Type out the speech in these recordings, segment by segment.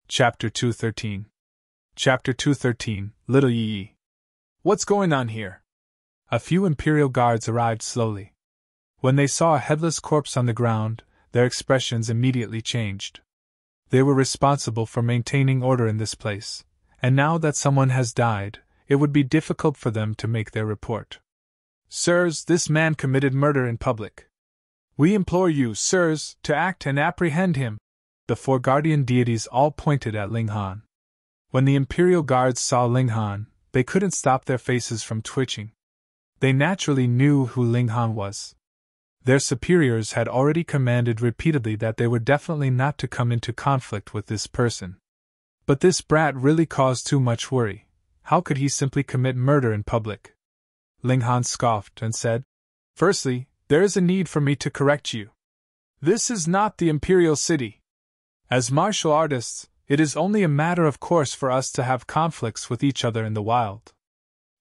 Chapter 213. Chapter 213, Little Yi. What's going on here? A few Imperial guards arrived slowly. When they saw a headless corpse on the ground, their expressions immediately changed. They were responsible for maintaining order in this place, and now that someone has died, it would be difficult for them to make their report. Sirs, this man committed murder in public. We implore you, sirs, to act and apprehend him. The four guardian deities all pointed at Ling Han. When the Imperial guards saw Ling Han, they couldn't stop their faces from twitching. They naturally knew who Ling Han was. Their superiors had already commanded repeatedly that they were definitely not to come into conflict with this person. But this brat really caused too much worry. How could he simply commit murder in public? Ling Han scoffed and said, "Firstly, there is a need for me to correct you. This is not the Imperial City. As martial artists, it is only a matter of course for us to have conflicts with each other in the wild.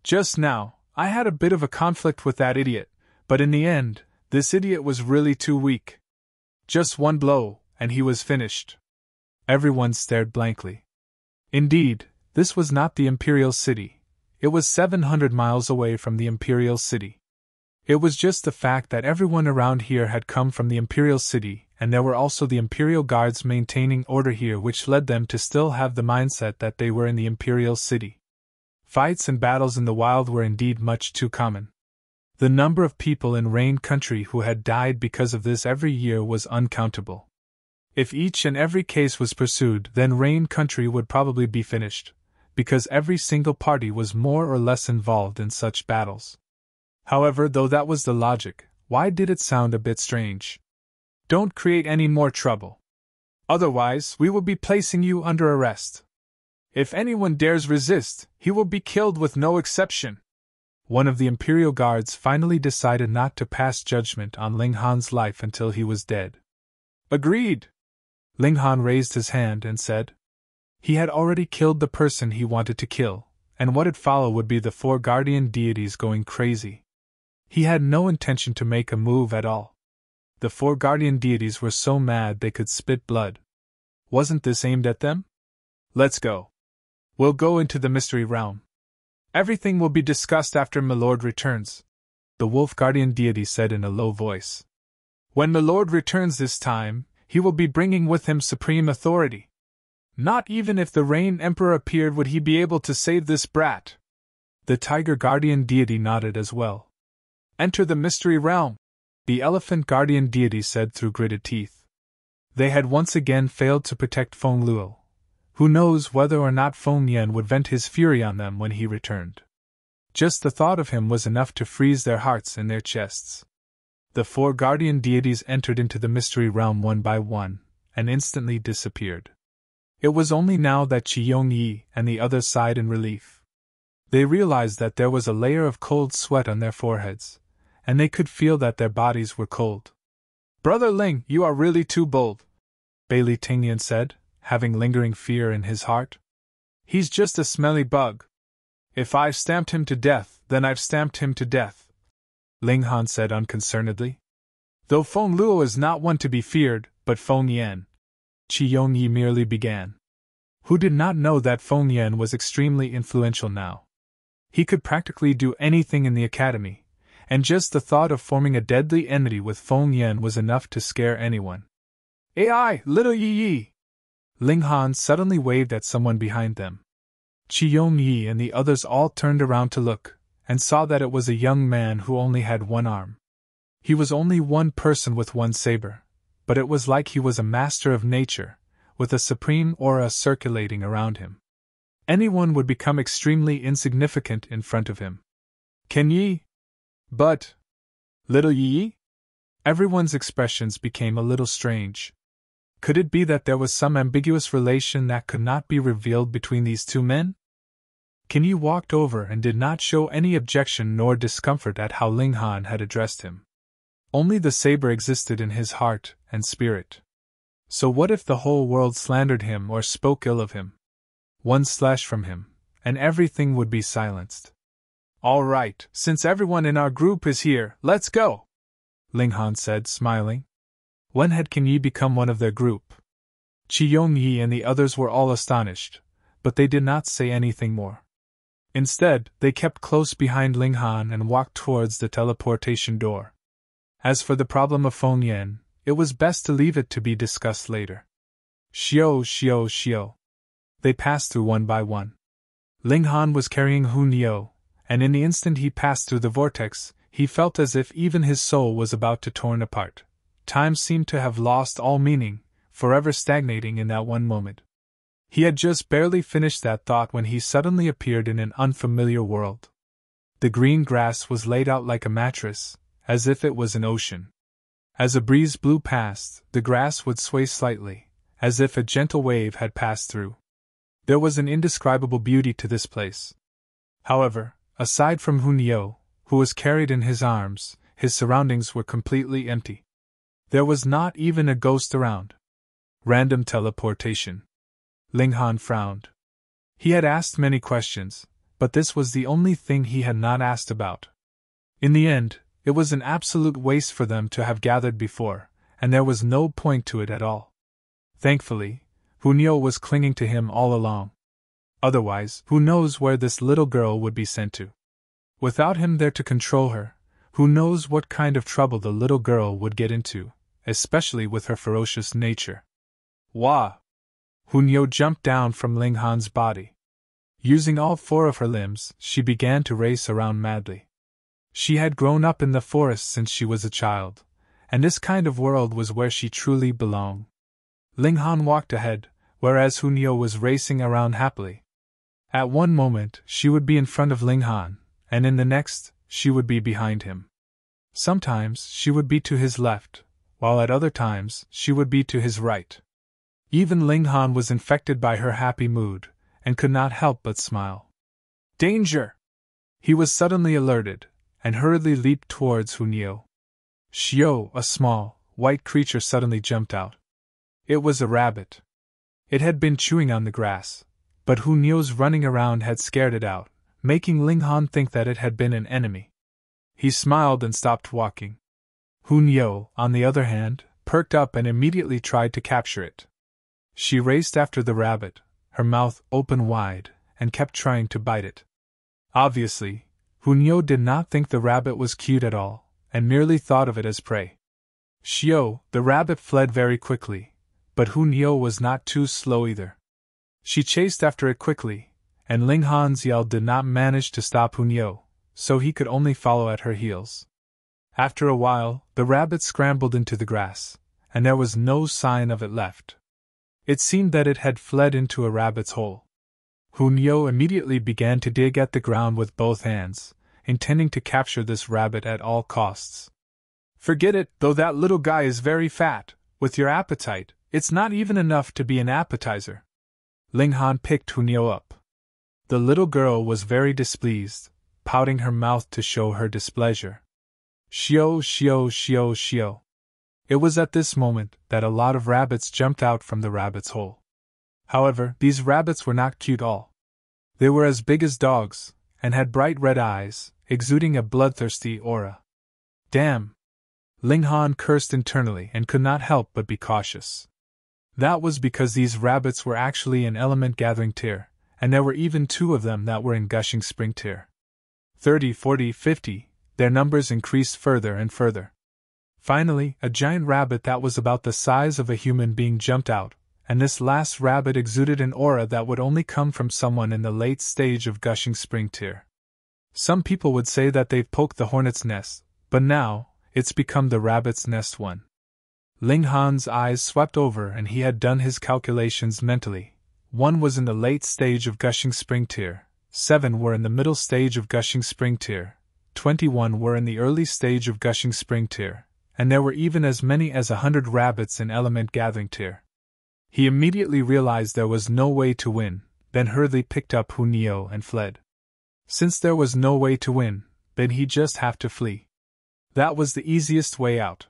Just now, I had a bit of a conflict with that idiot, but in the end, this idiot was really too weak. Just one blow, and he was finished." Everyone stared blankly. Indeed, this was not the Imperial City. It was 700 miles away from the Imperial City. It was just the fact that everyone around here had come from the Imperial City, and there were also the Imperial Guards maintaining order here, which led them to still have the mindset that they were in the Imperial City. Fights and battles in the wild were indeed much too common. The number of people in Rain Country who had died because of this every year was uncountable. If each and every case was pursued, then Rain Country would probably be finished, because every single party was more or less involved in such battles. However, though that was the logic, why did it sound a bit strange? Don't create any more trouble. Otherwise, we will be placing you under arrest. If anyone dares resist, he will be killed with no exception. One of the Imperial Guards finally decided not to pass judgment on Ling Han's life until he was dead. Agreed. Ling Han raised his hand and said. He had already killed the person he wanted to kill, and what would follow would be the four guardian deities going crazy. He had no intention to make a move at all. The four guardian deities were so mad they could spit blood. Wasn't this aimed at them? Let's go. We'll go into the mystery realm. Everything will be discussed after Milord returns, the wolf guardian deity said in a low voice. When Milord returns this time, he will be bringing with him supreme authority. Not even if the Rain Emperor appeared would he be able to save this brat. The tiger guardian deity nodded as well. Enter the mystery realm, the elephant guardian deity said through gritted teeth. They had once again failed to protect Feng Luo. Who knows whether or not Feng Yan would vent his fury on them when he returned. Just the thought of him was enough to freeze their hearts in their chests. The four guardian deities entered into the mystery realm one by one, and instantly disappeared. It was only now that Qi Yongyi and the others sighed in relief. They realized that there was a layer of cold sweat on their foreheads, and they could feel that their bodies were cold. Brother Ling, you are really too bold, Bailey Tingnian said, having lingering fear in his heart. He's just a smelly bug. If I've stamped him to death, then I've stamped him to death, Ling Han said unconcernedly. Though Feng Luo is not one to be feared, but Feng Yan, Qi Yongyi merely began. Who did not know that Feng Yan was extremely influential now? He could practically do anything in the academy, and just the thought of forming a deadly enmity with Feng Yan was enough to scare anyone. AI, little Yi! Ling Han suddenly waved at someone behind them. Qi Yongyi and the others all turned around to look, and saw that it was a young man who only had one arm. He was only one person with one saber, but it was like he was a master of nature, with a supreme aura circulating around him. Anyone would become extremely insignificant in front of him. Can ye? But, little Yi? Everyone's expressions became a little strange. Could it be that there was some ambiguous relation that could not be revealed between these two men? Can Yi walked over and did not show any objection nor discomfort at how Ling Han had addressed him. Only the saber existed in his heart and spirit. So what if the whole world slandered him or spoke ill of him? One slash from him, and everything would be silenced. All right, since everyone in our group is here, let's go, Ling Han said, smiling. When had Can Yi become one of their group? Chi Yong-yi and the others were all astonished, but they did not say anything more. Instead, they kept close behind Ling Han and walked towards the teleportation door. As for the problem of Feng Yan, it was best to leave it to be discussed later. Xiao, xiao, xiao. They passed through one by one. Ling Han was carrying Hun Yo, and in the instant he passed through the vortex, he felt as if even his soul was about to torn apart. Time seemed to have lost all meaning, forever stagnating in that one moment. He had just barely finished that thought when he suddenly appeared in an unfamiliar world. The green grass was laid out like a mattress, as if it was an ocean. As a breeze blew past, the grass would sway slightly, as if a gentle wave had passed through. There was an indescribable beauty to this place. However, aside from Hun Yo, who was carried in his arms, his surroundings were completely empty. There was not even a ghost around. Random teleportation. Ling Han frowned. He had asked many questions, but this was the only thing he had not asked about. In the end, it was an absolute waste for them to have gathered before, and there was no point to it at all. Thankfully, Hun Yo was clinging to him all along. Otherwise, who knows where this little girl would be sent to? Without him there to control her, who knows what kind of trouble the little girl would get into, especially with her ferocious nature. Wah! Hun Yo jumped down from Ling Han's body. Using all four of her limbs, she began to race around madly. She had grown up in the forest since she was a child, and this kind of world was where she truly belonged. Ling Han walked ahead, whereas Hun Yo was racing around happily. At one moment, she would be in front of Ling Han, and in the next, she would be behind him. Sometimes she would be to his left, while at other times she would be to his right. Even Ling Han was infected by her happy mood, and could not help but smile. Danger! He was suddenly alerted, and hurriedly leaped towards Hun Yo. Xiao, a small, white creature suddenly jumped out. It was a rabbit. It had been chewing on the grass, but Hun Yo's running around had scared it out, making Ling Han think that it had been an enemy. He smiled and stopped walking. Hun Yo, on the other hand, perked up and immediately tried to capture it. She raced after the rabbit, her mouth open wide, and kept trying to bite it. Obviously, Hun Yo did not think the rabbit was cute at all, and merely thought of it as prey. Xiao, the rabbit, fled very quickly, but Hun Yo was not too slow either. She chased after it quickly, and Ling Han's yell did not manage to stop Hun Yo, so he could only follow at her heels. After a while, the rabbit scrambled into the grass, and there was no sign of it left. It seemed that it had fled into a rabbit's hole. Hun Yo immediately began to dig at the ground with both hands, intending to capture this rabbit at all costs. Forget it, though that little guy is very fat. With your appetite, it's not even enough to be an appetizer. Ling Han picked Hun Yo up. The little girl was very displeased, pouting her mouth to show her displeasure. Xiao, xiao, xiao, xiao. It was at this moment that a lot of rabbits jumped out from the rabbit's hole. However, these rabbits were not cute all. They were as big as dogs, and had bright red eyes, exuding a bloodthirsty aura. Damn! Ling Han cursed internally and could not help but be cautious. That was because these rabbits were actually in element gathering tier, and there were even 2 of them that were in gushing spring tier. 30, 40, 50, their numbers increased further and further. Finally, a giant rabbit that was about the size of a human being jumped out, and this last rabbit exuded an aura that would only come from someone in the late stage of gushing spring tier. Some people would say that they've poked the hornet's nest, but now, it's become the rabbit's nest one. Ling Han's eyes swept over and he had done his calculations mentally. 1 was in the late stage of gushing spring tier, 7 were in the middle stage of gushing spring tier, 21 were in the early stage of gushing spring tier, and there were even as many as 100 rabbits in element gathering tier. He immediately realized there was no way to win, then hurriedly picked up Hun Yo and fled. Since there was no way to win, then he'd just have to flee. That was the easiest way out.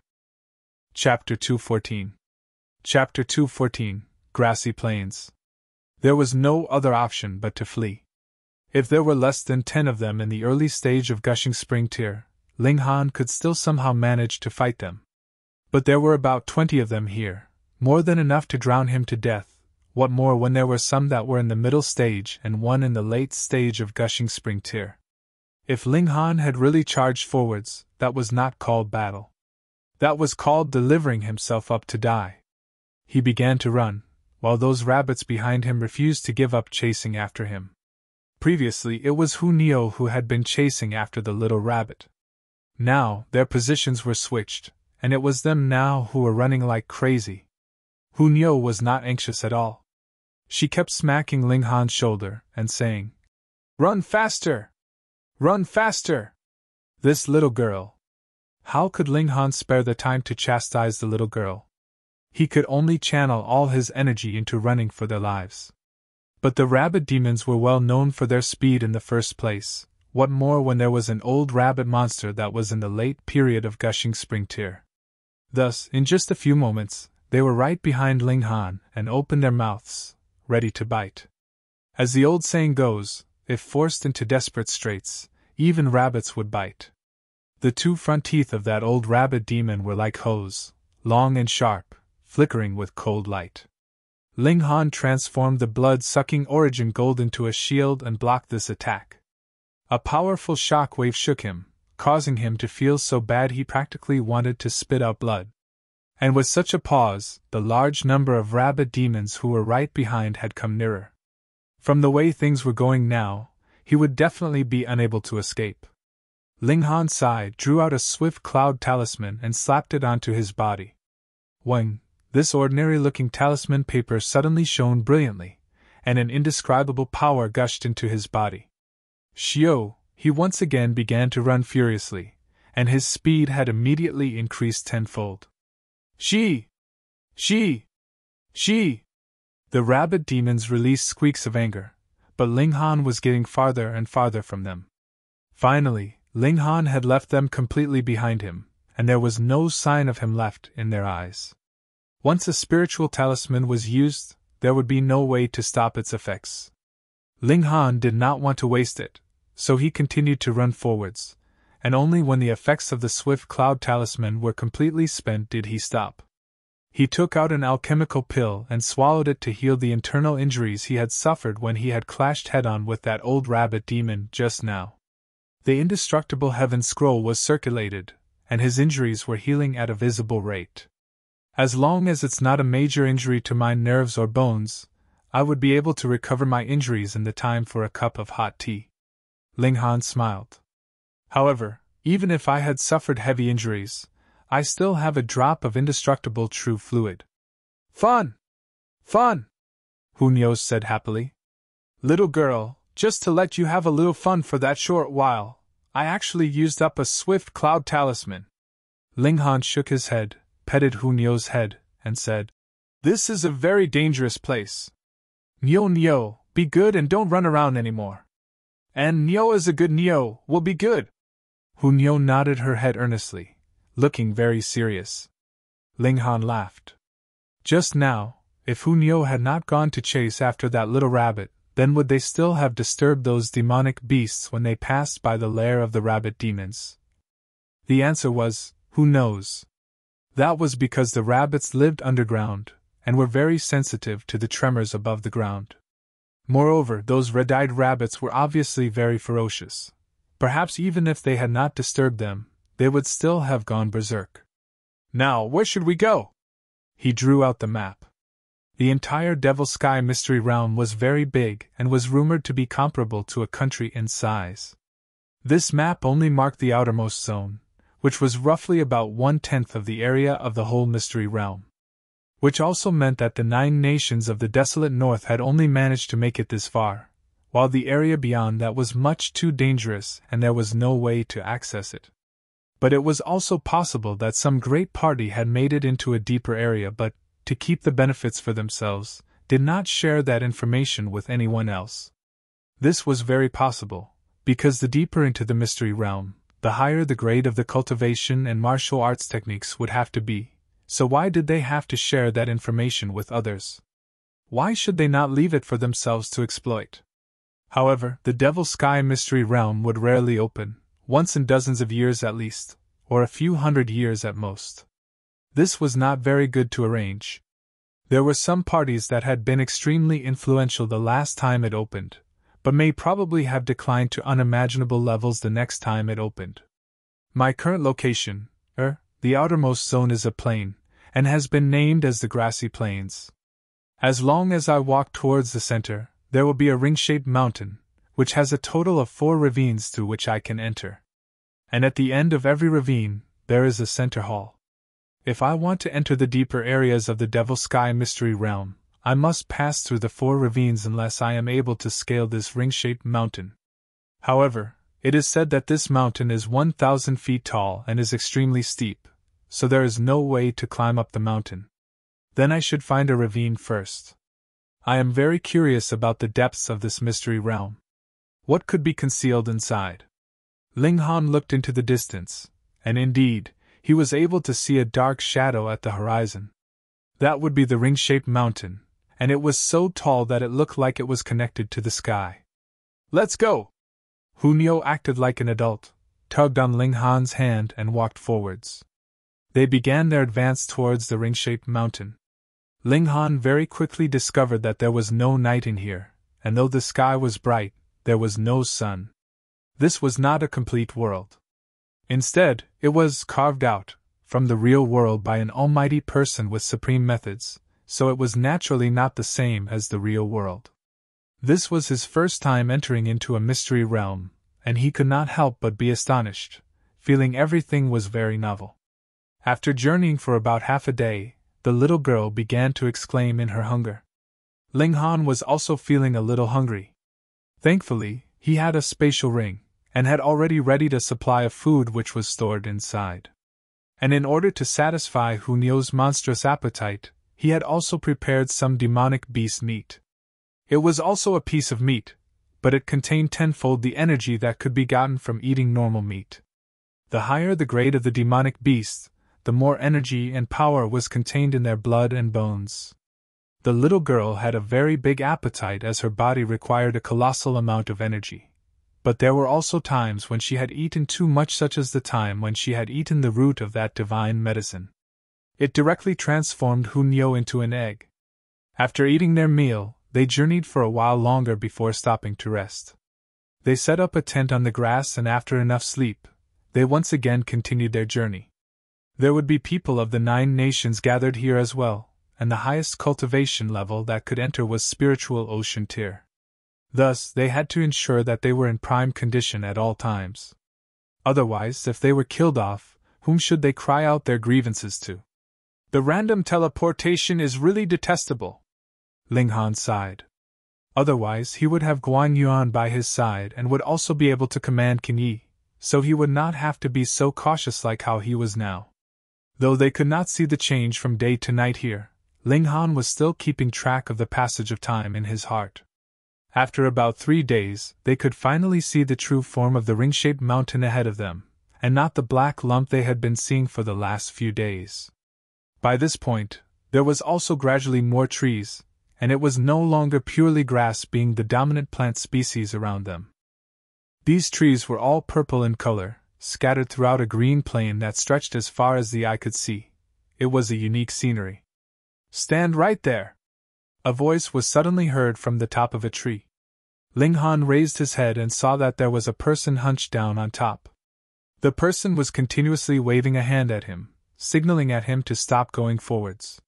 Chapter 214. Chapter 214, Grassy Plains. There was no other option but to flee. If there were less than 10 of them in the early stage of gushing spring tier, Ling Han could still somehow manage to fight them. But there were about 20 of them here, more than enough to drown him to death, what more when there were some that were in the middle stage and one in the late stage of gushing spring tear. If Ling Han had really charged forwards, that was not called battle. That was called delivering himself up to die. He began to run, while those rabbits behind him refused to give up chasing after him. Previously it was Hu Neo who had been chasing after the little rabbit. Now their positions were switched, and it was them now who were running like crazy. Hu Neo was not anxious at all. She kept smacking Ling Han's shoulder and saying, "Run faster! Run faster! This little girl." How could Ling Han spare the time to chastise the little girl? He could only channel all his energy into running for their lives. But the rabbit demons were well known for their speed in the first place, what more when there was an old rabbit monster that was in the late period of gushing spring tear. Thus, in just a few moments, they were right behind Ling Han and opened their mouths, ready to bite. As the old saying goes, if forced into desperate straits, even rabbits would bite. The two front teeth of that old rabbit demon were like hose, long and sharp, flickering with cold light. Ling Han transformed the blood-sucking origin gold into a shield and blocked this attack. A powerful shock wave shook him, causing him to feel so bad he practically wanted to spit out blood. And with such a pause, the large number of rabbit demons who were right behind had come nearer. From the way things were going now, he would definitely be unable to escape. Ling Han sighed, drew out a swift cloud talisman and slapped it onto his body. When this ordinary-looking talisman paper suddenly shone brilliantly, and an indescribable power gushed into his body. Shio, he once again began to run furiously, and his speed had immediately increased tenfold. She! The rabbit demons released squeaks of anger, but Ling Han was getting farther and farther from them. Finally, Ling Han had left them completely behind him, and there was no sign of him left in their eyes. Once a spiritual talisman was used, there would be no way to stop its effects. Ling Han did not want to waste it, so he continued to run forwards, and only when the effects of the swift cloud talisman were completely spent did he stop. He took out an alchemical pill and swallowed it to heal the internal injuries he had suffered when he had clashed head-on with that old rabbit demon just now. The indestructible heaven scroll was circulated, and his injuries were healing at a visible rate. As long as it's not a major injury to my nerves or bones, I would be able to recover my injuries in the time for a cup of hot tea. Ling Han smiled. However, even if I had suffered heavy injuries, I still have a drop of indestructible true fluid. Fun! Fun! Hu Neo said happily. Little girl, just to let you have a little fun for that short while, I actually used up a swift cloud talisman. Ling Han shook his head, petted Hu Neo's head, and said, "This is a very dangerous place. Neo, be good and don't run around anymore. And Neo is a good Neo, will be good." Hu Neo nodded her head earnestly, looking very serious. Ling Han laughed. Just now, if Hu Neo had not gone to chase after that little rabbit, then would they still have disturbed those demonic beasts when they passed by the lair of the rabbit demons? The answer was, who knows? That was because the rabbits lived underground, and were very sensitive to the tremors above the ground. Moreover, those red-eyed rabbits were obviously very ferocious. Perhaps even if they had not disturbed them, they would still have gone berserk. Now, where should we go? He drew out the map. The entire Devil Sky Mystery Realm was very big and was rumored to be comparable to a country in size. This map only marked the outermost zone, which was roughly about 1/10 of the area of the whole Mystery Realm. Which also meant that the 9 nations of the desolate north had only managed to make it this far, while the area beyond that was much too dangerous and there was no way to access it. But it was also possible that some great party had made it into a deeper area but, to keep the benefits for themselves, did not share that information with anyone else. This was very possible, because the deeper into the Mystery Realm, the higher the grade of the cultivation and martial arts techniques would have to be, so why did they have to share that information with others? Why should they not leave it for themselves to exploit? However, the Devil Sky Mystery Realm would rarely open, once in dozens of years at least, or a few hundred years at most. This was not very good to arrange. There were some parties that had been extremely influential the last time it opened, but may probably have declined to unimaginable levels the next time it opened. My current location, the outermost zone, is a plain, and has been named as the Grassy Plains. As long as I walk towards the center, there will be a ring-shaped mountain, which has a total of 4 ravines through which I can enter. And at the end of every ravine, there is a center hall. If I want to enter the deeper areas of the Devil Sky Mystery Realm, I must pass through the 4 ravines unless I am able to scale this ring-shaped mountain. However, it is said that this mountain is 1,000 feet tall and is extremely steep, so there is no way to climb up the mountain. Then I should find a ravine first. I am very curious about the depths of this mystery realm. What could be concealed inside? Ling Han looked into the distance, and indeed, he was able to see a dark shadow at the horizon. That would be the ring-shaped mountain, and it was so tall that it looked like it was connected to the sky. Let's go! Hunyo acted like an adult, tugged on Ling Han's hand and walked forwards. They began their advance towards the ring-shaped mountain. Ling Han very quickly discovered that there was no night in here, and though the sky was bright, there was no sun. This was not a complete world. Instead, it was carved out from the real world by an almighty person with supreme methods, so it was naturally not the same as the real world. This was his first time entering into a mystery realm, and he could not help but be astonished, feeling everything was very novel. After journeying for about half a day, the little girl began to exclaim in her hunger. Ling Han was also feeling a little hungry. Thankfully, he had a spatial ring, and had already readied a supply of food which was stored inside. And in order to satisfy Hunyo's monstrous appetite, he had also prepared some demonic beast meat. It was also a piece of meat, but it contained tenfold the energy that could be gotten from eating normal meat. The higher the grade of the demonic beasts, the more energy and power was contained in their blood and bones. The little girl had a very big appetite as her body required a colossal amount of energy. But there were also times when she had eaten too much, such as the time when she had eaten the root of that divine medicine. It directly transformed Hunyo into an egg. After eating their meal, they journeyed for a while longer before stopping to rest. They set up a tent on the grass, and after enough sleep, they once again continued their journey. There would be people of the 9 nations gathered here as well, and the highest cultivation level that could enter was spiritual ocean tier. Thus, they had to ensure that they were in prime condition at all times. Otherwise, if they were killed off, whom should they cry out their grievances to? The random teleportation is really detestable, Ling Han sighed. Otherwise, he would have Guan Yuan by his side and would also be able to command Qin Yi, so he would not have to be so cautious like how he was now. Though they could not see the change from day to night here, Ling Han was still keeping track of the passage of time in his heart. After about 3 days, they could finally see the true form of the ring-shaped mountain ahead of them, and not the black lump they had been seeing for the last few days. By this point, there was also gradually more trees, and it was no longer purely grass being the dominant plant species around them. These trees were all purple in color, scattered throughout a green plain that stretched as far as the eye could see. It was a unique scenery. "Stand right there!" A voice was suddenly heard from the top of a tree. Ling Han raised his head and saw that there was a person hunched down on top. The person was continuously waving a hand at him, signaling at him to stop going forwards.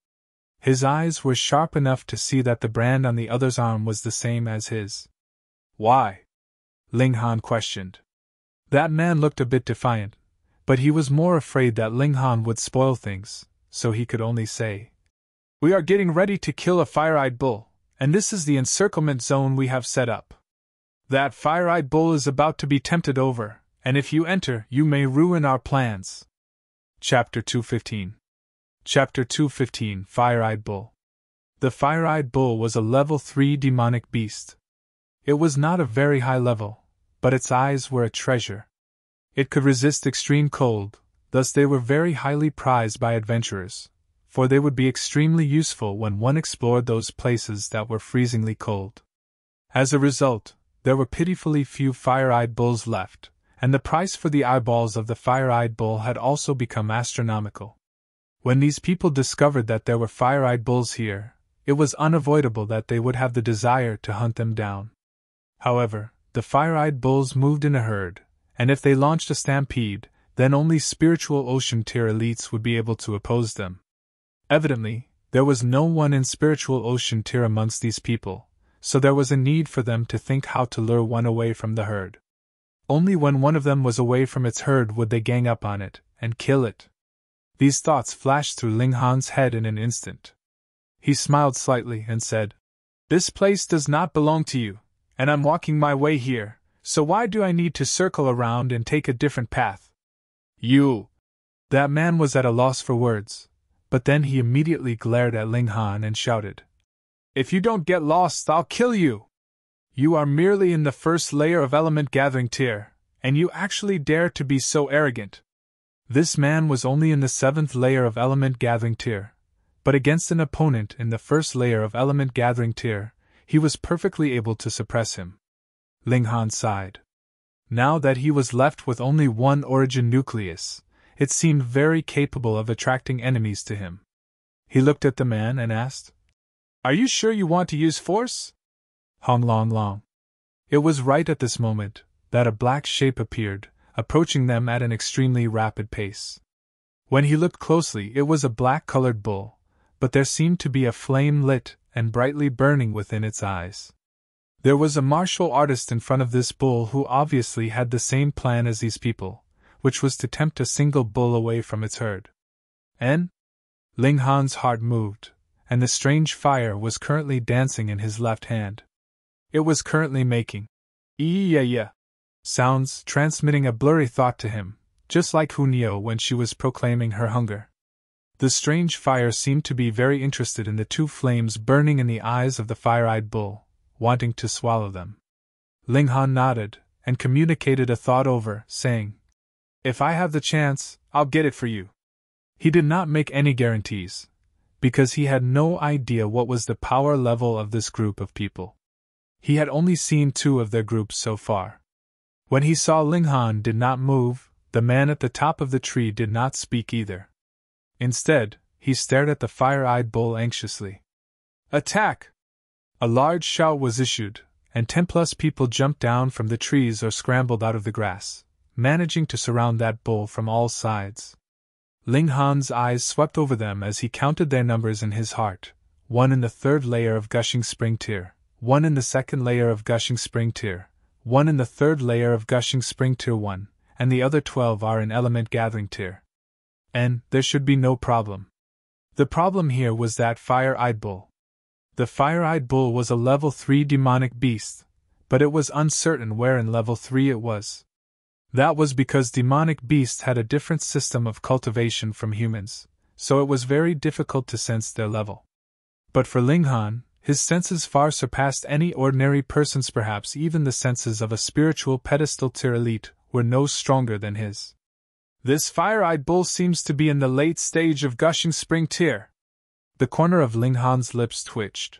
His eyes were sharp enough to see that the brand on the other's arm was the same as his. "Why?" Ling Han questioned. That man looked a bit defiant, but he was more afraid that Ling Han would spoil things, so he could only say, "We are getting ready to kill a fire-eyed bull, and this is the encirclement zone we have set up. That fire-eyed bull is about to be tempted over, and if you enter, you may ruin our plans." Chapter 215. Chapter 215, Fire-Eyed Bull. The Fire-Eyed Bull was a level 3 demonic beast. It was not a very high level, but its eyes were a treasure. It could resist extreme cold, thus they were very highly prized by adventurers, for they would be extremely useful when one explored those places that were freezingly cold. As a result, there were pitifully few fire-eyed bulls left, and the price for the eyeballs of the fire-eyed bull had also become astronomical. When these people discovered that there were fire-eyed bulls here, it was unavoidable that they would have the desire to hunt them down. However, the fire-eyed bulls moved in a herd, and if they launched a stampede, then only spiritual ocean tier elites would be able to oppose them. Evidently, there was no one in spiritual ocean tier amongst these people, so there was a need for them to think how to lure one away from the herd. Only when one of them was away from its herd would they gang up on it and kill it. These thoughts flashed through Ling Han's head in an instant. He smiled slightly and said, "This place does not belong to you, and I'm walking my way here, so why do I need to circle around and take a different path?" "You!" That man was at a loss for words, but then he immediately glared at Ling Han and shouted, "If you don't get lost, I'll kill you! You are merely in the first layer of element gathering tier, and you actually dare to be so arrogant." This man was only in the 7th layer of element gathering tier, but against an opponent in the first layer of element gathering tier, he was perfectly able to suppress him. Ling Han sighed. Now that he was left with only one origin nucleus, it seemed very capable of attracting enemies to him. He looked at the man and asked, "Are you sure you want to use force?" Hong Long Long. It was right at this moment that a black shape appeared, approaching them at an extremely rapid pace. When he looked closely, it was a black-colored bull, but there seemed to be a flame lit and brightly burning within its eyes. There was a martial artist in front of this bull who obviously had the same plan as these people, which was to tempt a single bull away from its herd. And Ling Han's heart moved, and the strange fire was currently dancing in his left hand. It was currently making yeah sounds, transmitting a blurry thought to him, just like Hunyo when she was proclaiming her hunger. The strange fire seemed to be very interested in the two flames burning in the eyes of the fire-eyed bull, wanting to swallow them. Ling Han nodded, and communicated a thought over, saying, "If I have the chance, I'll get it for you." He did not make any guarantees, because he had no idea what was the power level of this group of people. He had only seen 2 of their groups so far. When he saw Ling Han did not move, the man at the top of the tree did not speak either. Instead, he stared at the fire-eyed bull anxiously. "Attack!" A large shout was issued, and 10+ people jumped down from the trees or scrambled out of the grass, managing to surround that bull from all sides. Ling Han's eyes swept over them as he counted their numbers in his heart, 1 in the 3rd layer of Gushing Spring tier, 1 in the 2nd layer of Gushing Spring tier, 1 in the 3rd layer of Gushing Spring tier 1, and the other 12 are in element gathering tier. And there should be no problem. The problem here was that fire-eyed bull. The fire-eyed bull was a level 3 demonic beast, but it was uncertain where in level 3 it was. That was because demonic beasts had a different system of cultivation from humans, so it was very difficult to sense their level. But for Ling Han, his senses far surpassed any ordinary person's. Perhaps even the senses of a spiritual pedestal tier elite were no stronger than his. "This fire-eyed bull seems to be in the late stage of Gushing Spring tier." The corner of Ling Han's lips twitched.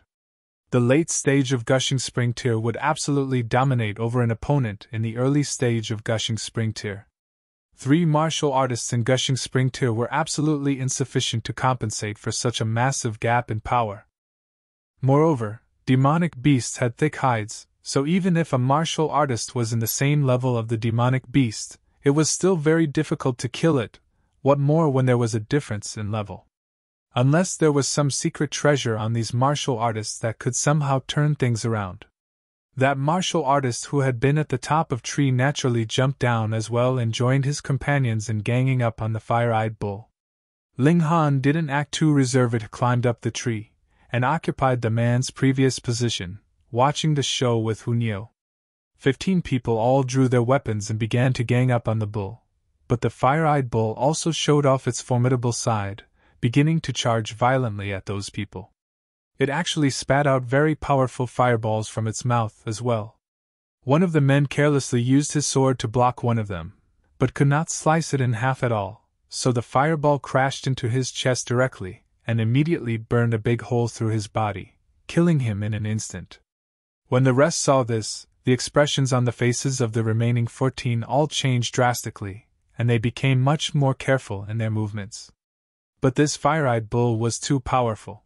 The late stage of Gushing Spring tier would absolutely dominate over an opponent in the early stage of Gushing Spring tier. 3 martial artists in Gushing Spring tier were absolutely insufficient to compensate for such a massive gap in power. Moreover, demonic beasts had thick hides, so even if a martial artist was in the same level of the demonic beast, it was still very difficult to kill it, what more when there was a difference in level. Unless there was some secret treasure on these martial artists that could somehow turn things around. That martial artist who had been at the top of tree naturally jumped down as well and joined his companions in ganging up on the fire-eyed bull. Ling Han didn't act too reserved, climbed up the tree, and occupied the man's previous position, watching the show with Hunyo. 15 people all drew their weapons and began to gang up on the bull, but the fire-eyed bull also showed off its formidable side, beginning to charge violently at those people. It actually spat out very powerful fireballs from its mouth as well. One of the men carelessly used his sword to block one of them, but could not slice it in half at all, so the fireball crashed into his chest directly, and immediately burned a big hole through his body, killing him in an instant. When the rest saw this, the expressions on the faces of the remaining 14 all changed drastically, and they became much more careful in their movements. But this fire-eyed bull was too powerful.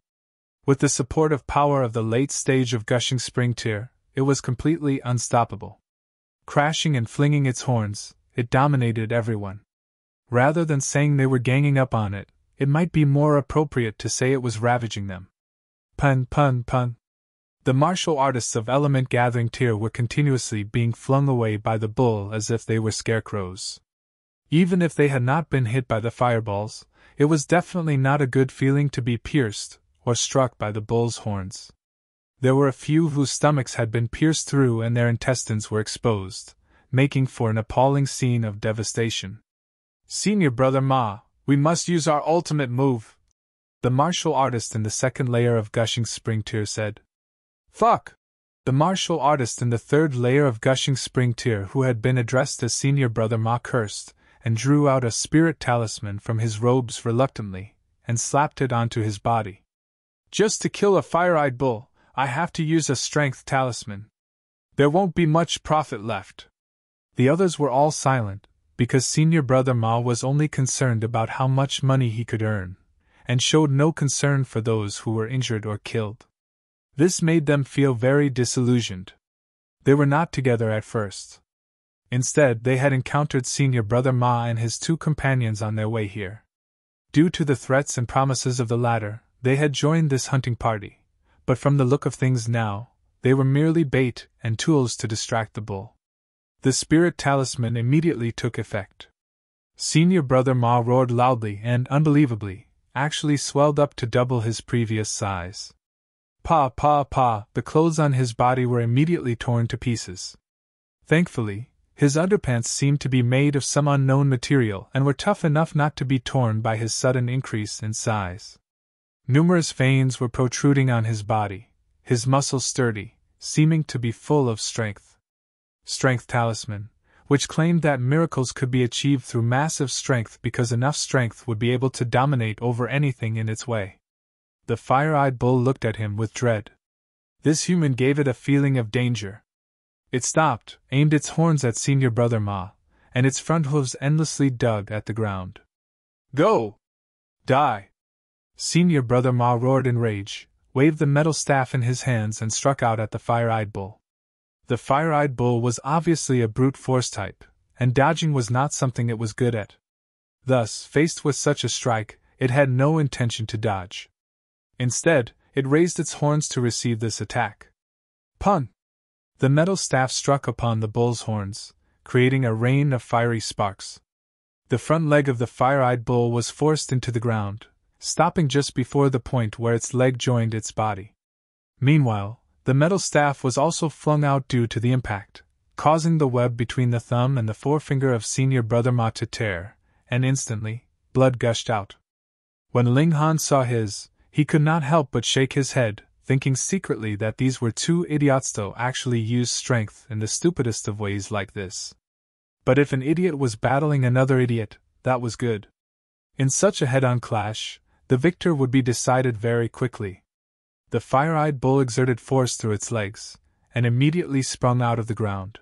With the supportive power of the late stage of gushing spring tear, it was completely unstoppable. Crashing and flinging its horns, it dominated everyone. Rather than saying they were ganging up on it, it might be more appropriate to say it was ravaging them. Pun, pun, pun. The martial artists of element gathering tear were continuously being flung away by the bull as if they were scarecrows. Even if they had not been hit by the fireballs, it was definitely not a good feeling to be pierced or struck by the bull's horns. There were a few whose stomachs had been pierced through and their intestines were exposed, making for an appalling scene of devastation. "Senior Brother Ma, we must use our ultimate move," the martial artist in the second layer of gushing spring tear said. "Fuck!" The martial artist in the third layer of gushing spring tear, who had been addressed as Senior Brother Ma, cursed, and drew out a spirit talisman from his robes reluctantly, and slapped it onto his body. "Just to kill a fire-eyed bull, I have to use a strength talisman. There won't be much profit left." The others were all silent, because Senior Brother Ma was only concerned about how much money he could earn, and showed no concern for those who were injured or killed. This made them feel very disillusioned. They were not together at first. Instead, they had encountered Senior Brother Ma and his two companions on their way here. Due to the threats and promises of the latter, they had joined this hunting party. But from the look of things now, they were merely bait and tools to distract the bull. The spirit talisman immediately took effect. Senior Brother Ma roared loudly and, unbelievably, actually swelled up to double his previous size. Pa, pa, pa, the clothes on his body were immediately torn to pieces. Thankfully, his underpants seemed to be made of some unknown material and were tough enough not to be torn by his sudden increase in size. Numerous veins were protruding on his body, his muscles sturdy, seeming to be full of strength. Strength talisman, which claimed that miracles could be achieved through massive strength because enough strength would be able to dominate over anything in its way. The fire-eyed bull looked at him with dread. This human gave it a feeling of danger. It stopped, aimed its horns at Senior Brother Ma, and its front hooves endlessly dug at the ground. "Go! Die!" Senior Brother Ma roared in rage, waved the metal staff in his hands and struck out at the fire-eyed bull. The fire-eyed bull was obviously a brute force type, and dodging was not something it was good at. Thus, faced with such a strike, it had no intention to dodge. Instead, it raised its horns to receive this attack. Pun! The metal staff struck upon the bull's horns, creating a rain of fiery sparks. The front leg of the fire-eyed bull was forced into the ground, stopping just before the point where its leg joined its body. Meanwhile, the metal staff was also flung out due to the impact, causing the web between the thumb and the forefinger of Senior Brother Ma to tear, and instantly, blood gushed out. When Ling Han saw his, he could not help but shake his head, thinking secretly that these were two idiots to actually use strength in the stupidest of ways like this. But if an idiot was battling another idiot, that was good. In such a head-on clash, the victor would be decided very quickly. The fire-eyed bull exerted force through its legs, and immediately sprung out of the ground.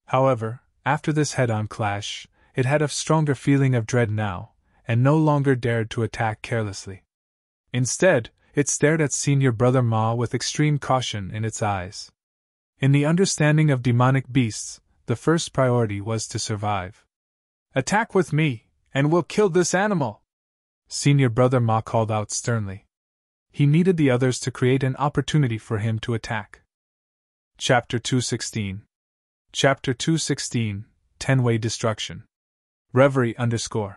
However, after this head-on clash, it had a stronger feeling of dread now, and no longer dared to attack carelessly. Instead, it stared at Senior Brother Ma with extreme caution in its eyes. In the understanding of demonic beasts, the first priority was to survive. "Attack with me, and we'll kill this animal!" Senior Brother Ma called out sternly. He needed the others to create an opportunity for him to attack. Chapter 216. Chapter 216, 10-Way Destruction. Reverie _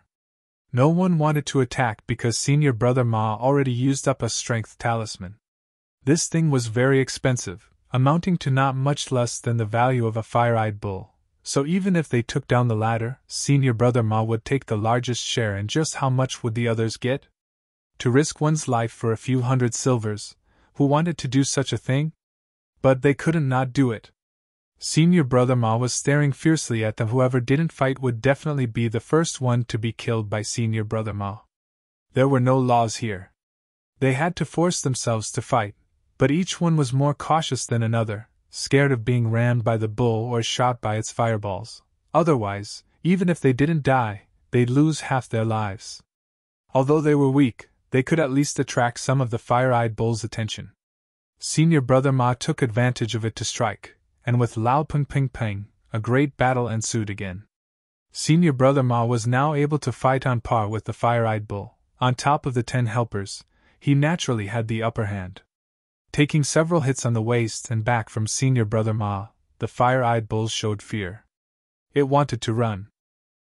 No one wanted to attack because Senior Brother Ma already used up a strength talisman. This thing was very expensive, amounting to not much less than the value of a fire-eyed bull. So even if they took down the latter, Senior Brother Ma would take the largest share, and just how much would the others get? To risk one's life for a few hundred silvers, who wanted to do such a thing? But they couldn't not do it. Senior Brother Ma was staring fiercely at them. Whoever didn't fight would definitely be the first one to be killed by Senior Brother Ma. There were no laws here. They had to force themselves to fight, but each one was more cautious than another, scared of being rammed by the bull or shot by its fireballs. Otherwise, even if they didn't die, they'd lose half their lives. Although they were weak, they could at least attract some of the fire-eyed bull's attention. Senior Brother Ma took advantage of it to strike, and with loud ping-ping-ping, a great battle ensued again. Senior Brother Ma was now able to fight on par with the fire-eyed bull. On top of the 10 helpers, he naturally had the upper hand. Taking several hits on the waist and back from Senior Brother Ma, the fire-eyed bull showed fear. It wanted to run.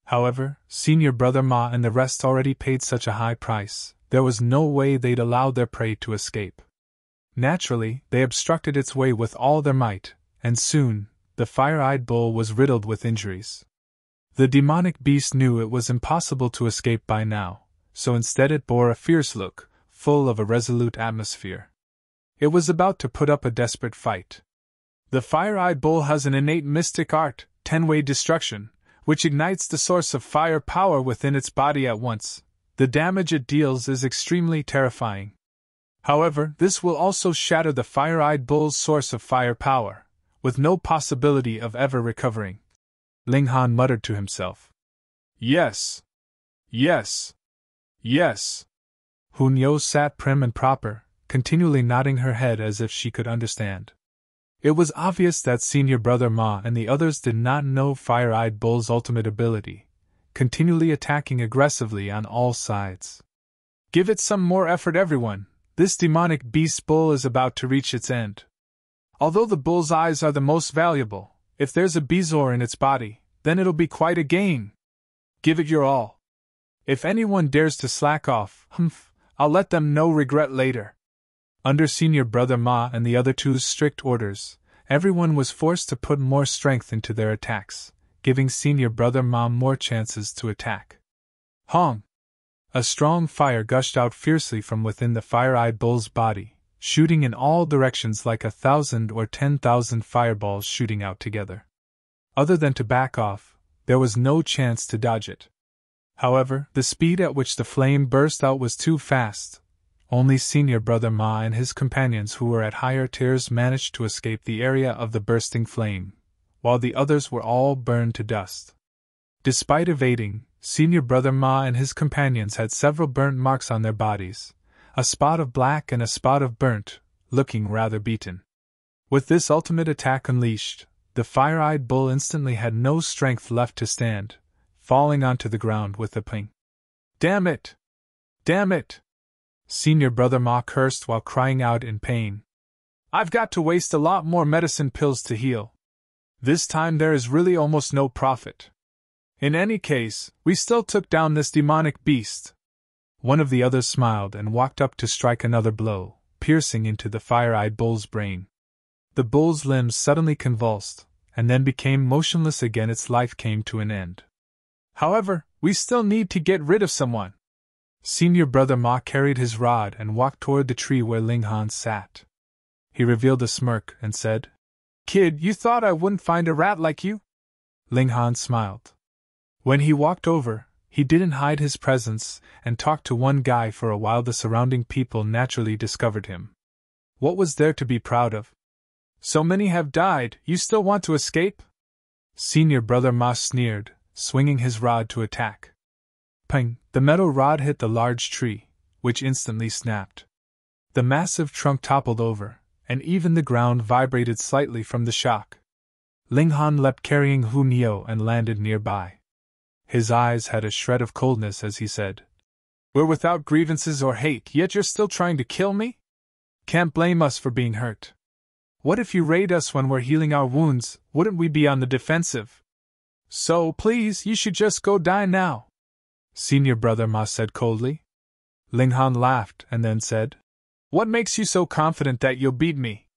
However, Senior Brother Ma and the rest already paid such a high price, there was no way they'd allow their prey to escape. Naturally, they obstructed its way with all their might, and soon, the fire-eyed bull was riddled with injuries. The demonic beast knew it was impossible to escape by now, so instead it bore a fierce look, full of a resolute atmosphere. It was about to put up a desperate fight. The fire-eyed bull has an innate mystic art, 10-way destruction, which ignites the source of fire power within its body at once. The damage it deals is extremely terrifying. However, this will also shatter the fire-eyed bull's source of fire power, with no possibility of ever recovering. Ling Han muttered to himself. Yes. Yes. Yes. Hun Yo sat prim and proper, continually nodding her head as if she could understand. It was obvious that Senior Brother Ma and the others did not know Fire-Eyed Bull's ultimate ability, continually attacking aggressively on all sides. Give it some more effort, everyone. This demonic beast bull is about to reach its end. Although the bull's eyes are the most valuable, if there's a bezoar in its body, then it'll be quite a gain. Give it your all. If anyone dares to slack off, I'll let them know regret later. Under Senior Brother Ma and the other two's strict orders, everyone was forced to put more strength into their attacks, giving Senior Brother Ma more chances to attack. Hong! A strong fire gushed out fiercely from within the fire-eyed bull's body, shooting in all directions like 1,000 or 10,000 fireballs shooting out together. Other than to back off, there was no chance to dodge it. However, the speed at which the flame burst out was too fast. Only Senior Brother Ma and his companions who were at higher tiers managed to escape the area of the bursting flame, while the others were all burned to dust. Despite evading, Senior Brother Ma and his companions had several burnt marks on their bodies, a spot of black and a spot of burnt, looking rather beaten. With this ultimate attack unleashed, the fire-eyed bull instantly had no strength left to stand, falling onto the ground with a ping. Damn it! Damn it! Senior Brother Ma cursed while crying out in pain. I've got to waste a lot more medicine pills to heal. This time there is really almost no profit. In any case, we still took down this demonic beast. One of the others smiled and walked up to strike another blow, piercing into the fire-eyed bull's brain. The bull's limbs suddenly convulsed, and then became motionless again. Its life came to an end. However, we still need to get rid of someone. Senior Brother Ma carried his rod and walked toward the tree where Ling Han sat. He revealed a smirk and said, Kid, you thought I wouldn't find a rat like you? Ling Han smiled. When he walked over, he didn't hide his presence and talked to one guy for a while. The surrounding people naturally discovered him. What was there to be proud of? So many have died, you still want to escape? Senior Brother Ma sneered, swinging his rod to attack. Ping! The metal rod hit the large tree, which instantly snapped. The massive trunk toppled over, and even the ground vibrated slightly from the shock. Ling Han leapt carrying Hu Nio and landed nearby. His eyes had a shred of coldness as he said, We're without grievances or hate, yet you're still trying to kill me? Can't blame us for being hurt. What if you raid us when we're healing our wounds? Wouldn't we be on the defensive? So, please, you should just go die now. Senior Brother Ma said coldly. Ling Han laughed and then said, What makes you so confident that you'll beat me?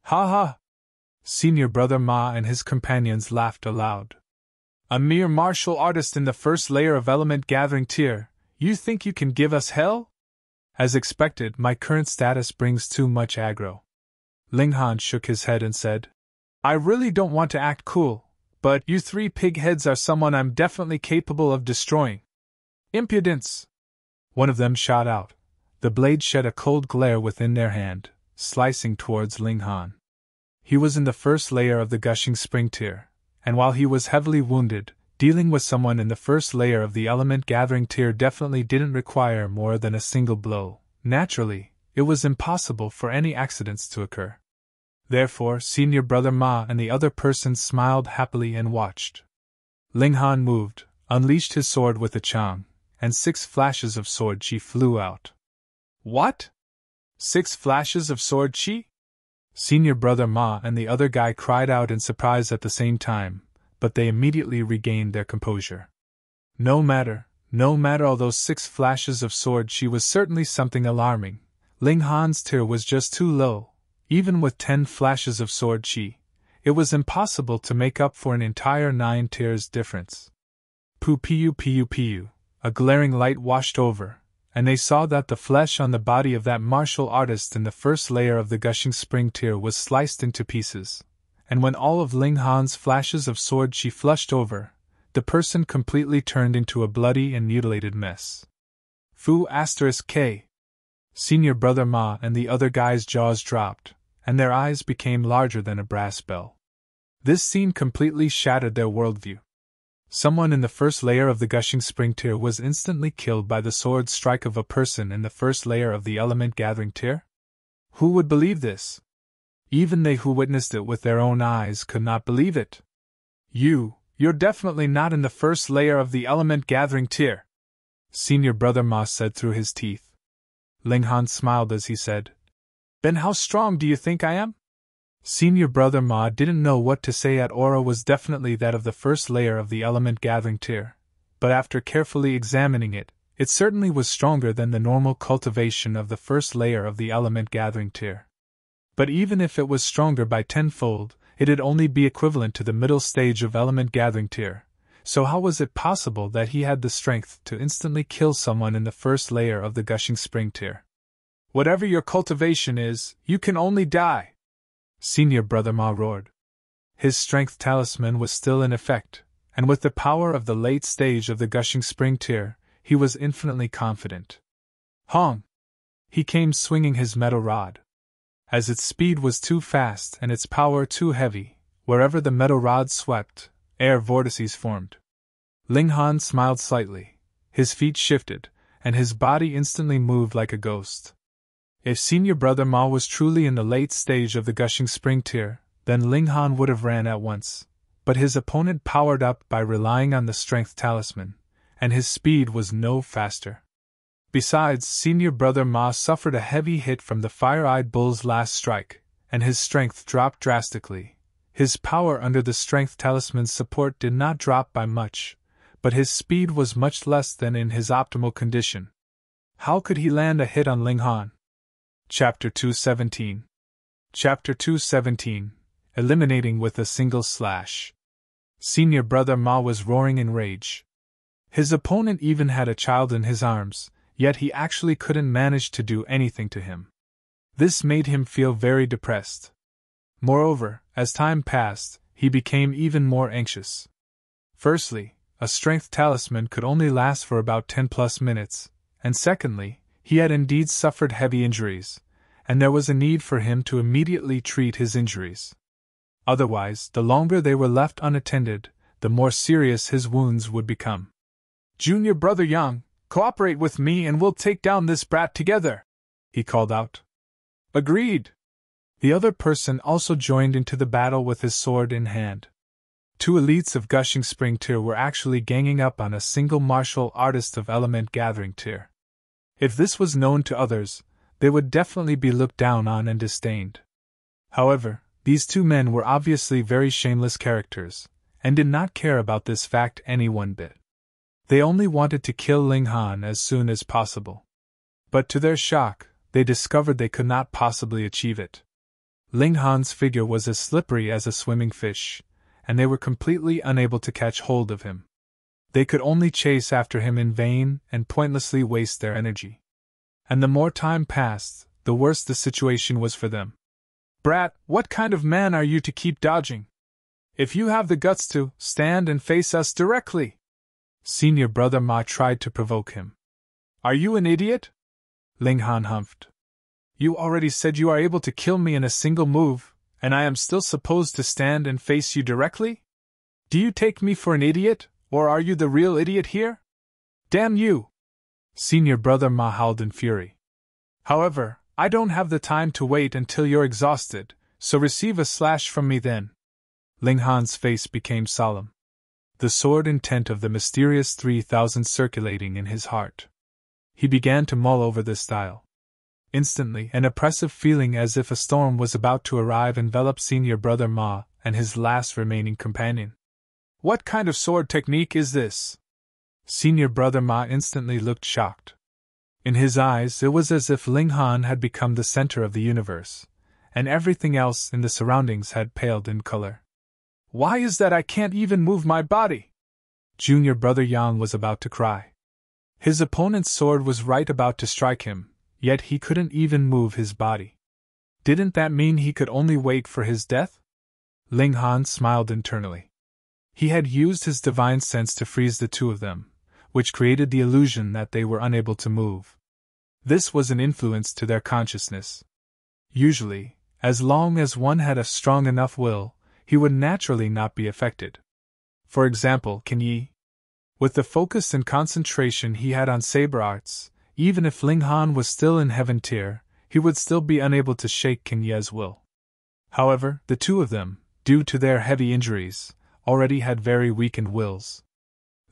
Ha ha! Senior Brother Ma and his companions laughed aloud. A mere martial artist in the first layer of element gathering tier, you think you can give us hell? As expected, my current status brings too much aggro. Ling Han shook his head and said, I really don't want to act cool, but you 3 pig heads are someone I'm definitely capable of destroying. Impudence! One of them shot out. The blade shed a cold glare within their hand, slicing towards Ling Han. He was in the first layer of the gushing spring tier, and while he was heavily wounded, Dealing with someone in the first layer of the element-gathering tier definitely didn't require more than a single blow. Naturally, it was impossible for any accidents to occur. Therefore, Senior Brother Ma and the other persons smiled happily and watched. Ling Han moved, unleashed his sword with a chang, and 6 flashes of sword chi flew out. What? 6 flashes of sword chi? Senior Brother Ma and the other guy cried out in surprise at the same time, but they immediately regained their composure. No matter, all those 6 flashes of sword chi was certainly something alarming. Ling Han's tier was just too low. Even with 10 flashes of sword chi, it was impossible to make up for an entire 9 tiers difference. Pu, a glaring light washed over, and they saw that the flesh on the body of that martial artist in the first layer of the gushing spring tier was sliced into pieces, and when all of Ling Han's flashes of sword chi flushed over, the person completely turned into a bloody and mutilated mess. Fu *K. Senior Brother Ma and the other guy's jaws dropped, and their eyes became larger than a brass bell. This scene completely shattered their worldview. Someone in the first layer of the gushing spring tier was instantly killed by the sword strike of a person in the first layer of the element-gathering tier? Who would believe this? Even they who witnessed it with their own eyes could not believe it. You're definitely not in the first layer of the element-gathering tier, Senior Brother Ma said through his teeth. Ling Han smiled as he said, Then how strong do you think I am? Senior Brother Ma didn't know what to say. At aura was definitely that of the first layer of the element-gathering tier, but after carefully examining it, it certainly was stronger than the normal cultivation of the first layer of the element-gathering tier. But even if it was stronger by 10-fold, it'd only be equivalent to the middle stage of element-gathering tier, so how was it possible that he had the strength to instantly kill someone in the first layer of the gushing spring tier? Whatever your cultivation is, you can only die, Senior Brother Ma roared. His strength talisman was still in effect, and with the power of the late stage of the gushing spring tier, he was infinitely confident. Hong! He came swinging his metal rod. As its speed was too fast and its power too heavy, wherever the metal rod swept, air vortices formed. Ling Han smiled slightly, his feet shifted, and his body instantly moved like a ghost. If Senior Brother Ma was truly in the late stage of the gushing spring tier, then Ling Han would have ran at once, but his opponent powered up by relying on the strength talisman, and his speed was no faster. Besides, Senior Brother Ma suffered a heavy hit from the fire-eyed bull's last strike, and his strength dropped drastically. His power under the strength talisman's support did not drop by much, but his speed was much less than in his optimal condition. How could he land a hit on Ling Han? Chapter 217. Chapter 217. Eliminating with a single slash. Senior Brother Ma was roaring in rage. His opponent even had a child in his arms, yet he actually couldn't manage to do anything to him. This made him feel very depressed. Moreover, as time passed, he became even more anxious. Firstly, a strength talisman could only last for about 10+ minutes, and secondly, he had indeed suffered heavy injuries, and there was a need for him to immediately treat his injuries. Otherwise, the longer they were left unattended, the more serious his wounds would become. Junior Brother Yang, cooperate with me and we'll take down this brat together, he called out. Agreed. The other person also joined into the battle with his sword in hand. 2 elites of gushing spring tier were actually ganging up on a single martial artist of element gathering tier. If this was known to others, they would definitely be looked down on and disdained. However, these 2 men were obviously very shameless characters, and did not care about this fact any one bit. They only wanted to kill Ling Han as soon as possible. But to their shock, they discovered they could not possibly achieve it. Ling Han's figure was as slippery as a swimming fish, and they were completely unable to catch hold of him. They could only chase after him in vain and pointlessly waste their energy. And the more time passed, the worse the situation was for them. Brat, what kind of man are you to keep dodging? If you have the guts to, stand and face us directly. Senior Brother Ma tried to provoke him. Are you an idiot? Ling Han humphed. You already said you are able to kill me in a single move, and I am still supposed to stand and face you directly? Do you take me for an idiot, Or are you the real idiot here? Damn you! Senior Brother Ma howled in fury. However, I don't have the time to wait until you're exhausted, so receive a slash from me then. Ling Han's face became solemn, the sword intent of the mysterious 3,000 circulating in his heart. He began to mull over this style. Instantly, an oppressive feeling as if a storm was about to arrive enveloped Senior Brother Ma and his last remaining companion. What kind of sword technique is this? Senior Brother Ma instantly looked shocked. In his eyes, it was as if Ling Han had become the center of the universe, and everything else in the surroundings had paled in color. Why is that I can't even move my body? Junior Brother Yang was about to cry. His opponent's sword was right about to strike him, yet he couldn't even move his body. Didn't that mean he could only wait for his death? Ling Han smiled internally. He had used his divine sense to freeze the two of them, which created the illusion that they were unable to move. This was an influence to their consciousness. Usually, as long as one had a strong enough will, he would naturally not be affected. For example, Qin Yi. With the focus and concentration he had on saber arts, even if Ling Han was still in heaven tier, he would still be unable to shake Qin Ye's will. However, the two of them, due to their heavy injuries, already had very weakened wills.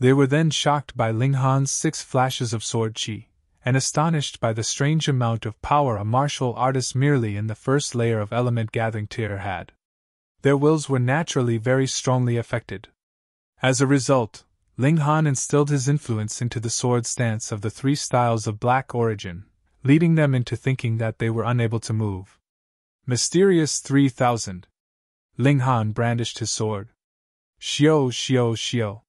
They were then shocked by Ling Han's 6 flashes of sword chi, and astonished by the strange amount of power a martial artist merely in the first layer of element gathering tier had. Their wills were naturally very strongly affected. As a result, Ling Han instilled his influence into the sword stance of the 3 styles of black origin, leading them into thinking that they were unable to move. Mysterious 3,000. Ling Han brandished his sword. Xiao, xiao, xiao.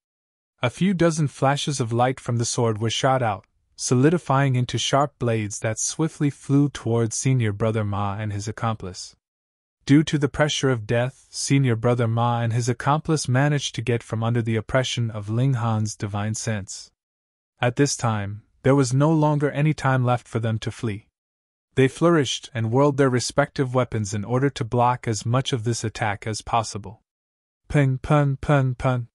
A few dozen flashes of light from the sword were shot out, solidifying into sharp blades that swiftly flew towards Senior Brother Ma and his accomplice. Due to the pressure of death, Senior Brother Ma and his accomplice managed to get from under the oppression of Ling Han's divine sense. At this time, there was no longer any time left for them to flee. They flourished and whirled their respective weapons in order to block as much of this attack as possible. Pun pun pun pun.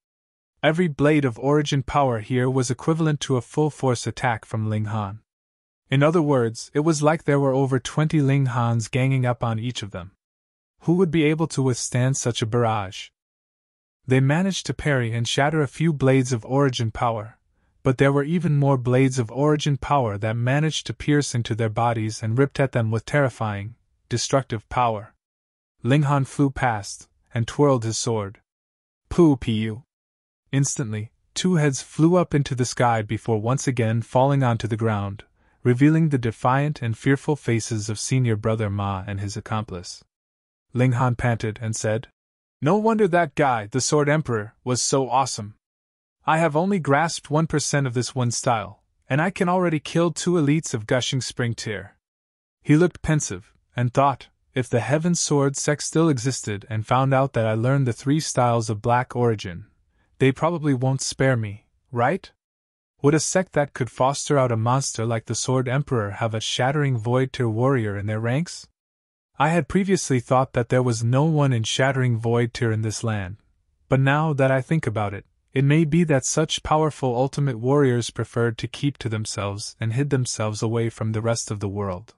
Every blade of origin power here was equivalent to a full-force attack from Ling Han. In other words, it was like there were over 20 Ling Hans ganging up on each of them. Who would be able to withstand such a barrage? They managed to parry and shatter a few blades of origin power, but there were even more blades of origin power that managed to pierce into their bodies and ripped at them with terrifying, destructive power. Ling Han flew past and twirled his sword. Pu pu. Instantly, 2 heads flew up into the sky before once again falling onto the ground, revealing the defiant and fearful faces of Senior Brother Ma and his accomplice. Ling Han panted and said, "No wonder that guy, the Sword Emperor, was so awesome. I have only grasped 1% of this one style, and I can already kill 2 elites of gushing spring tier." He looked pensive, and thought, if the Heaven Sword sect still existed and found out that I learned the 3 styles of black origin, they probably won't spare me, right? Would a sect that could foster out a monster like the Sword Emperor have a shattering void tier warrior in their ranks? I had previously thought that there was no one in shattering void tier in this land, but now that I think about it, it may be that such powerful ultimate warriors preferred to keep to themselves and hid themselves away from the rest of the world.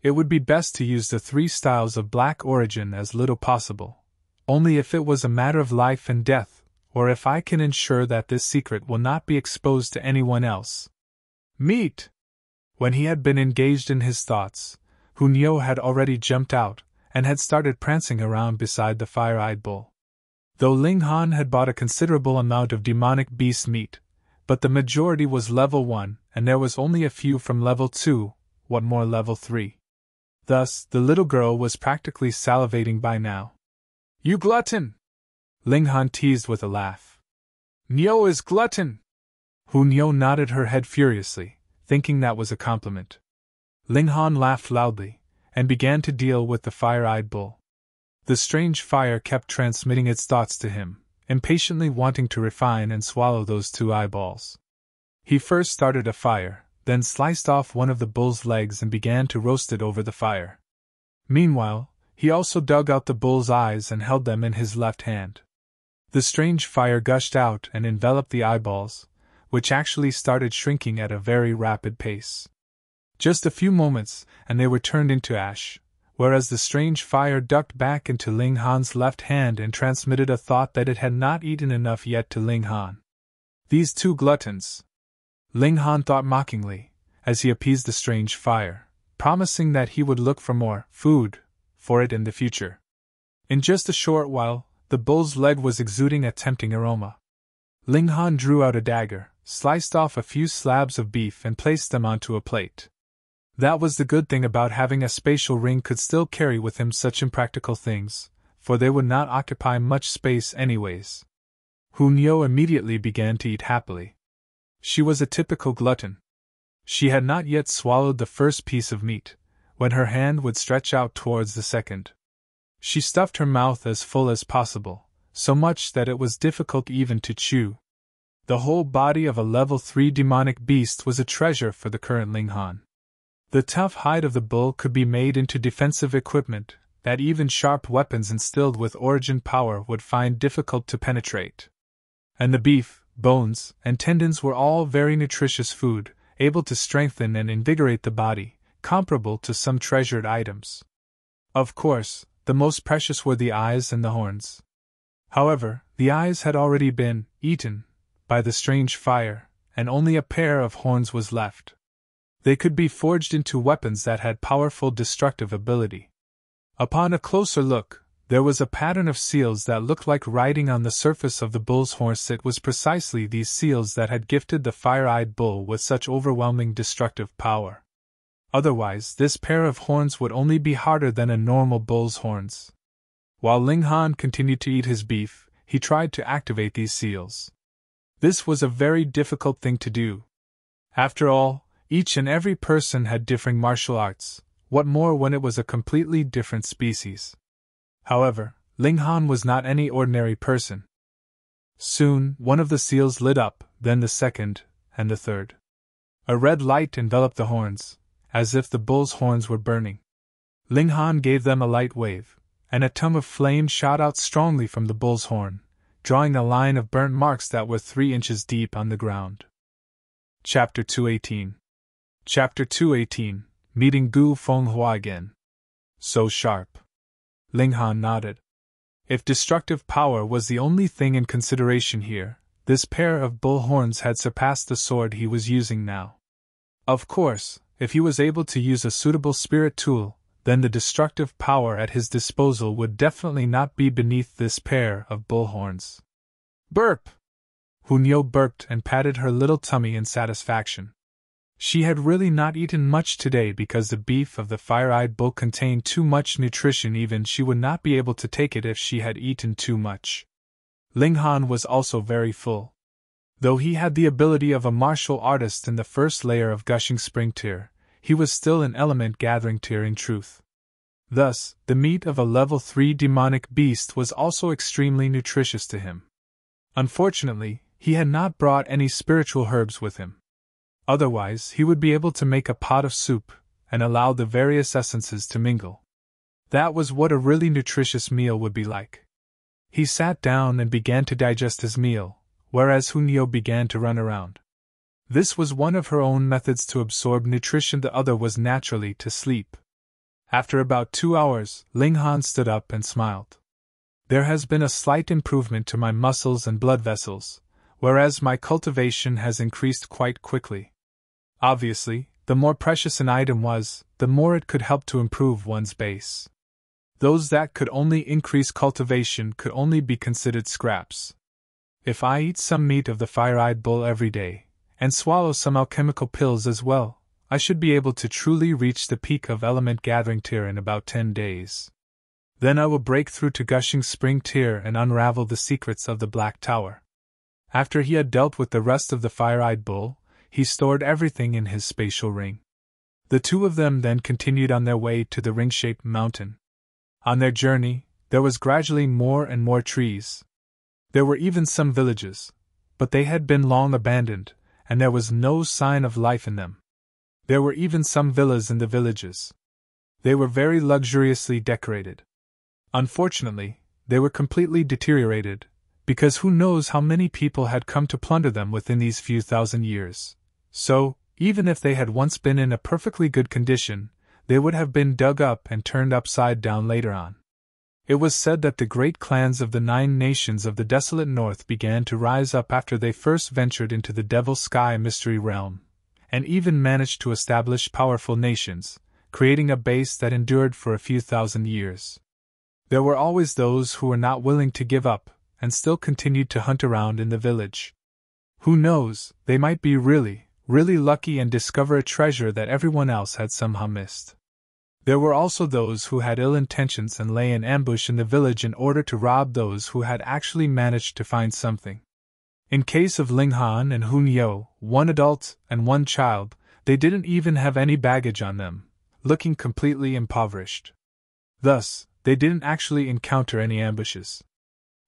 It would be best to use the 3 styles of black origin as little possible, only if it was a matter of life and death, or if I can ensure that this secret will not be exposed to anyone else. Meet! When he had been engaged in his thoughts, Hunyo had already jumped out and had started prancing around beside the fire-eyed bull. Though Ling Han had bought a considerable amount of demonic beast meat, but the majority was level 1 and there was only a few from level 2, what more level 3. Thus, the little girl was practically salivating by now. "You glutton!" Ling Han teased with a laugh. "Nyo is glutton!" Hunyo nodded her head furiously, thinking that was a compliment. Ling Han laughed loudly, and began to deal with the fire-eyed bull. The strange fire kept transmitting its thoughts to him, impatiently wanting to refine and swallow those 2 eyeballs. He first started a fire, then sliced off one of the bull's legs and began to roast it over the fire. Meanwhile, he also dug out the bull's eyes and held them in his left hand. The strange fire gushed out and enveloped the eyeballs, which actually started shrinking at a very rapid pace. Just a few moments, and they were turned into ash, whereas the strange fire ducked back into Ling Han's left hand and transmitted a thought that it had not eaten enough yet to Ling Han. These two gluttons, Ling Han thought mockingly, as he appeased the strange fire, promising that he would look for more food for it in the future. In just a short while, the bull's leg was exuding a tempting aroma. Ling Han drew out a dagger, sliced off a few slabs of beef and placed them onto a plate. That was the good thing about having a spatial ring, could still carry with him such impractical things, for they would not occupy much space anyways. Hunyeo immediately began to eat happily. She was a typical glutton. She had not yet swallowed the first piece of meat, when her hand would stretch out towards the second. She stuffed her mouth as full as possible, so much that it was difficult even to chew. The whole body of a level 3 demonic beast was a treasure for the current Ling Han. The tough hide of the bull could be made into defensive equipment that even sharp weapons instilled with origin power would find difficult to penetrate. And the beef, bones, and tendons were all very nutritious food, able to strengthen and invigorate the body, comparable to some treasured items. Of course, the most precious were the eyes and the horns. However, the eyes had already been eaten by the strange fire, and only a pair of horns was left. They could be forged into weapons that had powerful destructive ability. Upon a closer look, there was a pattern of seals that looked like writing on the surface of the bull's horns. It was precisely these seals that had gifted the fire-eyed bull with such overwhelming destructive power. Otherwise, this pair of horns would only be harder than a normal bull's horns. While Ling Han continued to eat his beef, he tried to activate these seals. This was a very difficult thing to do. After all, each and every person had differing martial arts, what more when it was a completely different species. However, Ling Han was not any ordinary person. Soon, one of the seals lit up, then the second, and the third. A red light enveloped the horns, as if the bull's horns were burning. Ling Han gave them a light wave, and a tongue of flame shot out strongly from the bull's horn, drawing a line of burnt marks that were 3 inches deep on the ground. Chapter 218. Chapter 218, Meeting Gu Fenghua again. So sharp. Ling Han nodded. If destructive power was the only thing in consideration here, this pair of bull horns had surpassed the sword he was using now. Of course, if he was able to use a suitable spirit tool, then the destructive power at his disposal would definitely not be beneath this pair of bull horns. Burp! Hunyeo burped and patted her little tummy in satisfaction. She had really not eaten much today because the beef of the fire-eyed bull contained too much nutrition. Even she would not be able to take it if she had eaten too much. Ling Han was also very full. Though he had the ability of a martial artist in the first layer of Gushing Spring Tier, he was still an element gathering tier in truth. Thus, the meat of a level 3 demonic beast was also extremely nutritious to him. Unfortunately, he had not brought any spiritual herbs with him. Otherwise, he would be able to make a pot of soup and allow the various essences to mingle. That was what a really nutritious meal would be like. He sat down and began to digest his meal, whereas Hunyeo began to run around. This was one of her own methods to absorb nutrition, the other was naturally to sleep. After about 2 hours, Ling Han stood up and smiled. There has been a slight improvement to my muscles and blood vessels, whereas my cultivation has increased quite quickly. Obviously, the more precious an item was, the more it could help to improve one's base. Those that could only increase cultivation could only be considered scraps. If I eat some meat of the fire-eyed bull every day, and swallow some alchemical pills as well, I should be able to truly reach the peak of element gathering tier in about 10 days. Then I will break through to Gushing Spring Tier and unravel the secrets of the Black Tower. After he had dealt with the rest of the fire-eyed bull, he stored everything in his spatial ring. The two of them then continued on their way to the ring-shaped mountain. On their journey, there was gradually more and more trees. There were even some villages, but they had been long abandoned, and there was no sign of life in them. There were even some villas in the villages. They were very luxuriously decorated. Unfortunately, they were completely deteriorated, because who knows how many people had come to plunder them within these few thousand years. So, even if they had once been in a perfectly good condition, they would have been dug up and turned upside down later on. It was said that the great clans of the 9 nations of the desolate north began to rise up after they first ventured into the Devil's Sky mystery realm, and even managed to establish powerful nations, creating a base that endured for a few thousand years. There were always those who were not willing to give up, and still continued to hunt around in the village. Who knows, they might be really lucky and discover a treasure that everyone else had somehow missed. There were also those who had ill intentions and lay in ambush in the village in order to rob those who had actually managed to find something. In case of Ling Han and Hun Yo, 1 adult and 1 child, they didn't even have any baggage on them, looking completely impoverished. Thus, they didn't actually encounter any ambushes.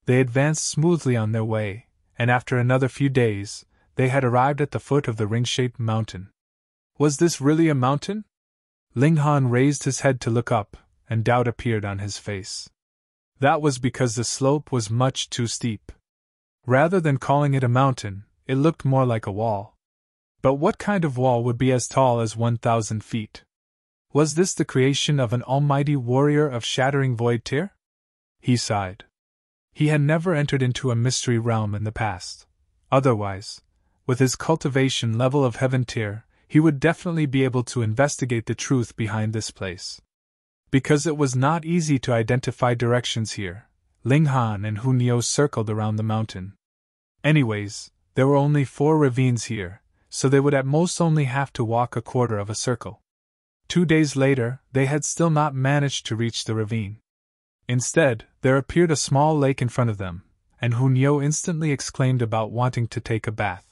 They advanced smoothly on their way, and after another few days, they had arrived at the foot of the ring-shaped mountain. Was this really a mountain? Ling Han raised his head to look up, and doubt appeared on his face. That was because the slope was much too steep. Rather than calling it a mountain, it looked more like a wall. But what kind of wall would be as tall as 1,000 feet? Was this the creation of an almighty warrior of shattering void tier? He sighed. He had never entered into a mystery realm in the past. Otherwise, with his cultivation level of heaven tier, he would definitely be able to investigate the truth behind this place. Because it was not easy to identify directions here, Ling Han and Hun Yo circled around the mountain. Anyways, there were only 4 ravines here, so they would at most only have to walk a quarter of a circle. 2 days later, they had still not managed to reach the ravine. Instead, there appeared a small lake in front of them, and Hun Yo instantly exclaimed about wanting to take a bath.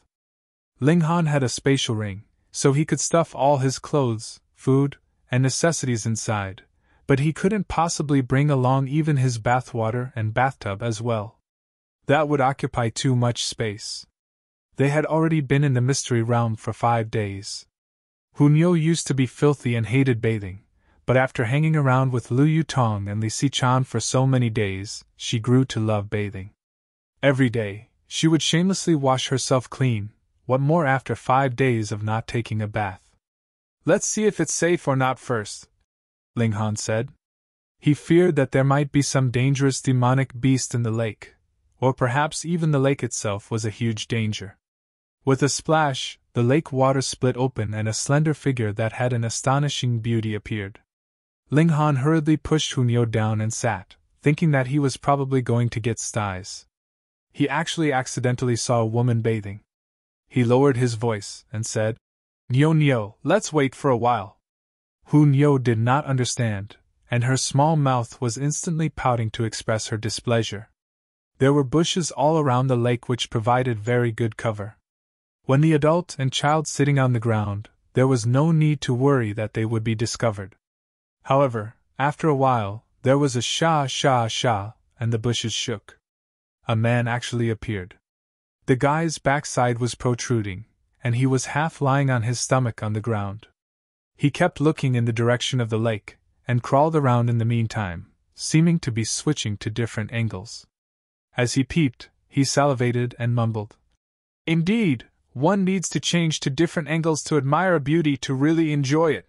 Ling Han had a spatial ring, so he could stuff all his clothes, food, and necessities inside, but he couldn't possibly bring along even his bathwater and bathtub as well. That would occupy too much space. They had already been in the mystery realm for 5 days. Hun Yo used to be filthy and hated bathing, but after hanging around with Lu Yutong and Li Xichan for so many days, she grew to love bathing. Every day, she would shamelessly wash herself clean. What more after 5 days of not taking a bath? Let's see if it's safe or not first, Ling Han said. He feared that there might be some dangerous demonic beast in the lake, or perhaps even the lake itself was a huge danger. With a splash, the lake water split open and a slender figure that had an astonishing beauty appeared. Ling Han hurriedly pushed Hun Yo down and sat, thinking that he was probably going to get styes. He actually accidentally saw a woman bathing. He lowered his voice and said, Nyo, let's wait for a while. Hun Yo did not understand, and her small mouth was instantly pouting to express her displeasure. There were bushes all around the lake which provided very good cover. When the adult and child sitting on the ground, there was no need to worry that they would be discovered. However, after a while, there was a sha, and the bushes shook. A man actually appeared. The guy's backside was protruding, and he was half lying on his stomach on the ground. He kept looking in the direction of the lake, and crawled around in the meantime, seeming to be switching to different angles. As he peeped, he salivated and mumbled. Indeed, one needs to change to different angles to admire a beauty to really enjoy it.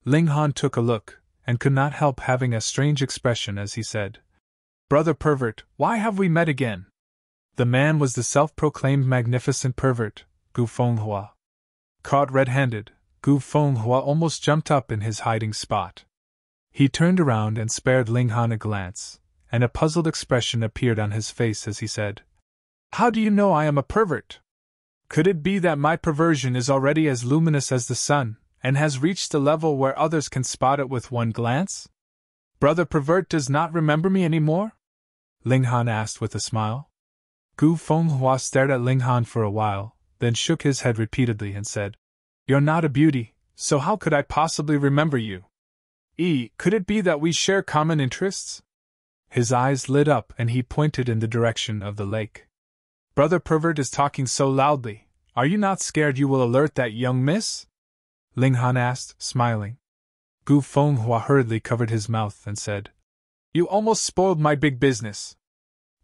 Ling Han took a look, and could not help having a strange expression as he said, Brother pervert, why have we met again? The man was the self-proclaimed magnificent pervert, Gu Fenghua. Caught red-handed, Gu Fenghua almost jumped up in his hiding spot. He turned around and spared Ling Han a glance, and a puzzled expression appeared on his face as he said, How do you know I am a pervert? Could it be that my perversion is already as luminous as the sun, and has reached a level where others can spot it with one glance? Brother pervert does not remember me anymore? Ling Han asked with a smile. Gu Fenghua stared at Ling Han for a while, then shook his head repeatedly and said, You're not a beauty, so how could I possibly remember you? Could it be that we share common interests? His eyes lit up and he pointed in the direction of the lake. Brother pervert is talking so loudly, are you not scared you will alert that young miss? Ling Han asked, smiling. Gu Fenghua hurriedly covered his mouth and said, You almost spoiled my big business.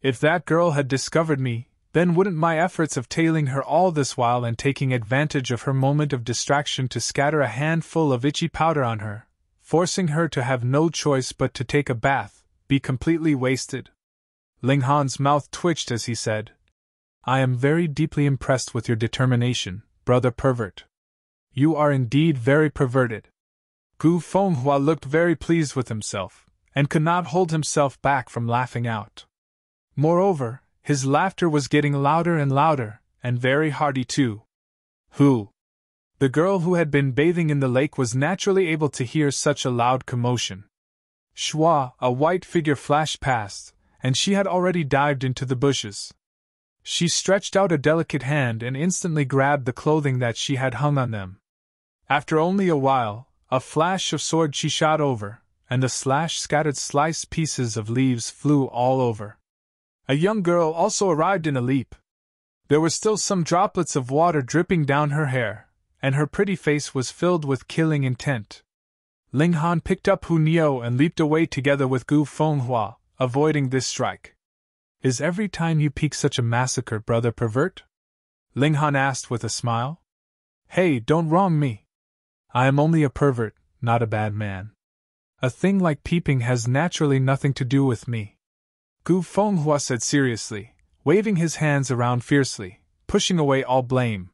If that girl had discovered me, then wouldn't my efforts of tailing her all this while and taking advantage of her moment of distraction to scatter a handful of itchy powder on her, forcing her to have no choice but to take a bath, be completely wasted? Ling Han's mouth twitched as he said, I am very deeply impressed with your determination, brother pervert. You are indeed very perverted. Gu Fenghua looked very pleased with himself, and could not hold himself back from laughing out. Moreover, his laughter was getting louder and louder, and very hearty too. Who? The girl who had been bathing in the lake was naturally able to hear such a loud commotion. Shua, a white figure flashed past, and she had already dived into the bushes. She stretched out a delicate hand and instantly grabbed the clothing that she had hung on them. After only a while, a flash of sword she shot over, and the slash scattered sliced pieces of leaves flew all over. A young girl also arrived in a leap. There were still some droplets of water dripping down her hair, and her pretty face was filled with killing intent. Ling Han picked up Hu Niu and leaped away together with Gu Fenghua, avoiding this strike. Is every time you peek such a massacre, brother pervert? Ling Han asked with a smile. Hey, don't wrong me. I am only a pervert, not a bad man. A thing like peeping has naturally nothing to do with me. Gu Fenghua said seriously, waving his hands around fiercely, pushing away all blame.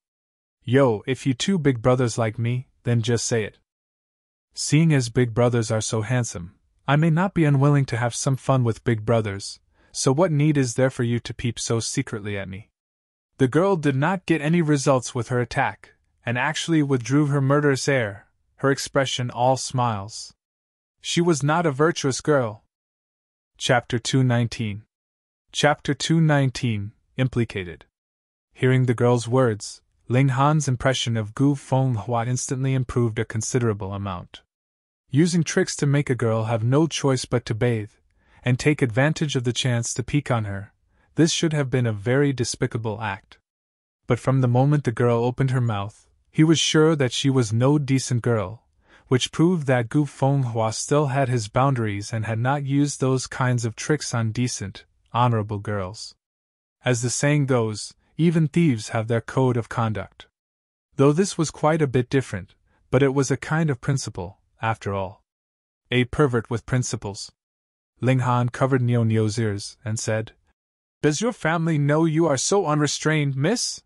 Yo, if you two big brothers like me, then just say it. Seeing as big brothers are so handsome, I may not be unwilling to have some fun with big brothers, so what need is there for you to peep so secretly at me? The girl did not get any results with her attack, and actually withdrew her murderous air, her expression all smiles. She was not a virtuous girl. Chapter 219. Chapter 219, Implicated. Hearing the girl's words, Ling Han's impression of Gu Fenghua instantly improved a considerable amount. Using tricks to make a girl have no choice but to bathe, and take advantage of the chance to peek on her, this should have been a very despicable act. But from the moment the girl opened her mouth, he was sure that she was no decent girl, which proved that Gu Fenghua still had his boundaries and had not used those kinds of tricks on decent, honorable girls. As the saying goes, even thieves have their code of conduct. Though this was quite a bit different, but it was a kind of principle, after all. A pervert with principles. Ling Han covered Niu Niu's ears and said, Does your family know you are so unrestrained, miss?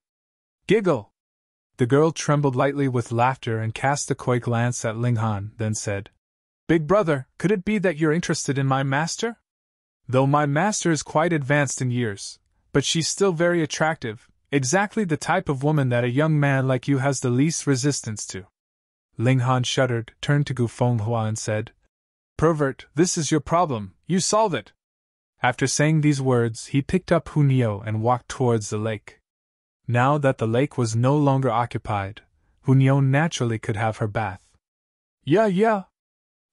Giggle. The girl trembled lightly with laughter and cast a coy glance at Ling Han, then said, Big brother, could it be that you're interested in my master? Though my master is quite advanced in years, but she's still very attractive, exactly the type of woman that a young man like you has the least resistance to. Ling Han shuddered, turned to Gu Fenghua and said, Pervert, this is your problem, you solve it. After saying these words, he picked up Hu Niu and walked towards the lake. Now that the lake was no longer occupied, Hu Niu naturally could have her bath. Yeah.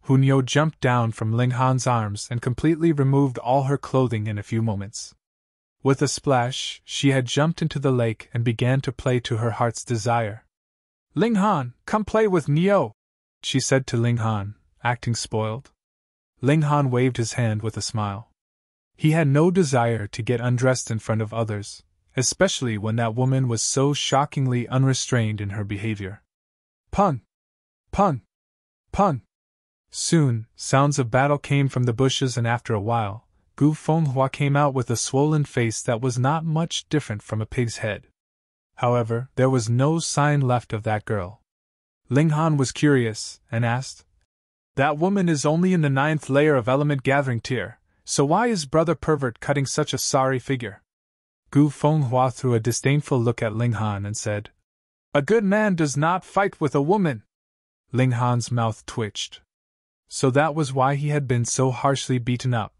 Hu Niu jumped down from Ling Han's arms and completely removed all her clothing in a few moments. With a splash, she had jumped into the lake and began to play to her heart's desire. Ling Han, come play with Niu, she said to Ling Han, acting spoiled. Ling Han waved his hand with a smile. He had no desire to get undressed in front of others, especially when that woman was so shockingly unrestrained in her behavior. Pun! Pun! Pun! Soon, sounds of battle came from the bushes, and after a while, Gu Fenghua came out with a swollen face that was not much different from a pig's head. However, there was no sign left of that girl. Ling Han was curious, and asked, That woman is only in the 9th layer of element gathering tier, so why is brother pervert cutting such a sorry figure? Gu Fenghua threw a disdainful look at Ling Han and said, A good man does not fight with a woman. Ling Han's mouth twitched. So that was why he had been so harshly beaten up.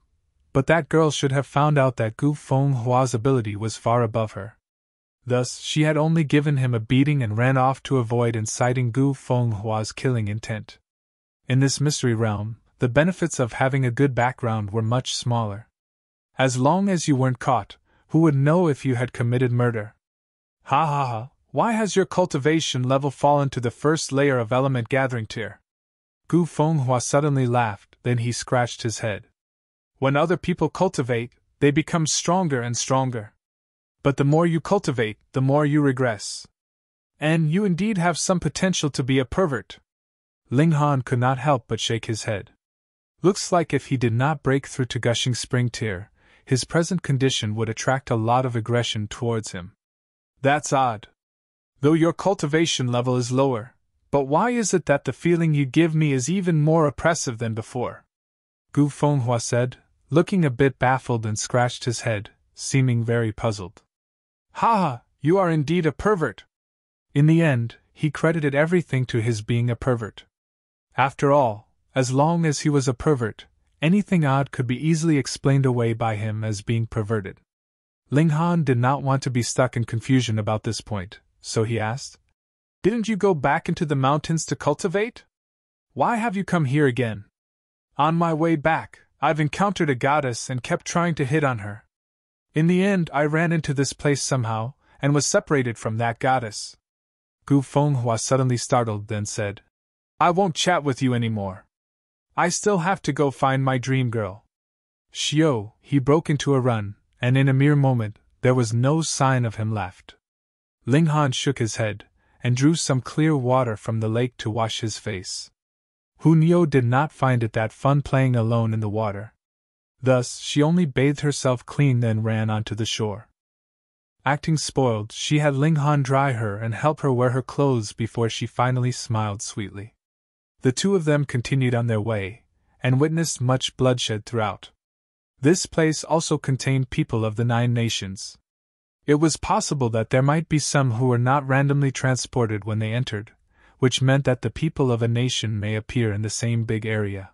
But that girl should have found out that Gu Fenghua's ability was far above her. Thus, she had only given him a beating and ran off to avoid inciting Gu Fenghua's killing intent. In this mystery realm, the benefits of having a good background were much smaller. As long as you weren't caught, who would know if you had committed murder? Ha ha ha, why has your cultivation level fallen to the 1st layer of element gathering tier? Gu Fenghua suddenly laughed, then he scratched his head. When other people cultivate, they become stronger and stronger. But the more you cultivate, the more you regress. And you indeed have some potential to be a pervert. Ling Han could not help but shake his head. Looks like if he did not break through to gushing spring tear, his present condition would attract a lot of aggression towards him. That's odd. Though your cultivation level is lower, but why is it that the feeling you give me is even more oppressive than before? Gu Fenghua said, looking a bit baffled, and scratched his head, seeming very puzzled. Ha! You are indeed a pervert! In the end, he credited everything to his being a pervert. After all, as long as he was a pervert, anything odd could be easily explained away by him as being perverted. Ling Han did not want to be stuck in confusion about this point, so he asked, "Didn't you go back into the mountains to cultivate? Why have you come here again?" "On my way back, I've encountered a goddess and kept trying to hit on her. In the end, I ran into this place somehow, and was separated from that goddess." Gu Fenghua suddenly startled, then said, "I won't chat with you anymore. I still have to go find my dream girl." Shio, he broke into a run, and in a mere moment, there was no sign of him left. Ling Han shook his head, and drew some clear water from the lake to wash his face. Hu Niu did not find it that fun playing alone in the water. Thus, she only bathed herself clean, then ran onto the shore. Acting spoiled, she had Ling Han dry her and help her wear her clothes before she finally smiled sweetly. The two of them continued on their way, and witnessed much bloodshed throughout. This place also contained people of the 9 nations. It was possible that there might be some who were not randomly transported when they entered, which meant that the people of a nation may appear in the same big area.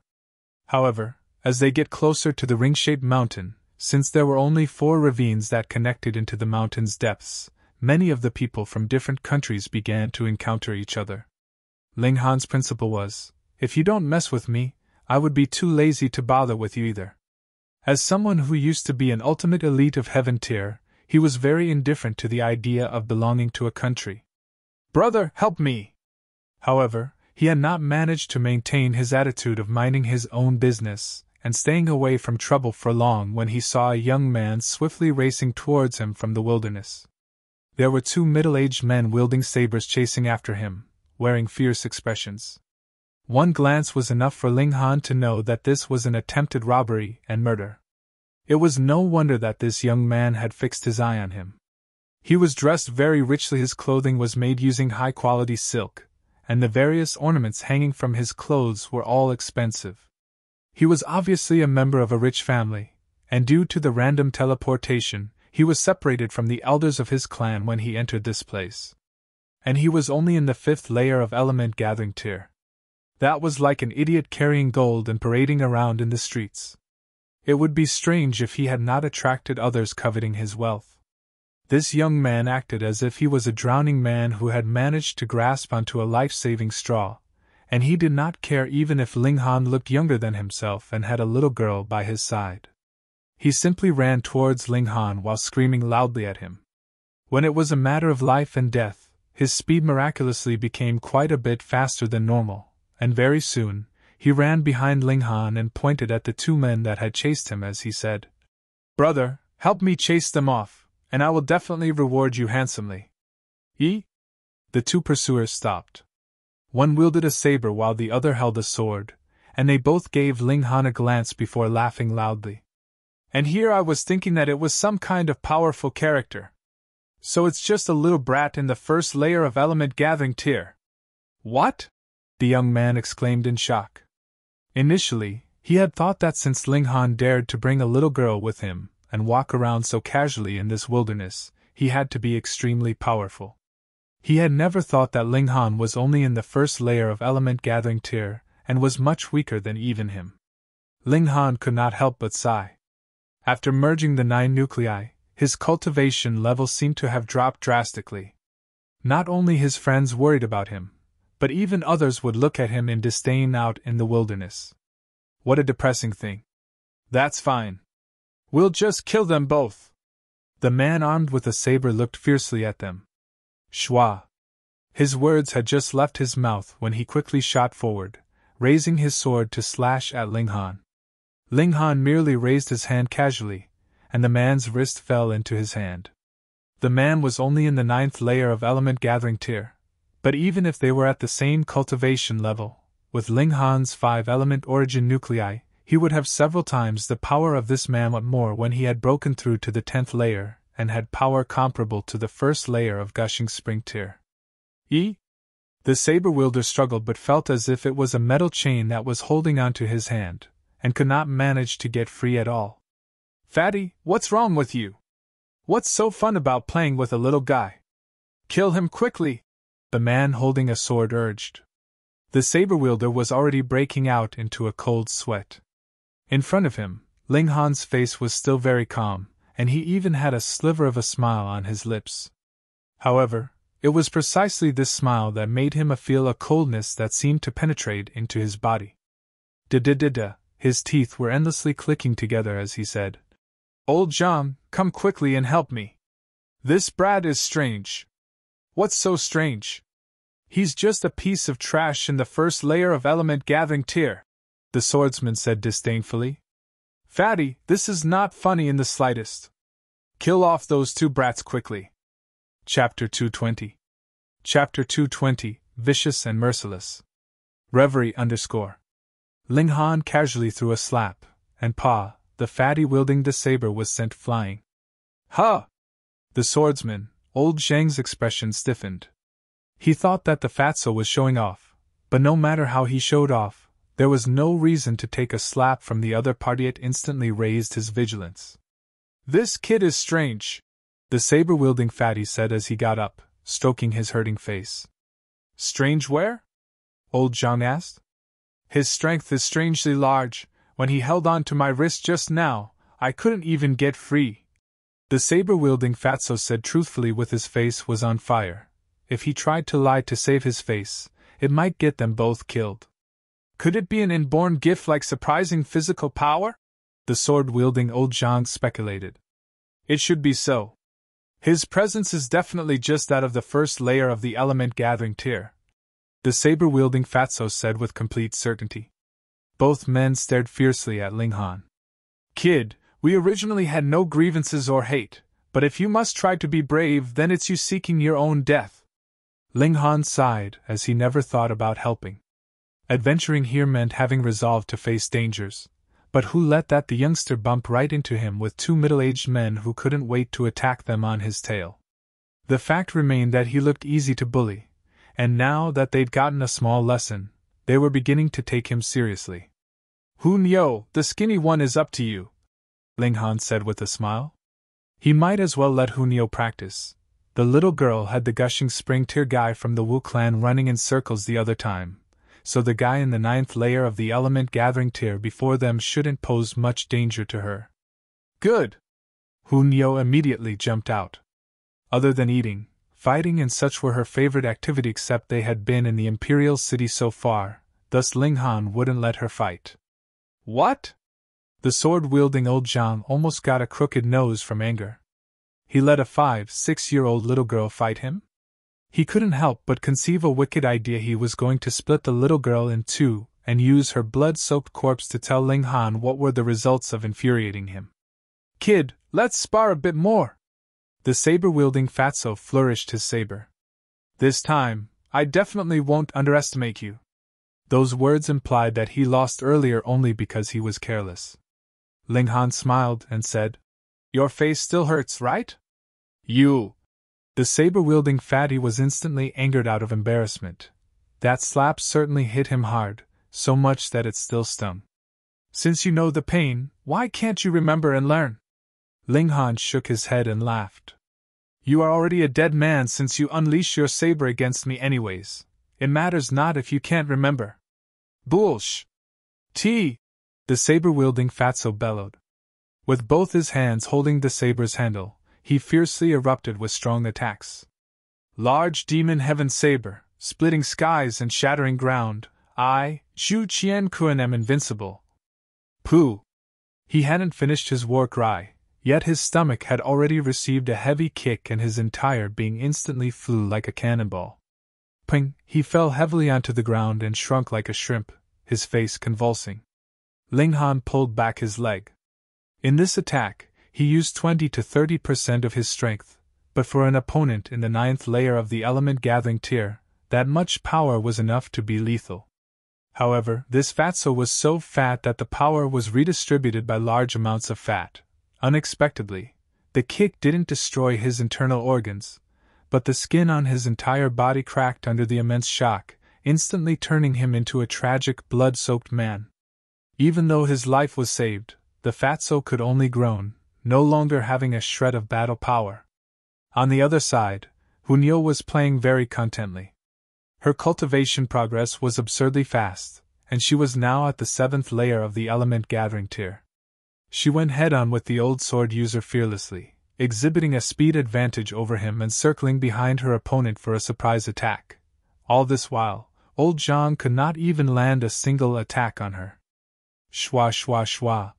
However, as they get closer to the ring-shaped mountain, since there were only 4 ravines that connected into the mountain's depths, many of the people from different countries began to encounter each other. Ling Han's principle was, if you don't mess with me, I would be too lazy to bother with you either. As someone who used to be an ultimate elite of heaven tier, he was very indifferent to the idea of belonging to a country. "Brother, help me!" However, he had not managed to maintain his attitude of minding his own business and staying away from trouble for long when he saw a young man swiftly racing towards him from the wilderness. There were 2 middle-aged men wielding sabers chasing after him, wearing fierce expressions. One glance was enough for Ling Han to know that this was an attempted robbery and murder. It was no wonder that this young man had fixed his eye on him. He was dressed very richly. His clothing was made using high-quality silk, and the various ornaments hanging from his clothes were all expensive. He was obviously a member of a rich family, and due to the random teleportation, he was separated from the elders of his clan when he entered this place. And he was only in the 5th layer of element gathering tier. That was like an idiot carrying gold and parading around in the streets. It would be strange if he had not attracted others coveting his wealth. This young man acted as if he was a drowning man who had managed to grasp onto a life-saving straw, and he did not care even if Ling Han looked younger than himself and had a little girl by his side. He simply ran towards Ling Han while screaming loudly at him. When it was a matter of life and death, his speed miraculously became quite a bit faster than normal, and very soon, he ran behind Ling Han and pointed at the 2 men that had chased him as he said, "Brother, help me chase them off, and I will definitely reward you handsomely." "Ye?" The 2 pursuers stopped. One wielded a saber while the other held a sword, and they both gave Ling Han a glance before laughing loudly. "And here I was thinking that it was some kind of powerful character. So it's just a little brat in the 1st layer of element gathering tier." "What?" the young man exclaimed in shock. Initially, he had thought that since Ling Han dared to bring a little girl with him and walk around so casually in this wilderness, he had to be extremely powerful. He had never thought that Ling Han was only in the 1st layer of element gathering tier and was much weaker than even him. Ling Han could not help but sigh. After merging the 9 nuclei, his cultivation level seemed to have dropped drastically. Not only his friends worried about him, but even others would look at him in disdain out in the wilderness. What a depressing thing. "That's fine. We'll just kill them both." The man armed with a saber looked fiercely at them. Shua. His words had just left his mouth when he quickly shot forward, raising his sword to slash at Ling Han. Ling Han merely raised his hand casually, and the man's wrist fell into his hand. The man was only in the 9th layer of element gathering tier, but even if they were at the same cultivation level, with Ling Han's 5-element origin nuclei, he would have several times the power of this man what more when he had broken through to the 10th layer and had power comparable to the 1st layer of gushing spring tier. The saber wielder struggled but felt as if it was a metal chain that was holding onto his hand, and could not manage to get free at all. "Fatty, what's wrong with you? What's so fun about playing with a little guy? Kill him quickly," the man holding a sword urged. The saber wielder was already breaking out into a cold sweat. In front of him, Ling Han's face was still very calm, and he even had a sliver of a smile on his lips. However, it was precisely this smile that made him feel a coldness that seemed to penetrate into his body. Da-da-da-da, his teeth were endlessly clicking together as he said, "Old John, come quickly and help me. This Brad is strange." "What's so strange?" "He's just a piece of trash in the 1st layer of element gathering tier," the swordsman said disdainfully. "Fatty, this is not funny in the slightest. Kill off those 2 brats quickly." Chapter 220. Chapter 220, Vicious and Merciless. Reverie _. Ling Han casually threw a slap, and Pa, the fatty wielding the saber, was sent flying. "Huh!" The swordsman, old Zhang's expression stiffened. He thought that the fatso was showing off, but no matter how he showed off, there was no reason to take a slap from the other party. It instantly raised his vigilance. "This kid is strange," the saber-wielding fatty said as he got up, stroking his hurting face. "Strange where?" old Zhang asked. "His strength is strangely large. When he held on to my wrist just now, I couldn't even get free," the saber-wielding fatso said truthfully, with his face was on fire. If he tried to lie to save his face, it might get them both killed. "Could it be an inborn gift like surprising physical power?" the sword-wielding old Zhang speculated. "It should be so. His presence is definitely just out of the 1st layer of the element gathering tier," the saber-wielding fatso said with complete certainty. Both men stared fiercely at Ling Han. "Kid, we originally had no grievances or hate, but if you must try to be brave, then it's you seeking your own death." Ling Han sighed, as he never thought about helping. Adventuring here meant having resolve to face dangers, but who let that the youngster bump right into him with 2 middle-aged men who couldn't wait to attack them on his tail. The fact remained that he looked easy to bully, and now that they'd gotten a small lesson, they were beginning to take him seriously. "Hun Yo, the skinny one is up to you," Ling Han said with a smile. He might as well let Hun Yo practice. The little girl had the gushing spring tier guy from the Wu clan running in circles the other time, so the guy in the 9th layer of the element gathering tier before them shouldn't pose much danger to her. "Good!" Hun Yo immediately jumped out. Other than eating, fighting and such were her favorite activity, except they had been in the Imperial City so far, thus Ling Han wouldn't let her fight. "What?" The sword-wielding old Zhang almost got a crooked nose from anger. He let a 5-6-year-old little girl fight him? He couldn't help but conceive a wicked idea. He was going to split the little girl in 2 and use her blood-soaked corpse to tell Ling Han what were the results of infuriating him. "Kid, let's spar a bit more." The saber-wielding fatso flourished his saber. "This time, I definitely won't underestimate you." Those words implied that he lost earlier only because he was careless. Ling Han smiled and said, "Your face still hurts, right?" "You!" The saber-wielding fatty was instantly angered out of embarrassment. That slap certainly hit him hard, so much that it still stung. "Since you know the pain, why can't you remember and learn?" Ling Han shook his head and laughed. "You are already a dead man since you unleash your saber against me anyways. It matters not if you can't remember." "Bullsh! The saber-wielding fatso bellowed. With both his hands holding the saber's handle, he fiercely erupted with strong attacks. Large demon heaven saber, splitting skies and shattering ground, I, Zhu Qianquan, am invincible. Pooh! He hadn't finished his war cry, yet his stomach had already received a heavy kick and his entire being instantly flew like a cannonball. Ping! He fell heavily onto the ground and shrunk like a shrimp, his face convulsing. Ling Han pulled back his leg. In this attack, he used 20 to 30% of his strength, but for an opponent in the 9th layer of the element gathering tier, that much power was enough to be lethal. However, this fatso was so fat that the power was redistributed by large amounts of fat. Unexpectedly, the kick didn't destroy his internal organs, but the skin on his entire body cracked under the immense shock, instantly turning him into a tragic, blood-soaked man. Even though his life was saved, the fatso could only groan, no longer having a shred of battle power. On the other side, Hunyo was playing very contently. Her cultivation progress was absurdly fast, and she was now at the 7th layer of the element gathering tier. She went head-on with the old sword user fearlessly, exhibiting a speed advantage over him and circling behind her opponent for a surprise attack. All this while, old Zhang could not even land a single attack on her. Shwa shwa shwa.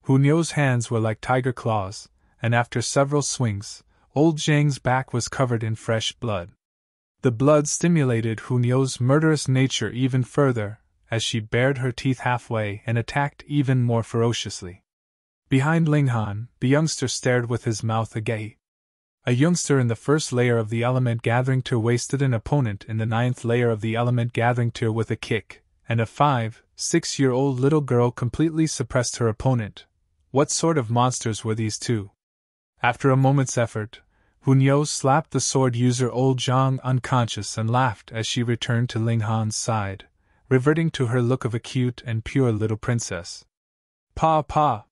Hunyo's hands were like tiger claws, and after several swings, old Zhang's back was covered in fresh blood. The blood stimulated Hunyo's murderous nature even further, as she bared her teeth halfway and attacked even more ferociously. Behind Linghan, the youngster stared with his mouth agape. A youngster in the 1st layer of the element gathering tier wasted an opponent in the 9th layer of the element gathering tier with a kick, and a 5-6-year-old little girl completely suppressed her opponent. What sort of monsters were these two? After a moment's effort, Hunyo slapped the sword user old Zhang unconscious and laughed as she returned to Linghan's side, reverting to her look of a cute and pure little princess. Pa pa!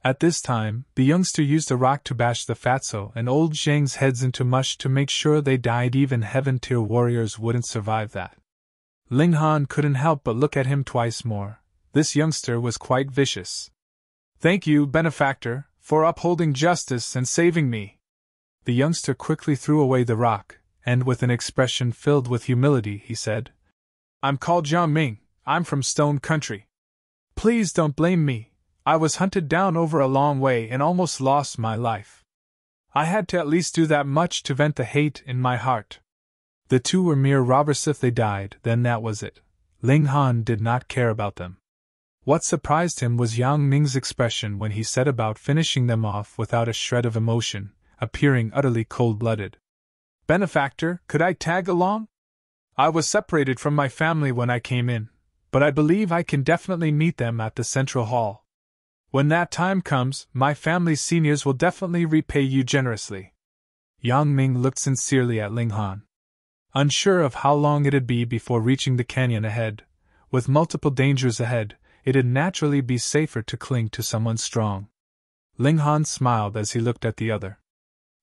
At this time, the youngster used a rock to bash the fatso and old Zhang's heads into mush to make sure they died. Even heaven-tier warriors wouldn't survive that. Linghan couldn't help but look at him twice more. This youngster was quite vicious. Thank you, benefactor, for upholding justice and saving me. The youngster quickly threw away the rock, and with an expression filled with humility, he said, I'm called Jiang Ming, I'm from Stone Country. Please don't blame me, I was hunted down over a long way and almost lost my life. I had to at least do that much to vent the hate in my heart. The two were mere robbers. If they died, then that was it. Linghan did not care about them. What surprised him was Yang Ming's expression when he set about finishing them off without a shred of emotion, appearing utterly cold-blooded. Benefactor, could I tag along? I was separated from my family when I came in, but I believe I can definitely meet them at the Central Hall. When that time comes, my family's seniors will definitely repay you generously. Yang Ming looked sincerely at Linghan. Unsure of how long it'd be before reaching the canyon ahead, with multiple dangers ahead, it'd naturally be safer to cling to someone strong. Linghan smiled as he looked at the other.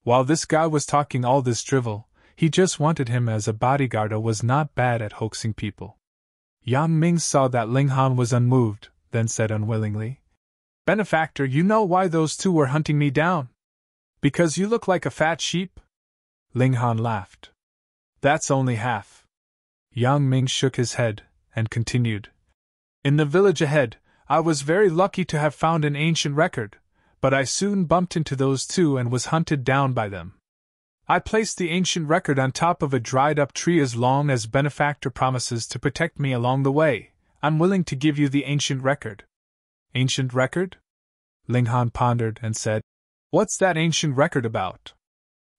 While this guy was talking all this drivel, he just wanted him as a bodyguard or was not bad at hoaxing people. Yang Ming saw that Linghan was unmoved, then said unwillingly, Benefactor, you know why those two were hunting me down? Because you look like a fat sheep? Linghan laughed. That's only half. Yang Ming shook his head, and continued. In the village ahead, I was very lucky to have found an ancient record, but I soon bumped into those two and was hunted down by them. I placed the ancient record on top of a dried-up tree. As long as Benefactor promises to protect me along the way, I'm willing to give you the ancient record. Ancient record? Linghan pondered and said, What's that ancient record about?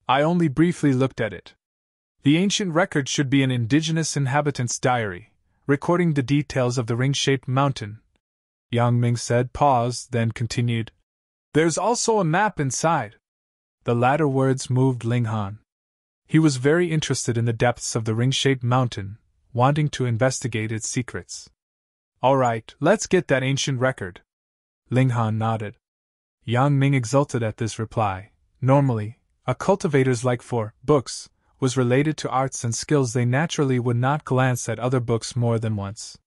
I only briefly looked at it. The ancient record should be an indigenous inhabitant's diary, recording the details of the ring-shaped mountain. Yang Ming said, paused, then continued. There's also a map inside. The latter words moved Linghan. He was very interested in the depths of the ring-shaped mountain, wanting to investigate its secrets. All right, let's get that ancient record. Linghan nodded. Yang Ming exulted at this reply. Normally, a cultivator's like for books was related to arts and skills. They naturally would not glance at other books more than once.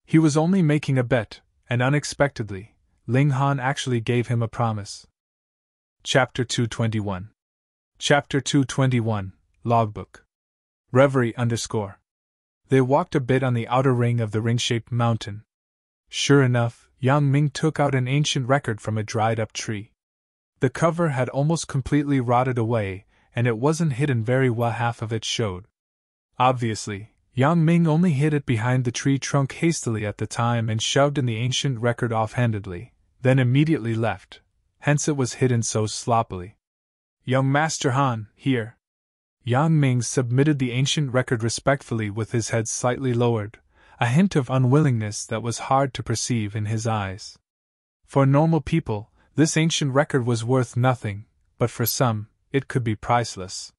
He was only making a bet, and unexpectedly, Linghan actually gave him a promise. Chapter 221. Chapter 221, Logbook. Reverie _ They walked a bit on the outer ring of the ring-shaped mountain. Sure enough, Yang Ming took out an ancient record from a dried-up tree. The cover had almost completely rotted away, and it wasn't hidden very well. Half of it showed. Obviously, Yang Ming only hid it behind the tree trunk hastily at the time and shoved in the ancient record offhandedly, then immediately left, hence it was hidden so sloppily. Young Master Han, here. Yang Ming submitted the ancient record respectfully with his head slightly lowered, a hint of unwillingness that was hard to perceive in his eyes. For normal people, this ancient record was worth nothing, but for some, it could be priceless.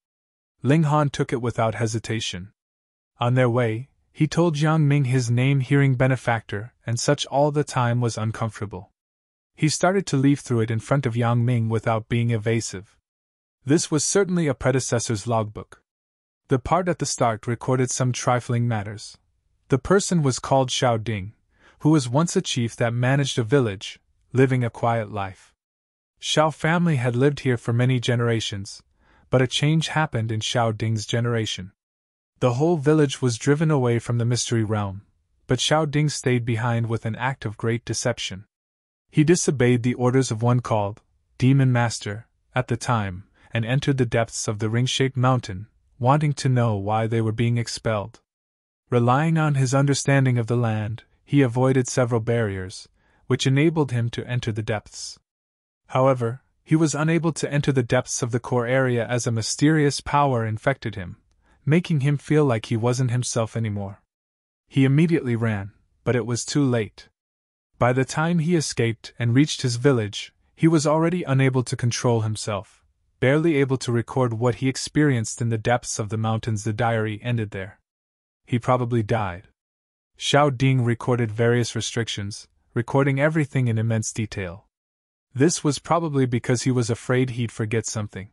Ling Han took it without hesitation. On their way, he told Yang Ming his name-hearing benefactor, and such all the time was uncomfortable. He started to leaf through it in front of Yang Ming without being evasive. This was certainly a predecessor's logbook. The part at the start recorded some trifling matters. The person was called Xiao Ding, who was once a chief that managed a village, living a quiet life. Xiao family had lived here for many generations, but a change happened in Xiao Ding's generation. The whole village was driven away from the mystery realm, but Xiao Ding stayed behind with an act of great deception. He disobeyed the orders of one called Demon Master, at the time, and entered the depths of the ring-shaped mountain, wanting to know why they were being expelled. Relying on his understanding of the land, he avoided several barriers, which enabled him to enter the depths. However, he was unable to enter the depths of the core area as a mysterious power infected him, making him feel like he wasn't himself anymore. He immediately ran, but it was too late. By the time he escaped and reached his village, he was already unable to control himself, barely able to record what he experienced in the depths of the mountains. The diary ended there. He probably died. Xiao Ding recorded various restrictions, recording everything in immense detail. This was probably because he was afraid he'd forget something.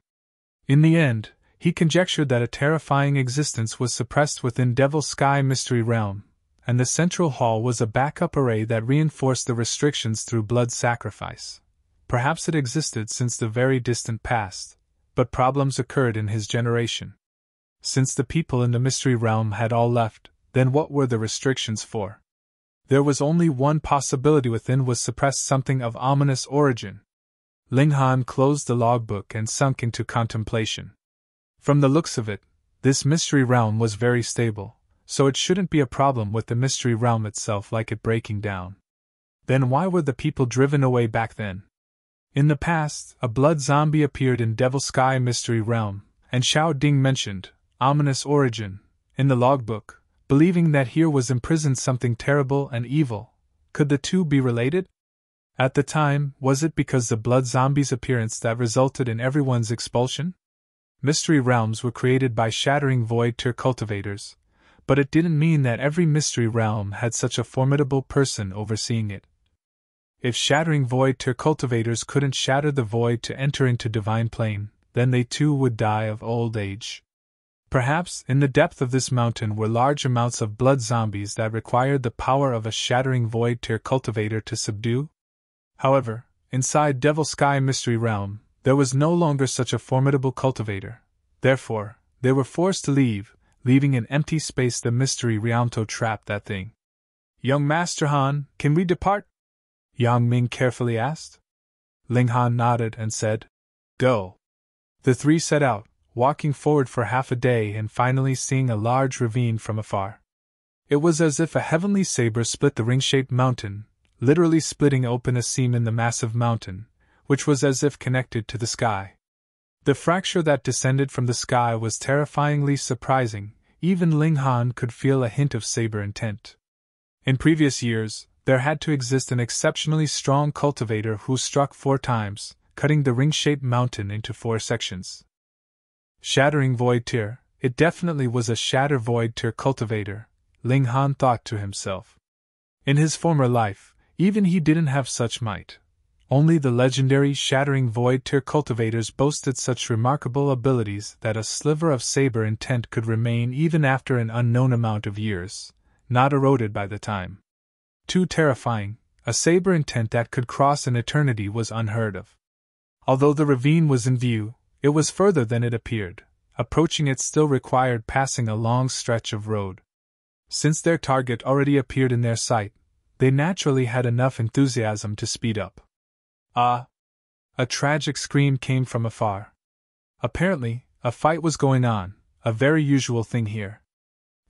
In the end, he conjectured that a terrifying existence was suppressed within Devil Sky Mystery Realm, and the central hall was a backup array that reinforced the restrictions through blood sacrifice. Perhaps it existed since the very distant past, but problems occurred in his generation. Since the people in the mystery realm had all left, then what were the restrictions for? There was only one possibility: within was suppressed something of ominous origin. Ling Han closed the logbook and sunk into contemplation. From the looks of it, this mystery realm was very stable, so it shouldn't be a problem with the mystery realm itself like it breaking down. Then why were the people driven away back then? In the past, a blood zombie appeared in Devil Sky Mystery Realm, and Xiao Ding mentioned ominous origin in the logbook, believing that here was imprisoned something terrible and evil. Could the two be related? At the time, was it because the blood zombie's appearance that resulted in everyone's expulsion? Mystery realms were created by shattering void tier cultivators, but it didn't mean that every mystery realm had such a formidable person overseeing it. If shattering void tier cultivators couldn't shatter the void to enter into divine plane, then they too would die of old age. Perhaps in the depth of this mountain were large amounts of blood zombies that required the power of a shattering void tier cultivator to subdue? However, inside Devil Sky Mystery Realm, there was no longer such a formidable cultivator. Therefore, they were forced to leave, leaving an empty space. The mystery realm trapped that thing. Young Master Han, can we depart? Yang Ming carefully asked. Ling Han nodded and said, "Go." The three set out, walking forward for half a day and finally seeing a large ravine from afar. It was as if a heavenly saber split the ring-shaped mountain, literally splitting open a seam in the massive mountain, which was as if connected to the sky. The fracture that descended from the sky was terrifyingly surprising. Even Ling Han could feel a hint of saber intent. In previous years, there had to exist an exceptionally strong cultivator who struck 4 times, cutting the ring-shaped mountain into 4 sections. Shattering void tier, it definitely was a shatter void tier cultivator, Ling Han thought to himself. In his former life, even he didn't have such might. Only the legendary shattering void tier cultivators boasted such remarkable abilities that a sliver of saber intent could remain even after an unknown amount of years, not eroded by the time. Too terrifying, a saber intent that could cross an eternity was unheard of. Although the ravine was in view, it was further than it appeared. Approaching it still required passing a long stretch of road. Since their target already appeared in their sight, they naturally had enough enthusiasm to speed up. Ah! A tragic scream came from afar. Apparently, a fight was going on, a very usual thing here.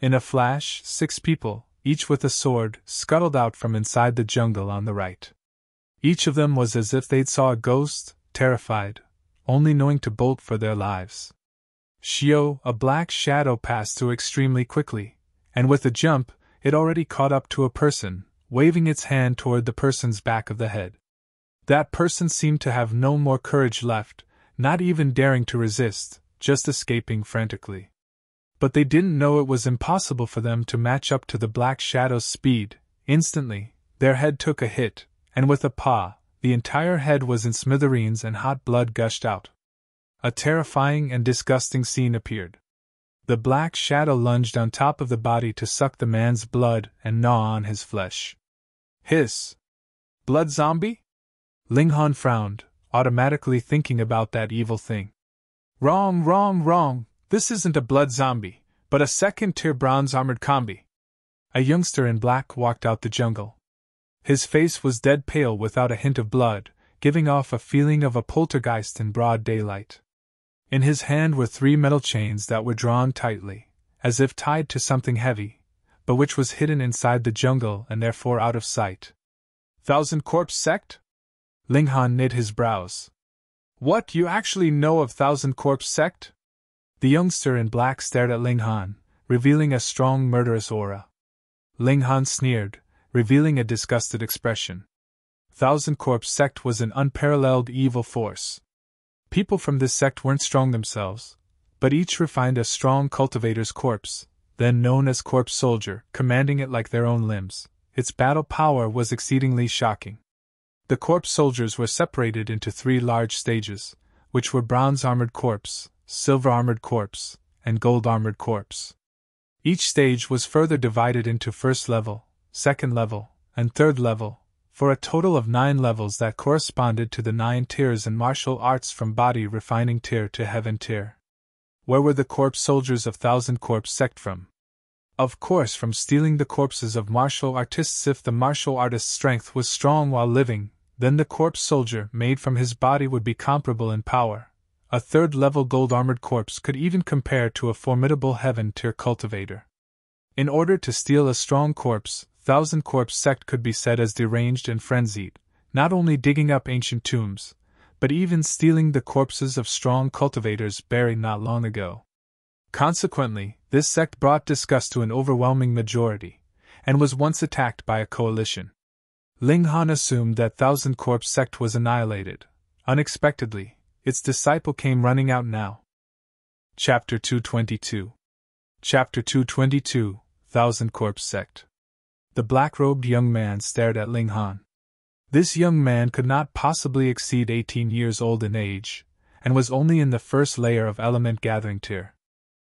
In a flash, 6 people, each with a sword, scuttled out from inside the jungle on the right. Each of them was as if they'd saw a ghost, terrified, only knowing to bolt for their lives. Shio, a black shadow, passed through extremely quickly, and with a jump, it already caught up to a person, waving its hand toward the person's back of the head. That person seemed to have no more courage left, not even daring to resist, just escaping frantically. But they didn't know it was impossible for them to match up to the black shadow's speed. Instantly, their head took a hit, and with a paw, the entire head was in smithereens and hot blood gushed out. A terrifying and disgusting scene appeared. The black shadow lunged on top of the body to suck the man's blood and gnaw on his flesh. Hiss! Blood zombie? Ling Han frowned, automatically thinking about that evil thing. Wrong, wrong, wrong! This isn't a blood zombie, but a second-tier bronze-armored combi. A youngster in black walked out the jungle. His face was dead pale without a hint of blood, giving off a feeling of a poltergeist in broad daylight. In his hand were 3 metal chains that were drawn tightly, as if tied to something heavy, but which was hidden inside the jungle and therefore out of sight. Thousand Corpse Sect? Ling Han knit his brows. What, you actually know of Thousand Corpse Sect? The youngster in black stared at Ling Han, revealing a strong murderous aura. Ling Han sneered, revealing a disgusted expression. Thousand Corpse Sect was an unparalleled evil force. People from this sect weren't strong themselves, but each refined a strong cultivator's corpse, then known as corpse soldier, commanding it like their own limbs. Its battle power was exceedingly shocking. The corpse soldiers were separated into 3 large stages, which were bronze-armored corpse, silver-armored corpse, and gold-armored corpse. Each stage was further divided into first level, second level, and third level, for a total of 9 levels that corresponded to the 9 tiers in martial arts from body refining tier to heaven tier. Where were the corpse soldiers of Thousand Corpse Sect from? Of course, from stealing the corpses of martial artists. If the martial artist's strength was strong while living, then the corpse soldier made from his body would be comparable in power. A third-level gold-armored corpse could even compare to a formidable heaven-tier cultivator. In order to steal a strong corpse, Thousand Corpse Sect could be said as deranged and frenzied, not only digging up ancient tombs, but even stealing the corpses of strong cultivators buried not long ago. Consequently, this sect brought disgust to an overwhelming majority, and was once attacked by a coalition. Ling Han assumed that Thousand Corpse Sect was annihilated. Unexpectedly, its disciple came running out now. Chapter 222. Chapter 222, Thousand Corpse Sect. The black-robed young man stared at Ling Han. This young man could not possibly exceed 18 years old in age, and was only in the first layer of element gathering tier.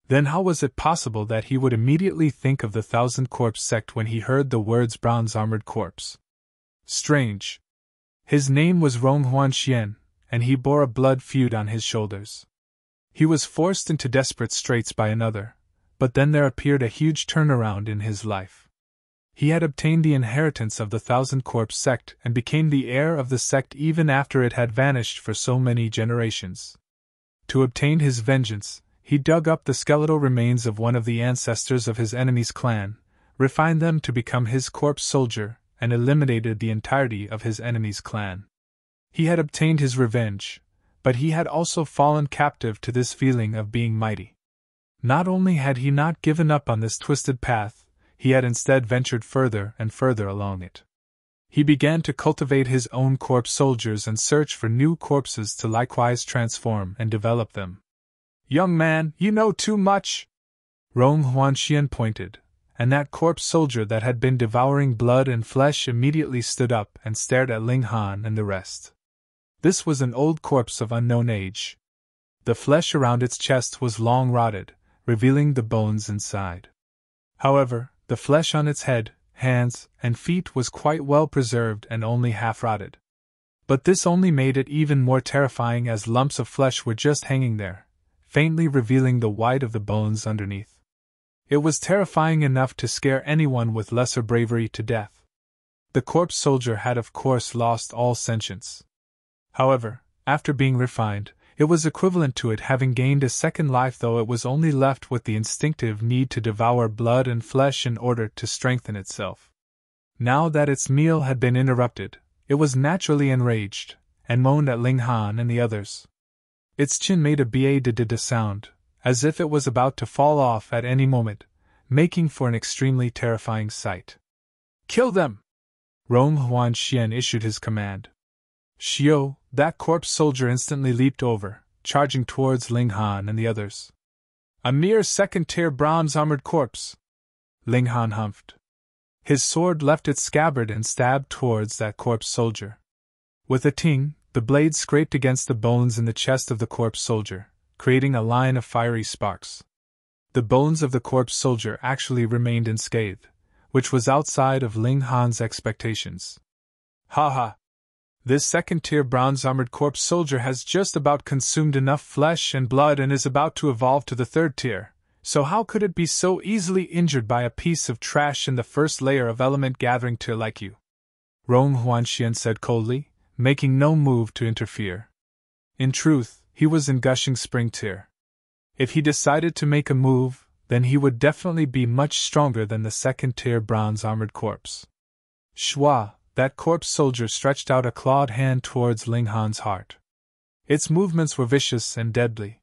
Then how was it possible that he would immediately think of the Thousand Corpse Sect when he heard the words bronze-armored corpse? Strange. His name was Rong Huanxian, and he bore a blood feud on his shoulders. He was forced into desperate straits by another, but then there appeared a huge turnaround in his life. He had obtained the inheritance of the Thousand Corpse Sect and became the heir of the sect even after it had vanished for so many generations. To obtain his vengeance, he dug up the skeletal remains of one of the ancestors of his enemy's clan, refined them to become his corpse soldier, and eliminated the entirety of his enemy's clan. He had obtained his revenge, but he had also fallen captive to this feeling of being mighty. Not only had he not given up on this twisted path, he had instead ventured further and further along it. He began to cultivate his own corpse soldiers and search for new corpses to likewise transform and develop them. "Young man, you know too much!" Rong Huanxian pointed, and that corpse soldier that had been devouring blood and flesh immediately stood up and stared at Ling Han and the rest. This was an old corpse of unknown age. The flesh around its chest was long rotted, revealing the bones inside. However, the flesh on its head, hands, and feet was quite well preserved and only half rotted. But this only made it even more terrifying as lumps of flesh were just hanging there, faintly revealing the white of the bones underneath. It was terrifying enough to scare anyone with lesser bravery to death. The corpse soldier had of course lost all sentience. However, after being refined, it was equivalent to it having gained a second life, though it was only left with the instinctive need to devour blood and flesh in order to strengthen itself. Now that its meal had been interrupted, It was naturally enraged, and moaned at Ling Han and the others. Its chin made a ba-da-da-da sound, as if it was about to fall off at any moment, making for an extremely terrifying sight. "Kill them!" Rong Huanxian issued his command. Xiao, that corpse soldier, instantly leaped over, charging towards Ling Han and the others. "A mere second-tier bronze-armored corpse," Ling Han humphed. His sword left its scabbard and stabbed towards that corpse soldier. With a ting, the blade scraped against the bones in the chest of the corpse soldier, creating a line of fiery sparks. The bones of the corpse soldier actually remained unscathed, which was outside of Ling Han's expectations. "Ha ha! This second-tier bronze-armored corpse soldier has just about consumed enough flesh and blood and is about to evolve to the third tier, so how could it be so easily injured by a piece of trash in the first layer of element-gathering tier like you?" Rong Huanxian said coldly, making no move to interfere. In truth, he was in Gushing Spring tier. If he decided to make a move, then he would definitely be much stronger than the second-tier bronze-armored corpse. Shua, that corpse soldier, stretched out a clawed hand towards Ling Han's heart. Its movements were vicious and deadly.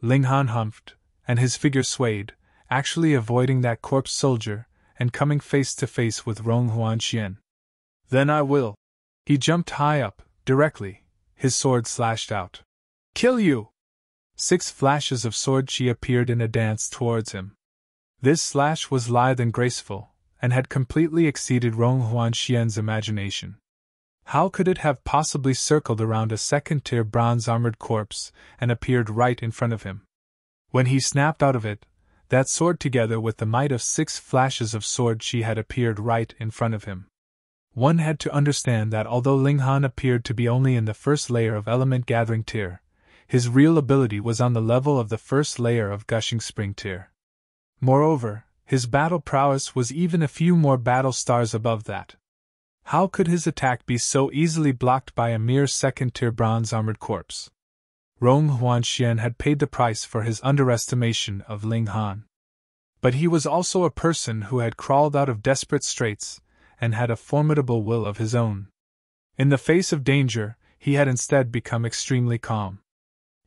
Ling Han humphed, and his figure swayed, actually avoiding that corpse soldier and coming face to face with Rong Huanxian. "Then I will." He jumped high up, directly, his sword slashed out. "Kill you!" 6 flashes of sword chi appeared in a dance towards him. This slash was lithe and graceful, and had completely exceeded Rong Huanxian's imagination. How could it have possibly circled around a second-tier bronze-armored corpse and appeared right in front of him? When he snapped out of it, that sword together with the might of 6 flashes of sword chi had appeared right in front of him. One had to understand that although Ling Han appeared to be only in the first layer of element-gathering tier, his real ability was on the level of the first layer of Gushing Spring tier. Moreover, his battle prowess was even a few more battle stars above that. How could his attack be so easily blocked by a mere second-tier bronze-armored corpse? Rong Huanxian had paid the price for his underestimation of Ling Han. But he was also a person who had crawled out of desperate straits and had a formidable will of his own. In the face of danger, he had instead become extremely calm.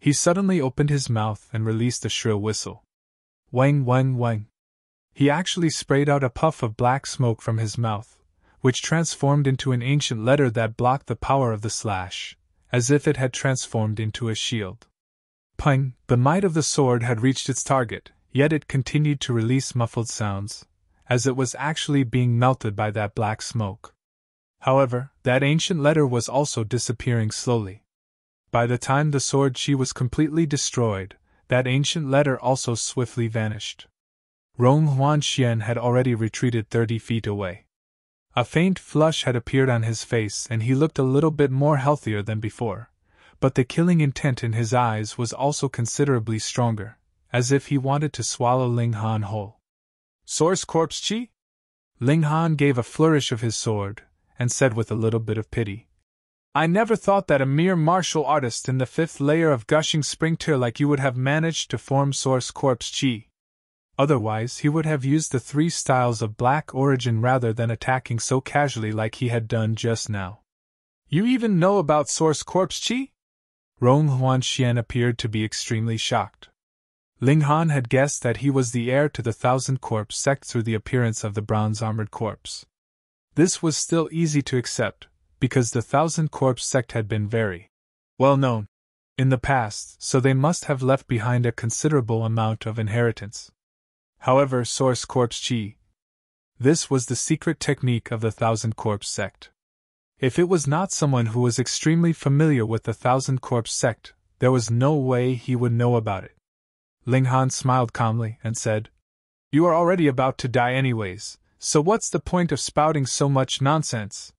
He suddenly opened his mouth and released a shrill whistle. Wang wang wang. He actually sprayed out a puff of black smoke from his mouth, which transformed into an ancient letter that blocked the power of the slash, as if it had transformed into a shield. Ping! The might of the sword had reached its target, yet it continued to release muffled sounds, as it was actually being melted by that black smoke. However, that ancient letter was also disappearing slowly. By the time the sword chi was completely destroyed, that ancient letter also swiftly vanished. Rong Huanxian had already retreated 30 feet away. A faint flush had appeared on his face and he looked a little bit more healthier than before, but the killing intent in his eyes was also considerably stronger, as if he wanted to swallow Ling Han whole. "Source Corpse Chi?" Ling Han gave a flourish of his sword, and said with a little bit of pity, "I never thought that a mere martial artist in the 5th layer of Gushing Spring tier like you would have managed to form Source Corpse Chi. Otherwise, he would have used the 3 styles of black origin rather than attacking so casually like he had done just now." "You even know about Source Corpse Chi?" Rong Huanxian appeared to be extremely shocked. Ling Han had guessed that he was the heir to the 1000 Corpse sect through the appearance of the bronze-armored corpse. This was still easy to accept, because the 1000 Corpse sect had been very well known in the past, so they must have left behind a considerable amount of inheritance. However, Source Corpse Chi. This was the secret technique of the 1000 Corpse sect. If it was not someone who was extremely familiar with the 1000 Corpse sect, there was no way he would know about it. Ling Han smiled calmly and said, "You are already about to die anyways, so what's the point of spouting so much nonsense?"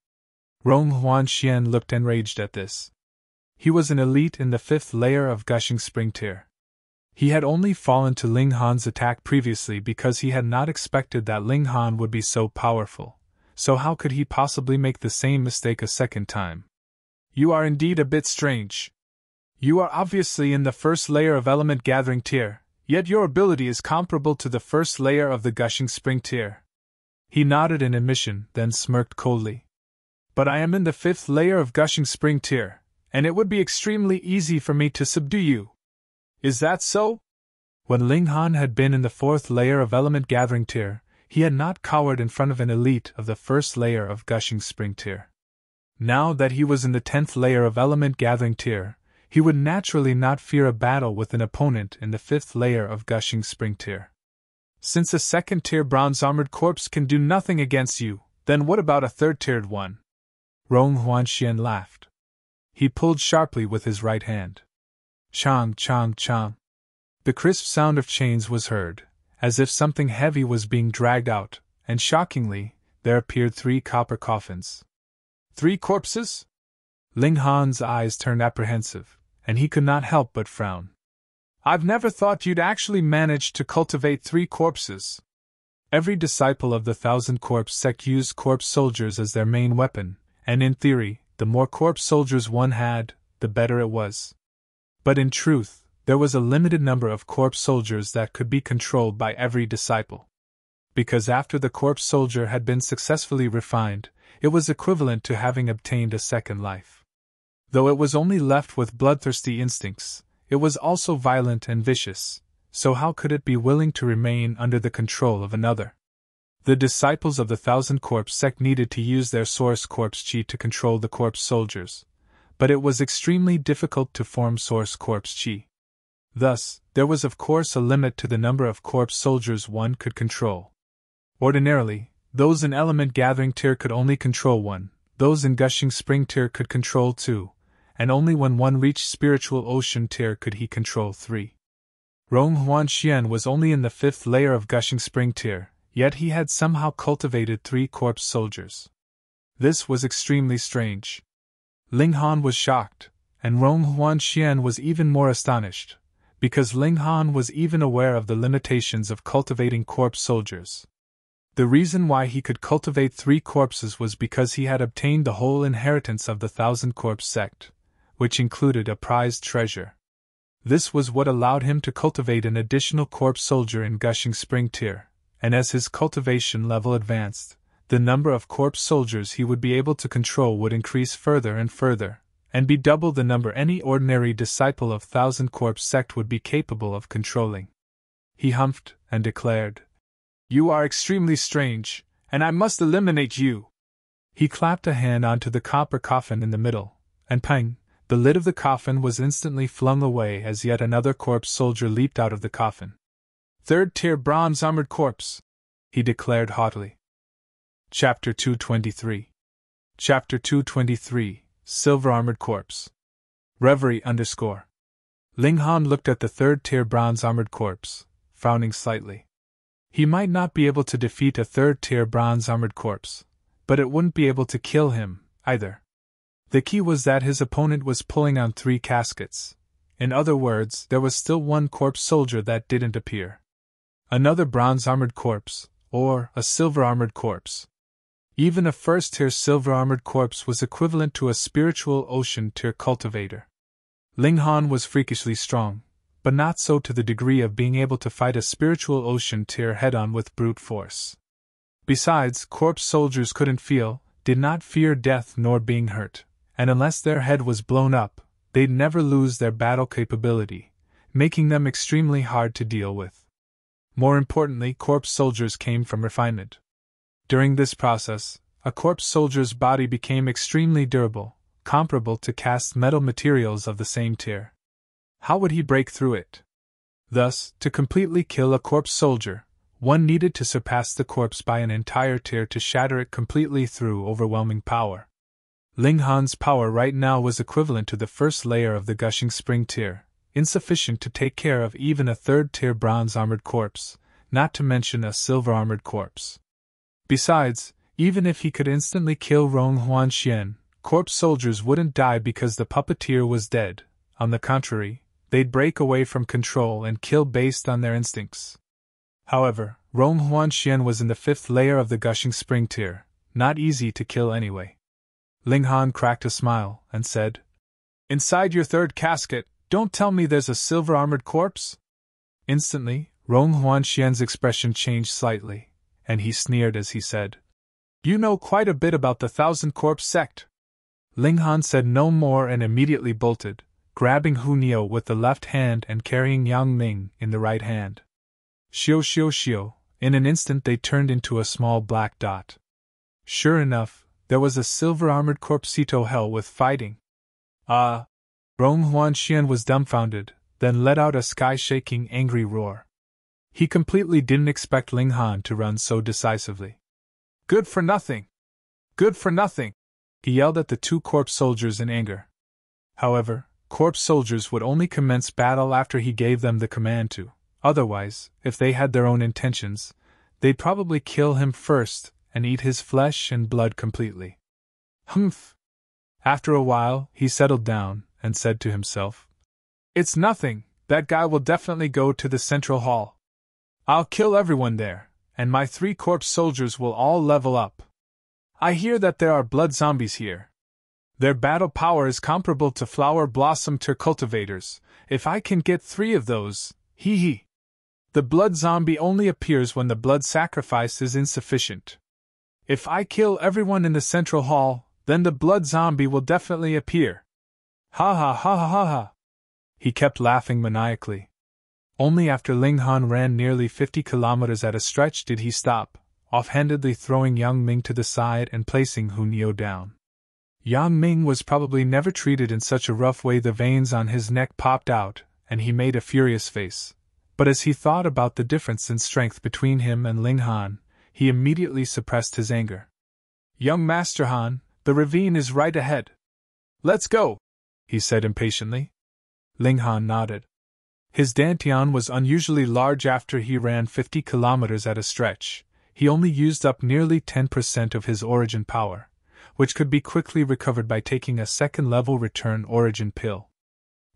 Rong Huanxian looked enraged at this. He was an elite in the 5th layer of Gushing Spring tier. He had only fallen to Ling Han's attack previously because he had not expected that Ling Han would be so powerful, so how could he possibly make the same mistake a second time? "You are indeed a bit strange. You are obviously in the 1st layer of element gathering tier, yet your ability is comparable to the 1st layer of the Gushing Spring tier." He nodded in admission, then smirked coldly. But I am in the 5th layer of gushing spring tier, and it would be extremely easy for me to subdue you. Is that so? When Ling Han had been in the 4th layer of element gathering tier, he had not cowered in front of an elite of the 1st layer of gushing spring tier. Now that he was in the 10th layer of element gathering tier, he would naturally not fear a battle with an opponent in the 5th layer of gushing spring tier. Since a 2nd tier bronze armored corpse can do nothing against you, then what about a 3rd tiered one? Rong Huanxian laughed. He pulled sharply with his right hand. Chang, chang, chang. The crisp sound of chains was heard, as if something heavy was being dragged out, and shockingly, there appeared 3 copper coffins. 3 corpses? Ling Han's eyes turned apprehensive, and he could not help but frown. I've never thought you'd actually manage to cultivate 3 corpses. Every disciple of the 1,000 Corpse sect used corpse soldiers as their main weapon, and in theory, the more corpse soldiers one had, the better it was. But in truth, there was a limited number of corpse soldiers that could be controlled by every disciple. Because after the corpse soldier had been successfully refined, it was equivalent to having obtained a second life. Though it was only left with bloodthirsty instincts, it was also violent and vicious, so how could it be willing to remain under the control of another? The disciples of the 1,000 Corpse sect needed to use their source corpse chi to control the corpse soldiers, but it was extremely difficult to form source corpse chi. Thus, there was of course a limit to the number of corpse soldiers one could control. Ordinarily, those in element gathering tier could only control 1, those in gushing spring tier could control 2, and only when one reached spiritual ocean tier could he control 3. Rong Huanxian was only in the 5th layer of gushing spring tier, yet he had somehow cultivated 3 corpse soldiers. This was extremely strange. Ling Han was shocked, and Rong Huanxian was even more astonished, because Ling Han was even aware of the limitations of cultivating corpse soldiers. The reason why he could cultivate 3 corpses was because he had obtained the whole inheritance of the 1,000 Corpse sect, which included a prized treasure. This was what allowed him to cultivate an additional corpse soldier in gushing spring tier, and as his cultivation level advanced, the number of corpse soldiers he would be able to control would increase further and further, and be double the number any ordinary disciple of 1,000 Corpse sect would be capable of controlling. He humphed and declared, "You are extremely strange, and I must eliminate you." He clapped a hand onto the copper coffin in the middle, and pang, the lid of the coffin was instantly flung away as yet another corpse soldier leaped out of the coffin. "3rd tier bronze armored corpse," he declared haughtily. Chapter 223. Chapter 223, Silver Armored Corpse. Reverie _ Ling Han looked at the 3rd tier bronze armored corpse, frowning slightly. He might not be able to defeat a 3rd tier bronze armored corpse, but it wouldn't be able to kill him, either. The key was that his opponent was pulling on 3 caskets. In other words, there was still 1 corpse soldier that didn't appear. Another bronze armored corpse, or a silver armored corpse. Even a 1st tier silver armored corpse was equivalent to a spiritual ocean tier cultivator. Ling Han was freakishly strong, but not so to the degree of being able to fight a spiritual ocean tier head-on with brute force. Besides, corpse soldiers couldn't feel, did not fear death nor being hurt, and unless their head was blown up, they'd never lose their battle capability, making them extremely hard to deal with. More importantly, corpse soldiers came from refinement. During this process, a corpse soldier's body became extremely durable, comparable to cast metal materials of the same tier. How would he break through it? Thus, to completely kill a corpse soldier, one needed to surpass the corpse by an entire tier to shatter it completely through overwhelming power. Ling Han's power right now was equivalent to the 1st layer of the gushing spring tier, insufficient to take care of even a 3rd tier bronze armored corpse, not to mention a silver armored corpse. Besides, even if he could instantly kill Rong Huanxian, corpse soldiers wouldn't die because the puppeteer was dead. On the contrary, they'd break away from control and kill based on their instincts. However, Rong Huanxian was in the 5th layer of the gushing spring tier, not easy to kill anyway. Ling Han cracked a smile and said, "Inside your 3rd casket, don't tell me there's a silver armored corpse?" Instantly, Rong Huanxian's expression changed slightly, and he sneered as he said, You know quite a bit about the Thousand Corpse sect. Ling Han said no more and immediately bolted, grabbing Hu Neo with the left hand and carrying Yang Ming in the right hand. Shio shio shio, in an instant they turned into a small black dot. Sure enough, there was a silver-armored corpsito hell with fighting. Ah! Rong Huanxian was dumbfounded, then let out a sky-shaking angry roar. He completely didn't expect Ling Han to run so decisively. Good for nothing! Good for nothing! He yelled at the two corpse soldiers in anger. However, corpse soldiers would only commence battle after he gave them the command to. Otherwise, if they had their own intentions, they'd probably kill him first and eat his flesh and blood completely. Humph! After a while, he settled down and said to himself, It's nothing, that guy will definitely go to the central hall. I'll kill everyone there, and my 3 corpse soldiers will all level up. I hear that there are blood zombies here. Their battle power is comparable to flower blossom cultivators. If I can get 3 of those, hee hee. The blood zombie only appears when the blood sacrifice is insufficient. If I kill everyone in the central hall, then the blood zombie will definitely appear. Ha ha ha ha ha ha. He kept laughing maniacally. Only after Ling Han ran nearly 50 kilometers at a stretch did he stop, offhandedly throwing Yang Ming to the side and placing Hu Neo down. Yang Ming was probably never treated in such a rough way. The veins on his neck popped out, and he made a furious face. But as he thought about the difference in strength between him and Ling Han, he immediately suppressed his anger. Young Master Han, the ravine is right ahead. Let's go, he said impatiently. Ling Han nodded. His dantian was unusually large after he ran 50 kilometers at a stretch. He only used up nearly 10% of his origin power, which could be quickly recovered by taking a second-level return origin pill.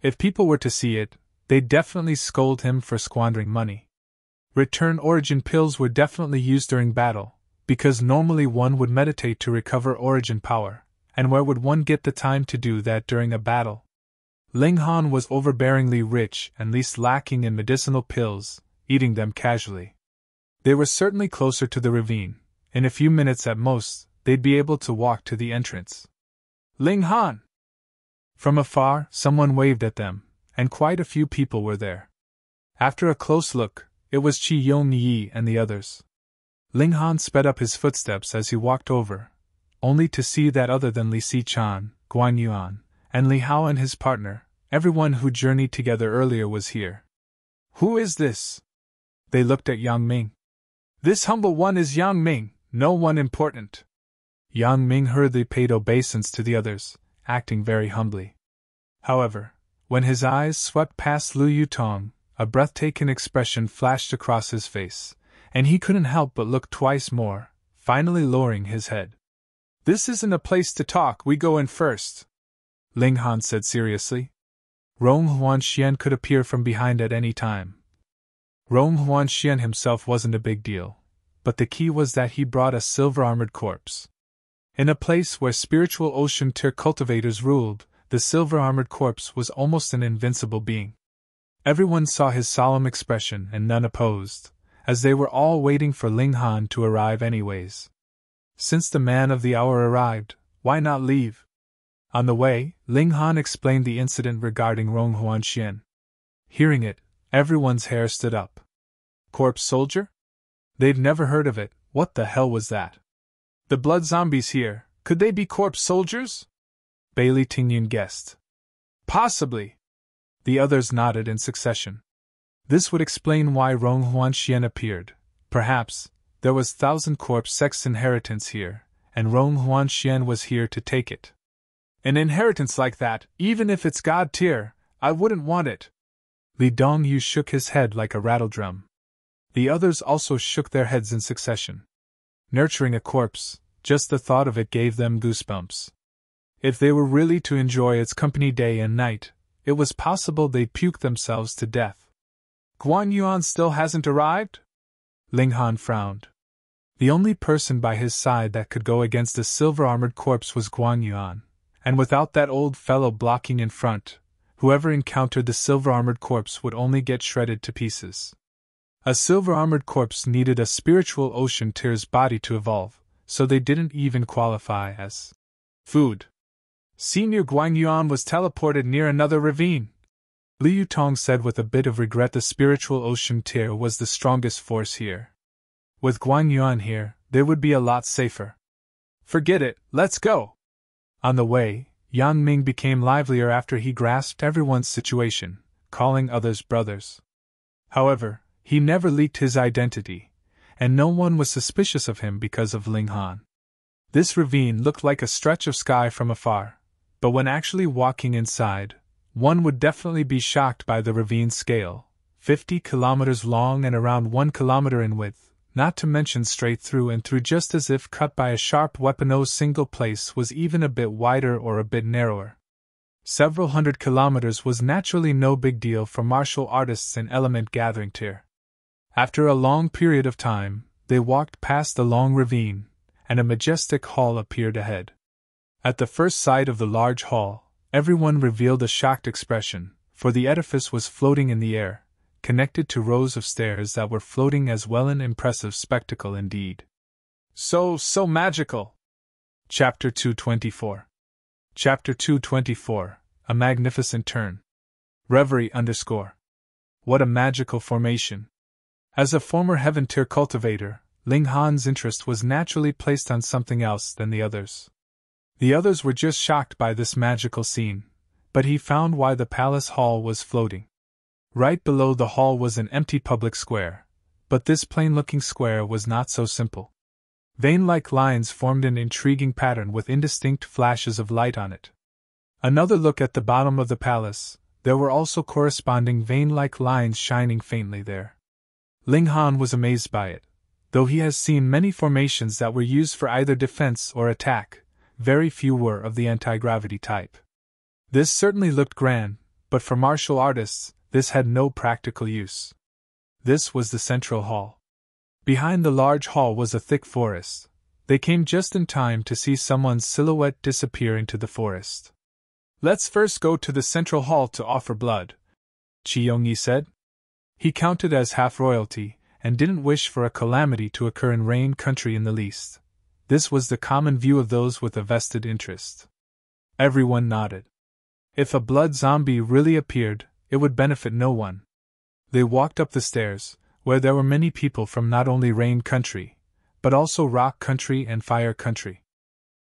If people were to see it, they'd definitely scold him for squandering money. Return origin pills were definitely used during battle, because normally one would meditate to recover origin power, and where would one get the time to do that during a battle? Ling Han was overbearingly rich and least lacking in medicinal pills, eating them casually. They were certainly closer to the ravine. In a few minutes at most, they'd be able to walk to the entrance. Ling Han! From afar, someone waved at them, and quite a few people were there. After a close look, it was Qi Yongyi and the others. Ling Han sped up his footsteps as he walked over, only to see that other than Li Si-chan, Guan Yuan, and Li Hao and his partner, everyone who journeyed together earlier was here. Who is this? They looked at Yang Ming. This humble one is Yang Ming, no one important. Yang Ming hurriedly paid obeisance to the others, acting very humbly. However, when his eyes swept past Lu Yutong, a breathtaking expression flashed across his face, and he couldn't help but look twice more, finally lowering his head. This isn't a place to talk, we go in first, Ling Han said seriously. Rong Huanxian could appear from behind at any time. Rong Huanxian himself wasn't a big deal, but the key was that he brought a silver-armored corpse. In a place where spiritual ocean cultivators ruled, the silver-armored corpse was almost an invincible being. Everyone saw his solemn expression and none opposed, as they were all waiting for Ling Han to arrive anyways. Since the man of the hour arrived, why not leave? On the way, Ling Han explained the incident regarding Rong Huanxian. Hearing it, everyone's hair stood up. Corpse soldier? They'd never heard of it. What the hell was that? The blood zombies here, could they be corpse soldiers? Bailey Tingyan guessed. Possibly. The others nodded in succession. This would explain why Rong Huanxian appeared. Perhaps there was Thousand Corpse Sect's inheritance here, and Rong Huanxian was here to take it. An inheritance like that, even if it's god tier, I wouldn't want it. Li Dongyu shook his head like a rattledrum. The others also shook their heads in succession. Nurturing a corpse, just the thought of it gave them goosebumps. If they were really to enjoy its company day and night, it was possible they'd puke themselves to death. Guan Yuan still hasn't arrived? Ling Han frowned. The only person by his side that could go against a silver-armored corpse was Guan Yuan, and without that old fellow blocking in front, whoever encountered the silver-armored corpse would only get shredded to pieces. A silver-armored corpse needed a spiritual ocean tier's body to evolve, so they didn't even qualify as food. Senior Guangyuan was teleported near another ravine. Liu Tong said with a bit of regret. The spiritual ocean tier was the strongest force here. With Guangyuan here, they would be a lot safer. Forget it, let's go! On the way, Yang Ming became livelier after he grasped everyone's situation, calling others brothers. However, he never leaked his identity, and no one was suspicious of him because of Ling Han. This ravine looked like a stretch of sky from afar, but when actually walking inside, one would definitely be shocked by the ravine scale, 50 kilometers long and around 1 kilometer in width, not to mention straight through and through, just as if cut by a sharp weapon. No single place was even a bit wider or a bit narrower. Several hundred kilometers was naturally no big deal for martial artists in element gathering tier. After a long period of time, they walked past the long ravine, and a majestic hall appeared ahead. At the first sight of the large hall, everyone revealed a shocked expression, for the edifice was floating in the air, connected to rows of stairs that were floating as well. An impressive spectacle indeed. So magical! Chapter 224. Chapter 224, A Magnificent Turn. Reverie _ What a magical formation! As a former heaven tier cultivator, Ling Han's interest was naturally placed on something else than the others. The others were just shocked by this magical scene, but he found why. The palace hall was floating. Right below the hall was an empty public square, but this plain-looking square was not so simple. Vein-like lines formed an intriguing pattern with indistinct flashes of light on it. Another look at the bottom of the palace, there were also corresponding vein-like lines shining faintly there. Ling Han was amazed by it. Though he has seen many formations that were used for either defense or attack, very few were of the anti-gravity type. This certainly looked grand, but for martial artists, this had no practical use. This was the central hall. Behind the large hall was a thick forest. They came just in time to see someone's silhouette disappear into the forest. Let's first go to the central hall to offer blood, Qi Yongyi said. He counted as half royalty, and didn't wish for a calamity to occur in Rain country in the least. This was the common view of those with a vested interest. Everyone nodded. If a blood zombie really appeared, it would benefit no one. They walked up the stairs, where there were many people from not only Rain country, but also Rock country and Fire country.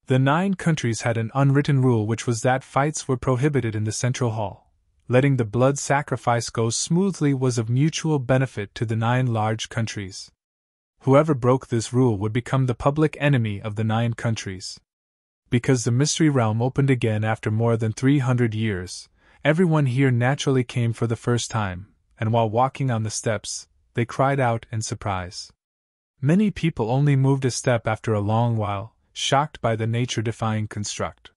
The 9 countries had an unwritten rule, which was that fights were prohibited in the central hall. Letting the blood sacrifice go smoothly was of mutual benefit to the 9 large countries. Whoever broke this rule would become the public enemy of the 9 countries. Because the Mystery Realm opened again after more than 300 years, everyone here naturally came for the first time, and while walking on the steps, they cried out in surprise. Many people only moved a step after a long while, shocked by the nature-defying construct.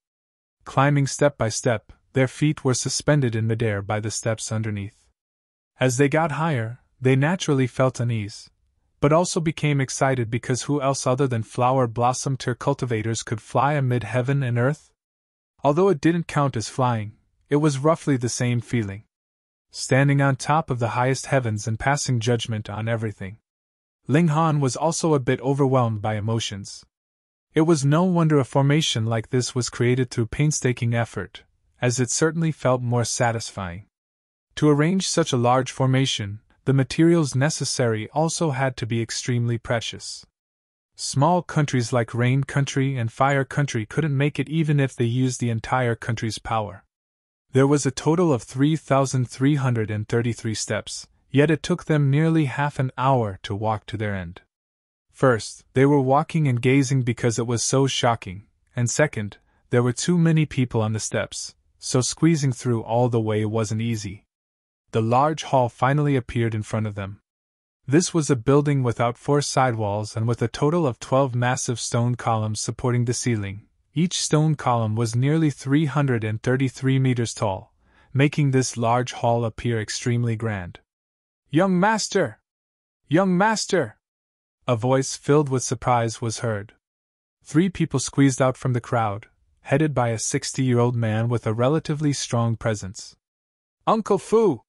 Climbing step by step, their feet were suspended in midair by the steps underneath. As they got higher, they naturally felt unease, but also became excited because who else other than flower blossom tier cultivators could fly amid heaven and earth? Although it didn't count as flying, it was roughly the same feeling. Standing on top of the highest heavens and passing judgment on everything. Ling Han was also a bit overwhelmed by emotions. It was no wonder a formation like this was created through painstaking effort, as it certainly felt more satisfying. To arrange such a large formation, the materials necessary also had to be extremely precious. Small countries like Rain country and Fire country couldn't make it even if they used the entire country's power. There was a total of 3,333 steps, yet it took them nearly half an hour to walk to their end. First, they were walking and gazing because it was so shocking, and second, there were too many people on the steps, so squeezing through all the way wasn't easy. The large hall finally appeared in front of them. This was a building without 4 sidewalls and with a total of 12 massive stone columns supporting the ceiling. Each stone column was nearly 333 meters tall, making this large hall appear extremely grand. "Young master! Young master!" A voice filled with surprise was heard. 3 people squeezed out from the crowd, headed by a 60-year-old man with a relatively strong presence. "Uncle Fu!"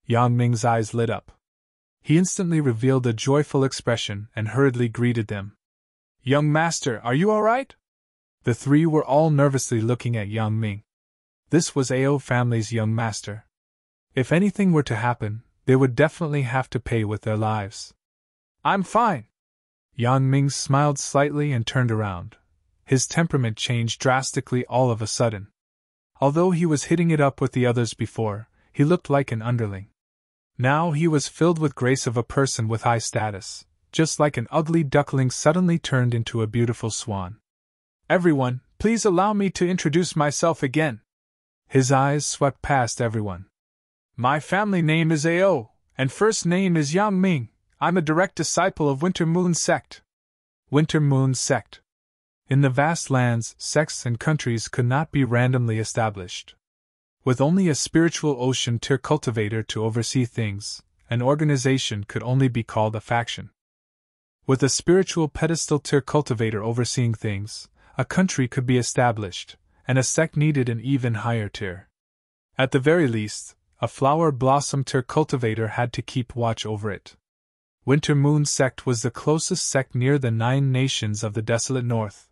Yang Ming's eyes lit up. He instantly revealed a joyful expression and hurriedly greeted them. Young master, are you all right? The three were all nervously looking at Yang Ming. This was Ao family's young master. If anything were to happen, they would definitely have to pay with their lives. I'm fine. Yang Ming smiled slightly and turned around. His temperament changed drastically all of a sudden. Although he was hitting it up with the others before, he looked like an underling. Now he was filled with grace of a person with high status, just like an ugly duckling suddenly turned into a beautiful swan. Everyone, please allow me to introduce myself again. His eyes swept past everyone. My family name is Ao, and first name is Yang Ming. I'm a direct disciple of Winter Moon Sect. Winter Moon Sect. In the vast lands, sects and countries could not be randomly established. With only a spiritual ocean tier cultivator to oversee things, an organization could only be called a faction. With a spiritual pedestal tier cultivator overseeing things, a country could be established, and a sect needed an even higher tier. At the very least, a flower blossom tier cultivator had to keep watch over it. Winter Moon Sect was the closest sect near the 9 nations of the desolate north.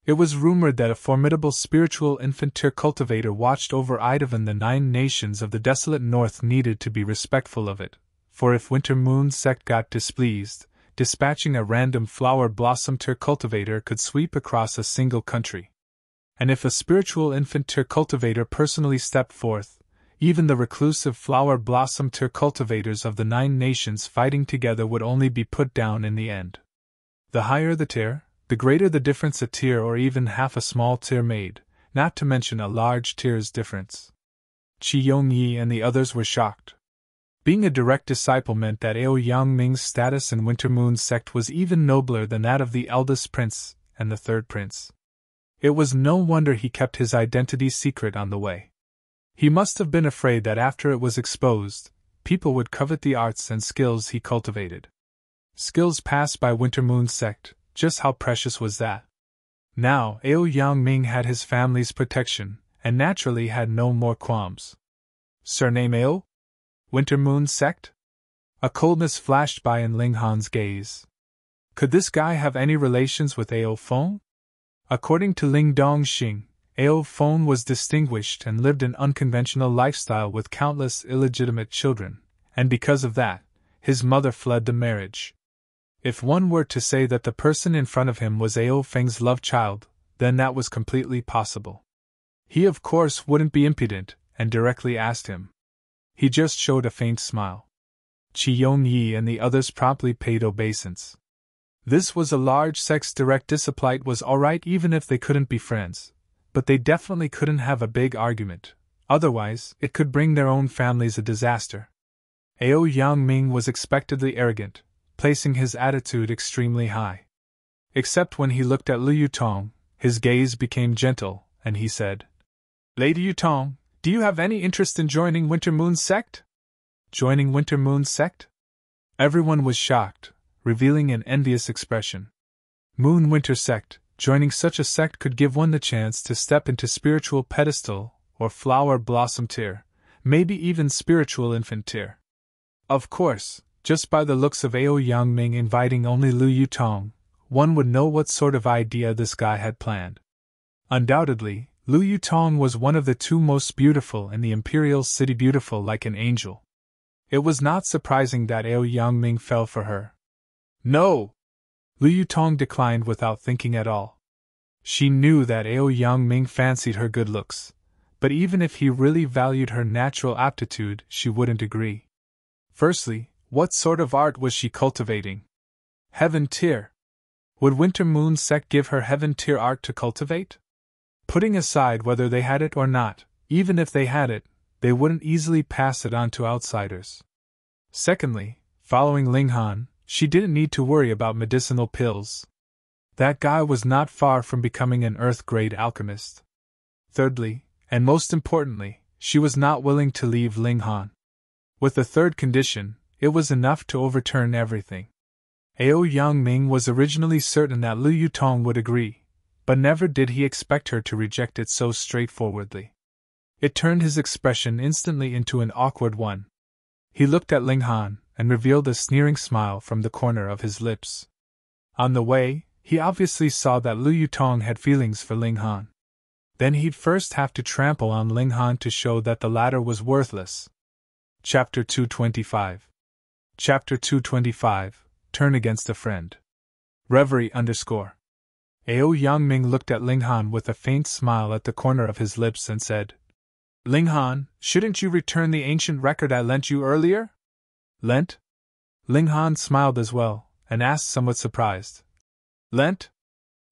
It was rumored that a formidable spiritual infant tier cultivator watched over Idavan. The 9 nations of the desolate north needed to be respectful of it, for if Winter Moon Sect got displeased, dispatching a random flower blossom tier cultivator could sweep across a single country. And if a spiritual infant tier cultivator personally stepped forth, even the reclusive flower blossom tier cultivators of the 9 nations fighting together would only be put down in the end. The higher the tier, the greater the difference a tier or even half a small tier made, not to mention a large tier's difference. Qi Yongyi and the others were shocked. Being a direct disciple meant that Ao Yang Ming's status in Winter Moon Sect was even nobler than that of the eldest prince and the third prince. It was no wonder he kept his identity secret on the way. He must have been afraid that after it was exposed, people would covet the arts and skills he cultivated. Skills passed by Winter Moon Sect, just how precious was that? Now, Ao Yang Ming had his family's protection, and naturally had no more qualms. Surname Ao? Winter Moon Sect? A coldness flashed by in Ling Han's gaze. Could this guy have any relations with Ao Feng? According to Ling Dongxing, Ao Feng was distinguished and lived an unconventional lifestyle with countless illegitimate children, and because of that, his mother fled the marriage. If one were to say that the person in front of him was Ao Feng's love child, then that was completely possible. He of course wouldn't be impudent, and directly asked him. He just showed a faint smile. Qi Yongyi and the others promptly paid obeisance. This was a large sect's direct discipline was alright even if they couldn't be friends, but they definitely couldn't have a big argument, otherwise it could bring their own families a disaster. Ao Yang Ming was expectedly arrogant, placing his attitude extremely high. Except when he looked at Lu Yutong, his gaze became gentle, and he said, Lady Yutong, do you have any interest in joining Winter Moon Sect? Joining Winter Moon Sect? Everyone was shocked, revealing an envious expression. Moon Winter Sect, joining such a sect could give one the chance to step into spiritual pedestal, or flower blossom tier, maybe even spiritual infant tier. Of course, just by the looks of Ao Yang Ming inviting only Lu Yutong, one would know what sort of idea this guy had planned. Undoubtedly, Lu Yutong was one of the 2 most beautiful in the imperial city, beautiful like an angel. It was not surprising that Ao Yang Ming fell for her. No! Lu Yutong declined without thinking at all. She knew that Ao Yang Ming fancied her good looks, but even if he really valued her natural aptitude, she wouldn't agree. Firstly, what sort of art was she cultivating? Heaven tier. Would Winter Moon Sect give her heaven tier art to cultivate? Putting aside whether they had it or not, even if they had it, they wouldn't easily pass it on to outsiders. Secondly, following Ling Han, she didn't need to worry about medicinal pills. That guy was not far from becoming an Earth-grade alchemist. Thirdly, and most importantly, she was not willing to leave Ling Han. With the third condition, it was enough to overturn everything. Ao Yang Ming was originally certain that Lu Yutong would agree, but never did he expect her to reject it so straightforwardly. It turned his expression instantly into an awkward one. He looked at Ling Han, and revealed a sneering smile from the corner of his lips. On the way, He obviously saw that Lu Yutong had feelings for Ling Han. Then he'd first have to trample on Ling Han to show that the latter was worthless. Chapter 225. Chapter 225, Turn Against a Friend. Reverie _ Ao Yangming looked at Ling Han with a faint smile at the corner of his lips and said, Ling Han, shouldn't you return the ancient record I lent you earlier? Lent? Ling Han smiled as well, and asked somewhat surprised. Lent?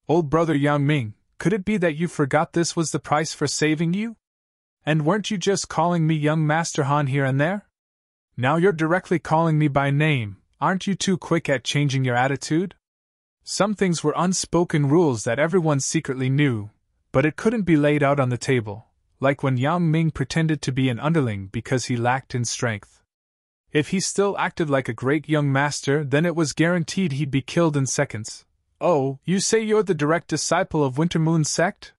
Old brother Yangming, could it be that you forgot this was the price for saving you? And weren't you just calling me young Master Han here and there? Now you're directly calling me by name, aren't you too quick at changing your attitude? Some things were unspoken rules that everyone secretly knew, but it couldn't be laid out on the table, like when Yang Ming pretended to be an underling because he lacked in strength. If he still acted like a great young master, then it was guaranteed he'd be killed in seconds. Oh, you say you're the direct disciple of Wintermoon's sect?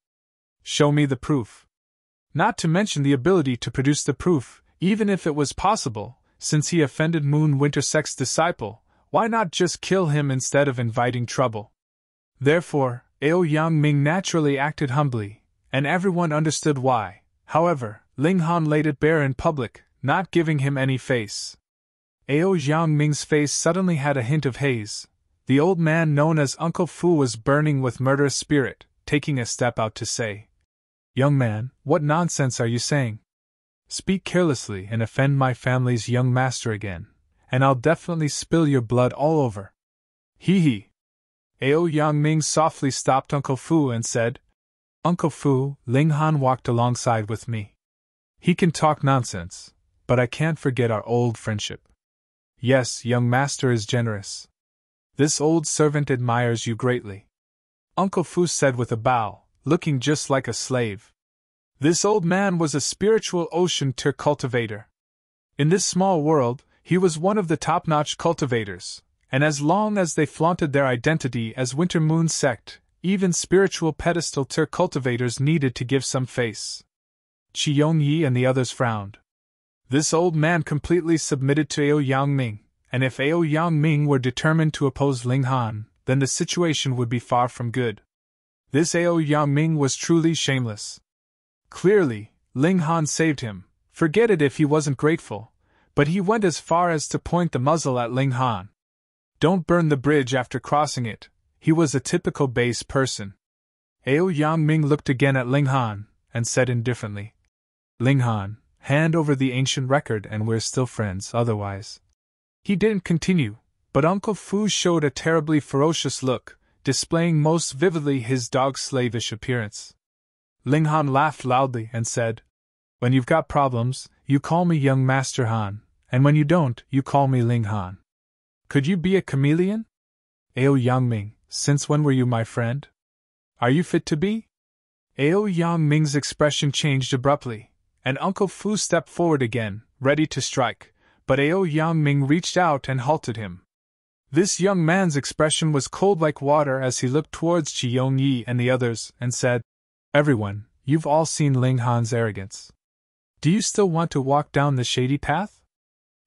Show me the proof. Not to mention the ability to produce the proof, even if it was possible, since he offended Moon Winter Sect's disciple. Why not just kill him instead of inviting trouble? Therefore, Ao Yangming naturally acted humbly, and everyone understood why. However, Ling Han laid it bare in public, not giving him any face. Ao Yangming's face suddenly had a hint of haze. The old man known as Uncle Fu was burning with murderous spirit, taking a step out to say, Young man, what nonsense are you saying? Speak carelessly and offend my family's young master again, and I'll definitely spill your blood all over. Hee hee. Ao Yangming softly stopped Uncle Fu and said, Uncle Fu, Ling Han walked alongside with me. He can talk nonsense, but I can't forget our old friendship. Yes, young master is generous. This old servant admires you greatly. Uncle Fu said with a bow, looking just like a slave. This old man was a spiritual ocean tier cultivator. In this small world, he was one of the top-notch cultivators, and as long as they flaunted their identity as Winter Moon Sect, even spiritual pedestal tier cultivators needed to give some face. Qi Yongyi and the others frowned. This old man completely submitted to Ao Yangming, and if Ao Yangming were determined to oppose Ling Han, then the situation would be far from good. This Ao Yangming was truly shameless. Clearly, Ling Han saved him, forget it if he wasn't grateful, but he went as far as to point the muzzle at Ling Han. Don't burn the bridge after crossing it, he was a typical base person. Ao Yangming looked again at Ling Han, and said indifferently, Ling Han, hand over the ancient record and we're still friends otherwise. He didn't continue, but Uncle Fu showed a terribly ferocious look, displaying most vividly his dog-slavish appearance. Ling Han laughed loudly and said, When you've got problems, you call me young Master Han, and when you don't, you call me Ling Han. Could you be a chameleon? Ao Yangming, since when were you my friend? Are you fit to be? Ao Yangming's expression changed abruptly, and Uncle Fu stepped forward again, ready to strike, but Ao Yangming reached out and halted him. This young man's expression was cold like water as he looked towards Qi Yongyi and the others, and said, Everyone, you've all seen Ling Han's arrogance. Do you still want to walk down the shady path?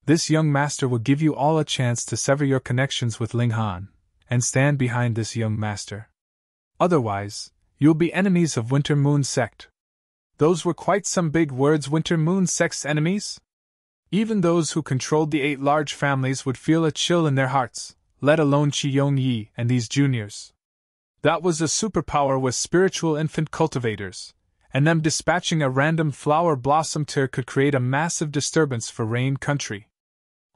This young master will give you all a chance to sever your connections with Ling Han, and stand behind this young master. Otherwise, you'll be enemies of Winter Moon Sect. Those were quite some big words, Winter Moon Sect's enemies. Even those who controlled the 8 large families would feel a chill in their hearts, let alone Qi Yongyi and these juniors. That was a superpower with spiritual infant cultivators, and them dispatching a random flower blossom tier could create a massive disturbance for Rain Country.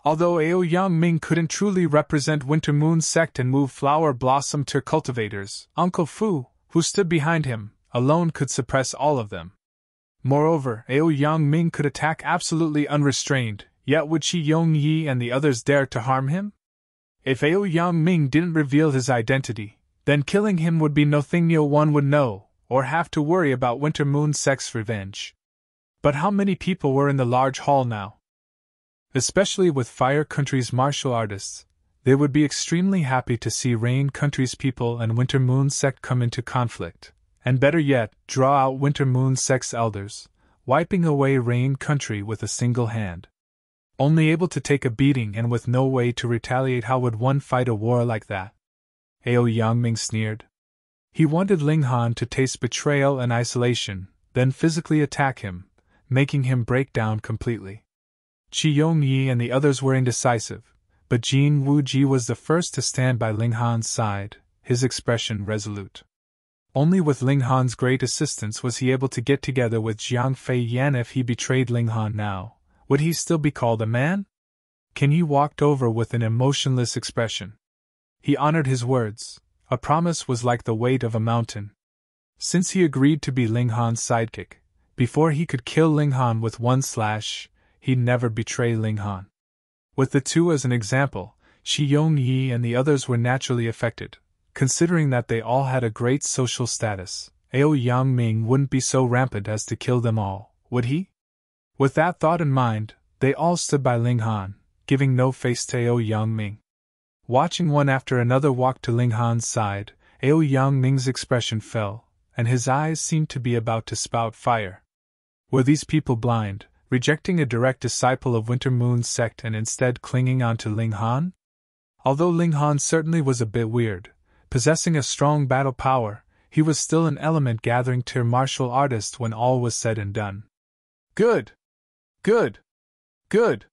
Although Ao Yangming couldn't truly represent Winter Moon Sect and move flower blossom tier cultivators, Uncle Fu, who stood behind him, alone could suppress all of them. Moreover, Ao Yangming could attack absolutely unrestrained, yet would Qi Yongyi and the others dare to harm him? If Ao Yangming didn't reveal his identity, then killing him would be no thing no one would know, or have to worry about Winter Moon Sect's revenge. But how many people were in the large hall now? Especially with Fire Country's martial artists, they would be extremely happy to see Rain Country's people and Winter Moon Sect come into conflict, and better yet, draw out Winter Moon Sect's elders, wiping away Rain Country with a single hand. Only able to take a beating and with no way to retaliate, how would one fight a war like that? Ao Yangming sneered. He wanted Ling Han to taste betrayal and isolation, then physically attack him, making him break down completely. Qi Yongyi and the others were indecisive, but Jin Wuji was the first to stand by Ling Han's side, his expression resolute. Only with Ling Han's great assistance was he able to get together with Jiang Fei Yan. If he betrayed Ling Han now, would he still be called a man? Qin walked over with an emotionless expression. He honored his words. A promise was like the weight of a mountain. Since he agreed to be Ling Han's sidekick, before he could kill Ling Han with one slash, he'd never betray Ling Han. With the two as an example, Shi Yongyi and the others were naturally affected. Considering that they all had a great social status, Ao Yangming wouldn't be so rampant as to kill them all, would he? With that thought in mind, they all stood by Ling Han, giving no face to Ao Yangming. Watching one after another walk to Ling Han's side, Ao Yangming's expression fell, and his eyes seemed to be about to spout fire. Were these people blind, rejecting a direct disciple of Winter Moon's sect and instead clinging on to Ling Han? Although Ling Han certainly was a bit weird, possessing a strong battle power, he was still an element-gathering tier martial artist when all was said and done. Good! Good! Good!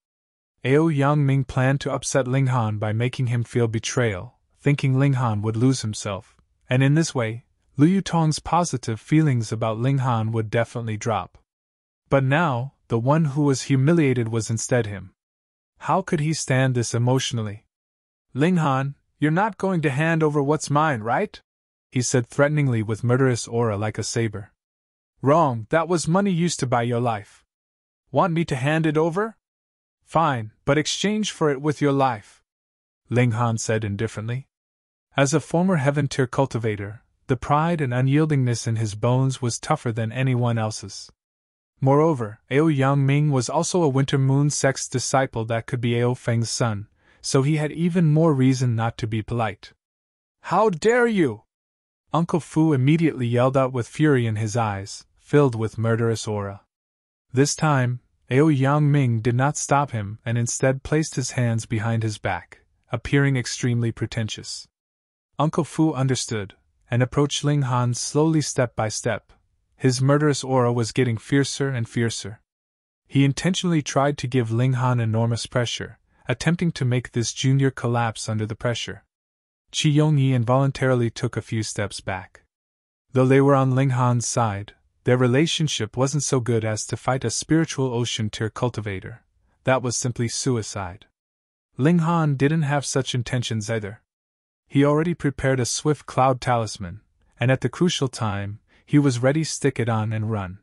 Ao Yangming planned to upset Ling Han by making him feel betrayal, thinking Ling Han would lose himself, and in this way, Liu Yutong's positive feelings about Ling Han would definitely drop. But now, the one who was humiliated was instead him. How could he stand this emotionally? Ling Han, you're not going to hand over what's mine, right? He said threateningly with murderous aura like a saber. Wrong, that was money used to buy your life. Want me to hand it over? Fine, but exchange for it with your life, Ling Han said indifferently. As a former Heaven Tier cultivator, the pride and unyieldingness in his bones was tougher than anyone else's. Moreover, Ao Yangming was also a Winter Moon sect's disciple that could be Ao Feng's son, so he had even more reason not to be polite. How dare you! Uncle Fu immediately yelled out with fury in his eyes, filled with murderous aura. This time, Ao Yangming did not stop him and instead placed his hands behind his back, appearing extremely pretentious. Uncle Fu understood, and approached Ling Han slowly step by step. His murderous aura was getting fiercer and fiercer. He intentionally tried to give Ling Han enormous pressure, attempting to make this junior collapse under the pressure. Qi Yongyi involuntarily took a few steps back. Though they were on Ling Han's side, their relationship wasn't so good as to fight a spiritual ocean tier cultivator. That was simply suicide. Ling Han didn't have such intentions either. He already prepared a swift cloud talisman, and at the crucial time, he was ready to stick it on and run.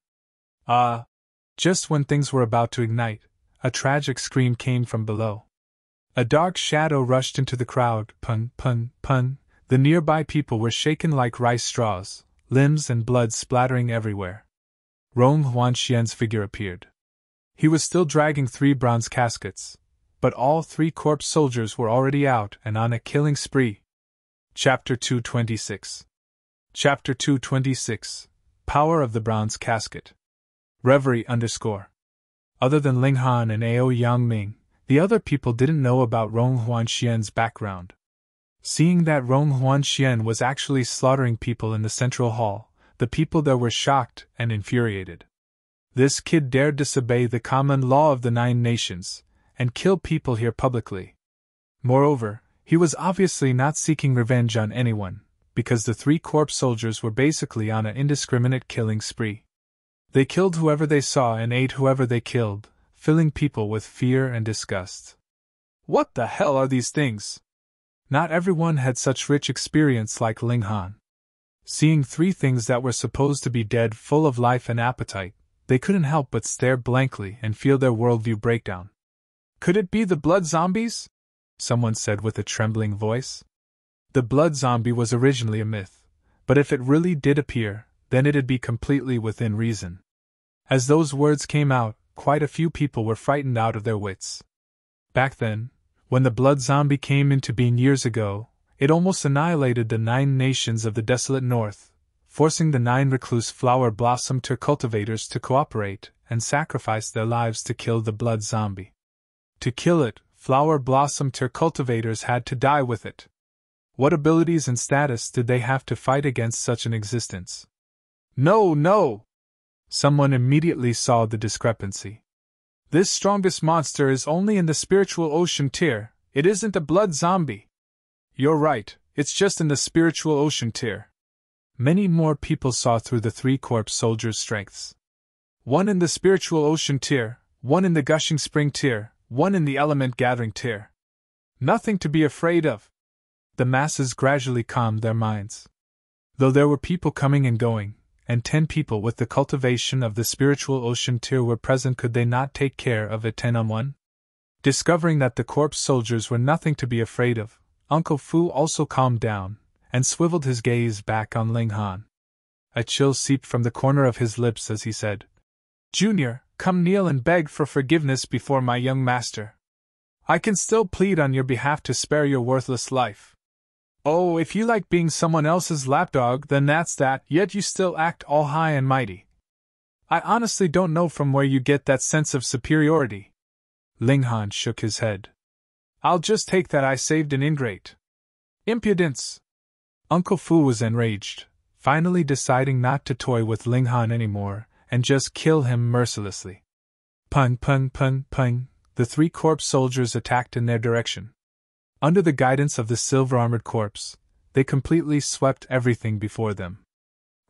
Just when things were about to ignite, a tragic scream came from below. A dark shadow rushed into the crowd, pun, pun, pun. The nearby people were shaken like rice straws, limbs and blood splattering everywhere. Rong Huanxian's figure appeared. He was still dragging 3 bronze caskets, but all 3 corpse soldiers were already out and on a killing spree. Chapter 226. Chapter 226. Power of the Bronze Casket. Reverie _ Other than Ling Han and Ao Yangming, the other people didn't know about Rong Huanxian's background. Seeing that Rong Huanxian was actually slaughtering people in the central hall, the people there were shocked and infuriated. This kid dared disobey the common law of the 9 nations, and kill people here publicly. Moreover, he was obviously not seeking revenge on anyone, because the 3 corpse soldiers were basically on an indiscriminate killing spree. They killed whoever they saw and ate whoever they killed, filling people with fear and disgust. What the hell are these things? Not everyone had such rich experience like Ling Han. Seeing 3 things that were supposed to be dead full of life and appetite, they couldn't help but stare blankly and feel their worldview break down. Could it be the blood zombies? Someone said with a trembling voice. The blood zombie was originally a myth, but if it really did appear, then it'd be completely within reason. As those words came out, quite a few people were frightened out of their wits. Back then, when the blood zombie came into being years ago, it almost annihilated the 9 nations of the desolate north, forcing the 9 recluse flower blossom tier cultivators to cooperate and sacrifice their lives to kill the blood zombie. To kill it, flower blossom tier cultivators had to die with it. What abilities and status did they have to fight against such an existence? No, no! Someone immediately saw the discrepancy. This strongest monster is only in the spiritual ocean tier, it isn't a blood zombie. You're right, it's just in the spiritual ocean tier. Many more people saw through the three corpse soldiers' strengths. One in the spiritual ocean tier, one in the gushing spring tier, one in the element gathering tier. Nothing to be afraid of. The masses gradually calmed their minds. Though there were people coming and going, and 10 people with the cultivation of the spiritual ocean tier were present, could they not take care of it 10-on-1? Discovering that the corpse soldiers were nothing to be afraid of, Uncle Fu also calmed down, and swiveled his gaze back on Ling Han. A chill seeped from the corner of his lips as he said, "Junior, come kneel and beg for forgiveness before my young master. I can still plead on your behalf to spare your worthless life. Oh, if you like being someone else's lapdog, then that's that, yet you still act all high and mighty. I honestly don't know from where you get that sense of superiority." Ling Han shook his head. "I'll just take that I saved an ingrate." "Impudence!" Uncle Fu was enraged, finally deciding not to toy with Ling Han anymore, and just kill him mercilessly. Pung pung pung pung, the 3 corpse soldiers attacked in their direction. Under the guidance of the silver-armored corpse, they completely swept everything before them.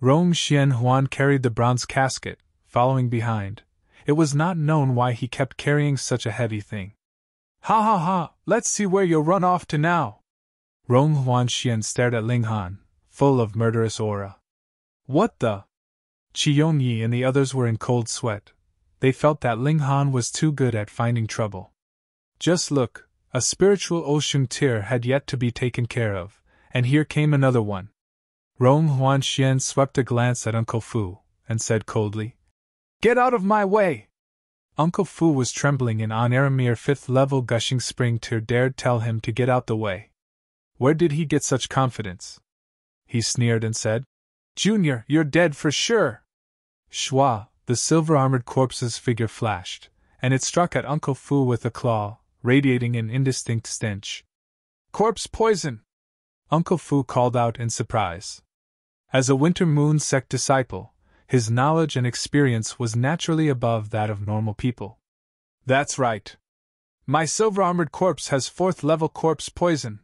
Rong Xian Huan carried the bronze casket, following behind. It was not known why he kept carrying such a heavy thing. "Ha ha ha, let's see where you'll run off to now." Rong Huan Xian stared at Ling Han, full of murderous aura. "What the?" Qi Yongyi and the others were in cold sweat. They felt that Ling Han was too good at finding trouble. Just look, a spiritual ocean tier had yet to be taken care of, and here came another one. Rong Huan Xian swept a glance at Uncle Fu, and said coldly, "Get out of my way!" Uncle Fu was trembling, and on Aramir 5th level gushing spring tier dared tell him to get out the way. Where did he get such confidence? He sneered and said, "Junior, you're dead for sure." Shua, the silver-armored corpse's figure flashed, and it struck at Uncle Fu with a claw, radiating an indistinct stench. "Corpse poison!" Uncle Fu called out in surprise. As a Winter Moon sect disciple, his knowledge and experience was naturally above that of normal people. "That's right. My silver-armored corpse has 4th level corpse poison.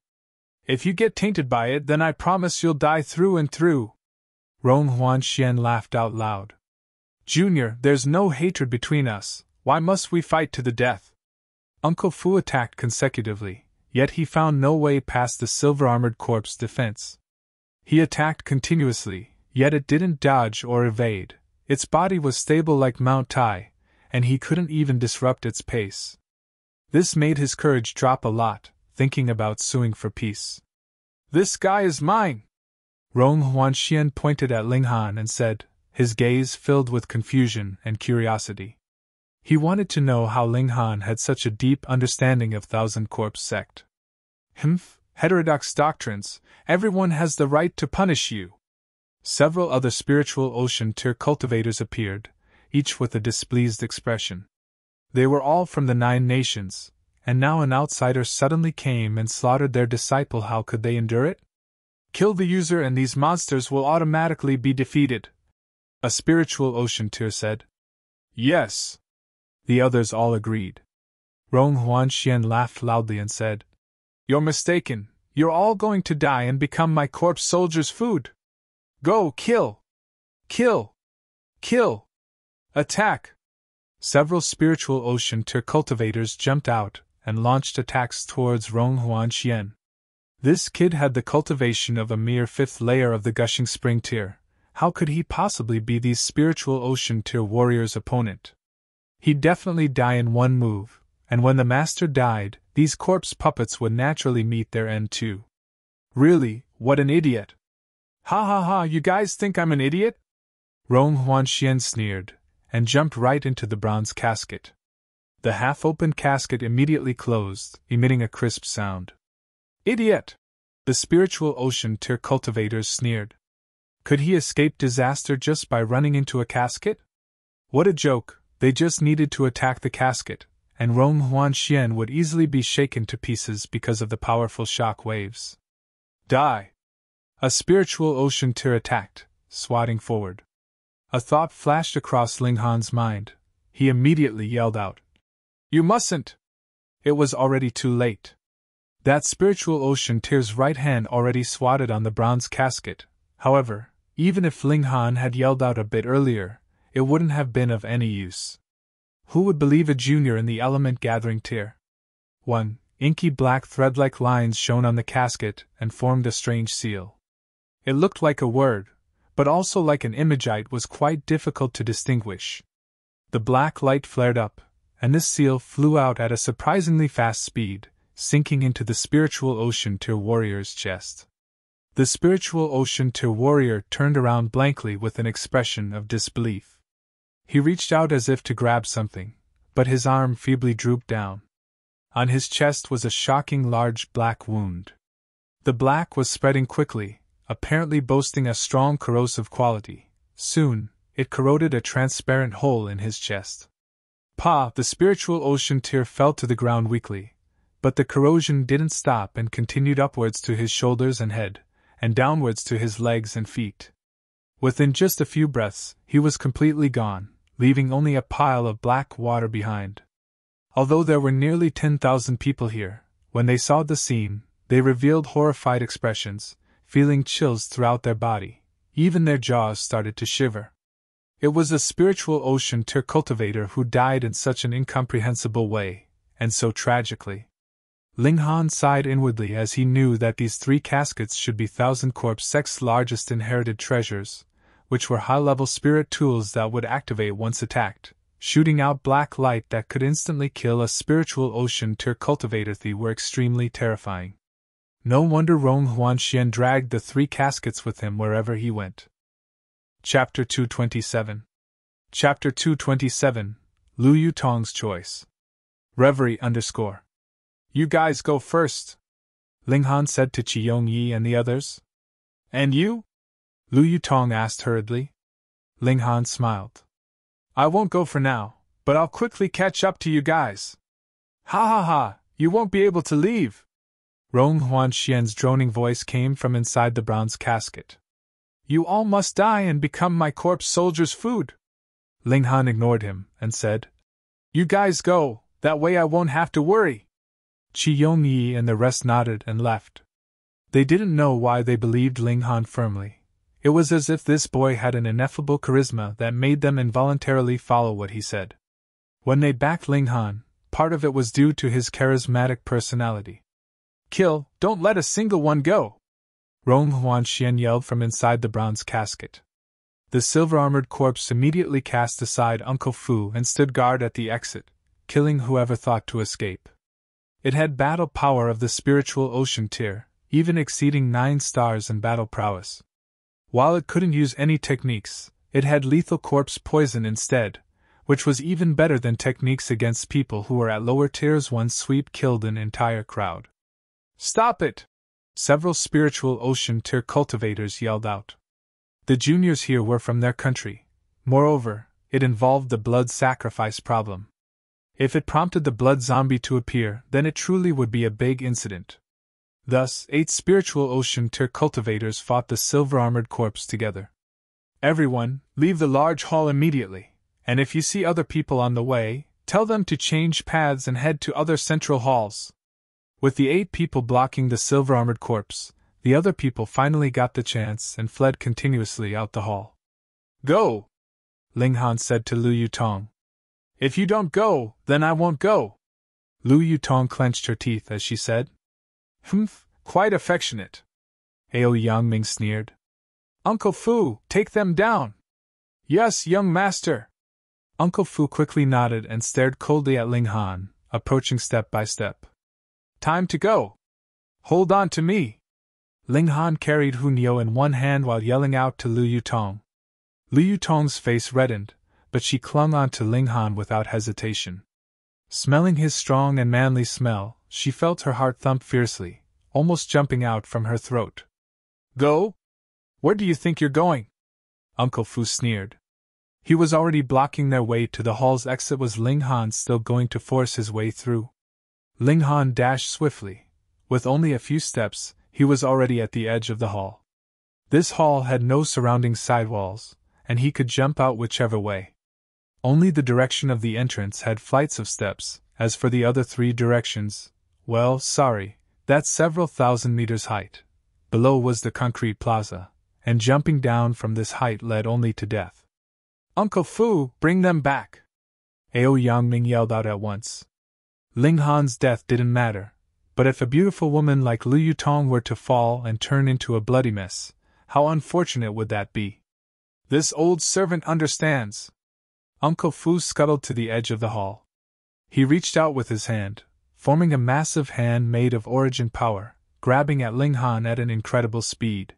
If you get tainted by it, then I promise you'll die through and through." Rong Huan Xian laughed out loud. "Junior, there's no hatred between us, why must we fight to the death?" Uncle Fu attacked consecutively, yet he found no way past the silver-armored corpse defense. He attacked continuously, yet it didn't dodge or evade. Its body was stable like Mount Tai, and he couldn't even disrupt its pace. This made his courage drop a lot, thinking about suing for peace. "This guy is mine!" Rong Huan Xian pointed at Ling Han and said, his gaze filled with confusion and curiosity. He wanted to know how Ling Han had such a deep understanding of Thousand Corpse sect. Heterodox doctrines, everyone has the right to punish you." Several other spiritual ocean tier cultivators appeared, each with a displeased expression. They were all from the 9 nations, and now an outsider suddenly came and slaughtered their disciple. How could they endure it? "Kill the user and these monsters will automatically be defeated," a spiritual ocean tier said. "Yes." The others all agreed. Rong Huan Xian laughed loudly and said, "You're mistaken, you're all going to die and become my corpse soldiers' food. Go, kill! Kill! Kill! Attack!" Several spiritual ocean tier cultivators jumped out and launched attacks towards Rong Huan Xian. This kid had the cultivation of a mere 5th layer of the gushing spring tier. How could he possibly be these spiritual ocean tier warriors' opponent? He'd definitely die in one move, and when the master died, these corpse puppets would naturally meet their end too. Really, what an idiot! "Ha ha ha, you guys think I'm an idiot?" Rong Huan Xian sneered, and jumped right into the bronze casket. The half-opened casket immediately closed, emitting a crisp sound. "Idiot!" the spiritual ocean tier cultivators sneered. Could he escape disaster just by running into a casket? What a joke, they just needed to attack the casket, and Rong Huan Xian would easily be shaken to pieces because of the powerful shock waves. Die! A spiritual ocean tear attacked, swatting forward. A thought flashed across Ling Han's mind. He immediately yelled out, "You mustn't!" It was already too late. That spiritual ocean tear's right hand already swatted on the bronze casket. However, even if Ling Han had yelled out a bit earlier, it wouldn't have been of any use. Who would believe a junior in the element-gathering tier? 1. Inky black thread-like lines shone on the casket and formed a strange seal. It looked like a word, but also like an image. It was quite difficult to distinguish. The black light flared up, and this seal flew out at a surprisingly fast speed, sinking into the spiritual ocean tier warrior's chest. The spiritual ocean tier warrior turned around blankly with an expression of disbelief. He reached out as if to grab something, but his arm feebly drooped down. On his chest was a shocking large black wound. The black was spreading quickly, apparently boasting a strong corrosive quality. Soon, it corroded a transparent hole in his chest. The spiritual ocean tear fell to the ground weakly, but the corrosion didn't stop and continued upwards to his shoulders and head, and downwards to his legs and feet. Within just a few breaths, he was completely gone, leaving only a pile of black water behind. Although there were nearly 10,000 people here, when they saw the scene, they revealed horrified expressions, feeling chills throughout their body. Even their jaws started to shiver. It was a spiritual ocean tear cultivator who died in such an incomprehensible way, and so tragically. Ling Han sighed inwardly as he knew that these 3 caskets should be Thousand Corp's sect's largest inherited treasures, which were high-level spirit tools that would activate once attacked, shooting out black light that could instantly kill a spiritual ocean tear cultivator. They were extremely terrifying. No wonder Rong Huanxian dragged the 3 caskets with him wherever he went. Chapter 227. Chapter 227, Lu Yutong's Choice. Reverie _ You guys go first, Ling Han said to Qi Yongyi and the others. And you? Lu Yutong asked hurriedly. Ling Han smiled. I won't go for now, but I'll quickly catch up to you guys. Ha ha ha, you won't be able to leave. Rong Huanxian's droning voice came from inside the bronze casket. You all must die and become my corpse soldiers' food. Ling Han ignored him and said, You guys go, that way I won't have to worry. Qi Yongyi and the rest nodded and left. They didn't know why they believed Ling Han firmly. It was as if this boy had an ineffable charisma that made them involuntarily follow what he said. When they backed Ling Han, part of it was due to his charismatic personality. Kill, don't let a single one go! Rong Huanxian yelled from inside the bronze casket. The silver-armored corpse immediately cast aside Uncle Fu and stood guard at the exit, killing whoever thought to escape. It had battle power of the spiritual ocean tier, even exceeding 9 stars in battle prowess. While it couldn't use any techniques, it had lethal corpse poison instead, which was even better than techniques against people who were at lower tiers. One sweep killed an entire crowd. Stop it! Several spiritual ocean tier cultivators yelled out. The juniors here were from their country. Moreover, it involved the blood sacrifice problem. If it prompted the blood zombie to appear, then it truly would be a big incident. Thus, 8 spiritual ocean tier cultivators fought the silver-armored corpse together. Everyone, leave the large hall immediately, and if you see other people on the way, tell them to change paths and head to other central halls. With the 8 people blocking the silver-armored corpse, the other people finally got the chance and fled continuously out the hall. Go! Ling Han said to Lu Yutong. If you don't go, then I won't go. Lu Yutong clenched her teeth as she said. Humph, quite affectionate. Ao Yangming sneered. Uncle Fu, take them down. Yes, young master. Uncle Fu quickly nodded and stared coldly at Ling Han, approaching step by step. Time to go. Hold on to me. Ling Han carried Hunyao in one hand while yelling out to Lu Yutong. Lu Yutong's face reddened, but she clung on to Ling Han without hesitation. Smelling his strong and manly smell, she felt her heart thump fiercely, almost jumping out from her throat. Go? Where do you think you're going? Uncle Fu sneered. He was already blocking their way to the hall's exit. Was Ling Han still going to force his way through? Ling Han dashed swiftly. With only a few steps, he was already at the edge of the hall. This hall had no surrounding sidewalls, and he could jump out whichever way. Only the direction of the entrance had flights of steps. As for the other 3 directions, well, sorry, that's several thousand meters height. Below was the concrete plaza, and jumping down from this height led only to death. Uncle Fu, bring them back! Ao Yangming yelled out at once. Ling Han's death didn't matter, but if a beautiful woman like Lu Yutong were to fall and turn into a bloody mess, how unfortunate would that be? This old servant understands. Uncle Fu scuttled to the edge of the hall. He reached out with his hand, forming a massive hand made of origin power, grabbing at Ling Han at an incredible speed.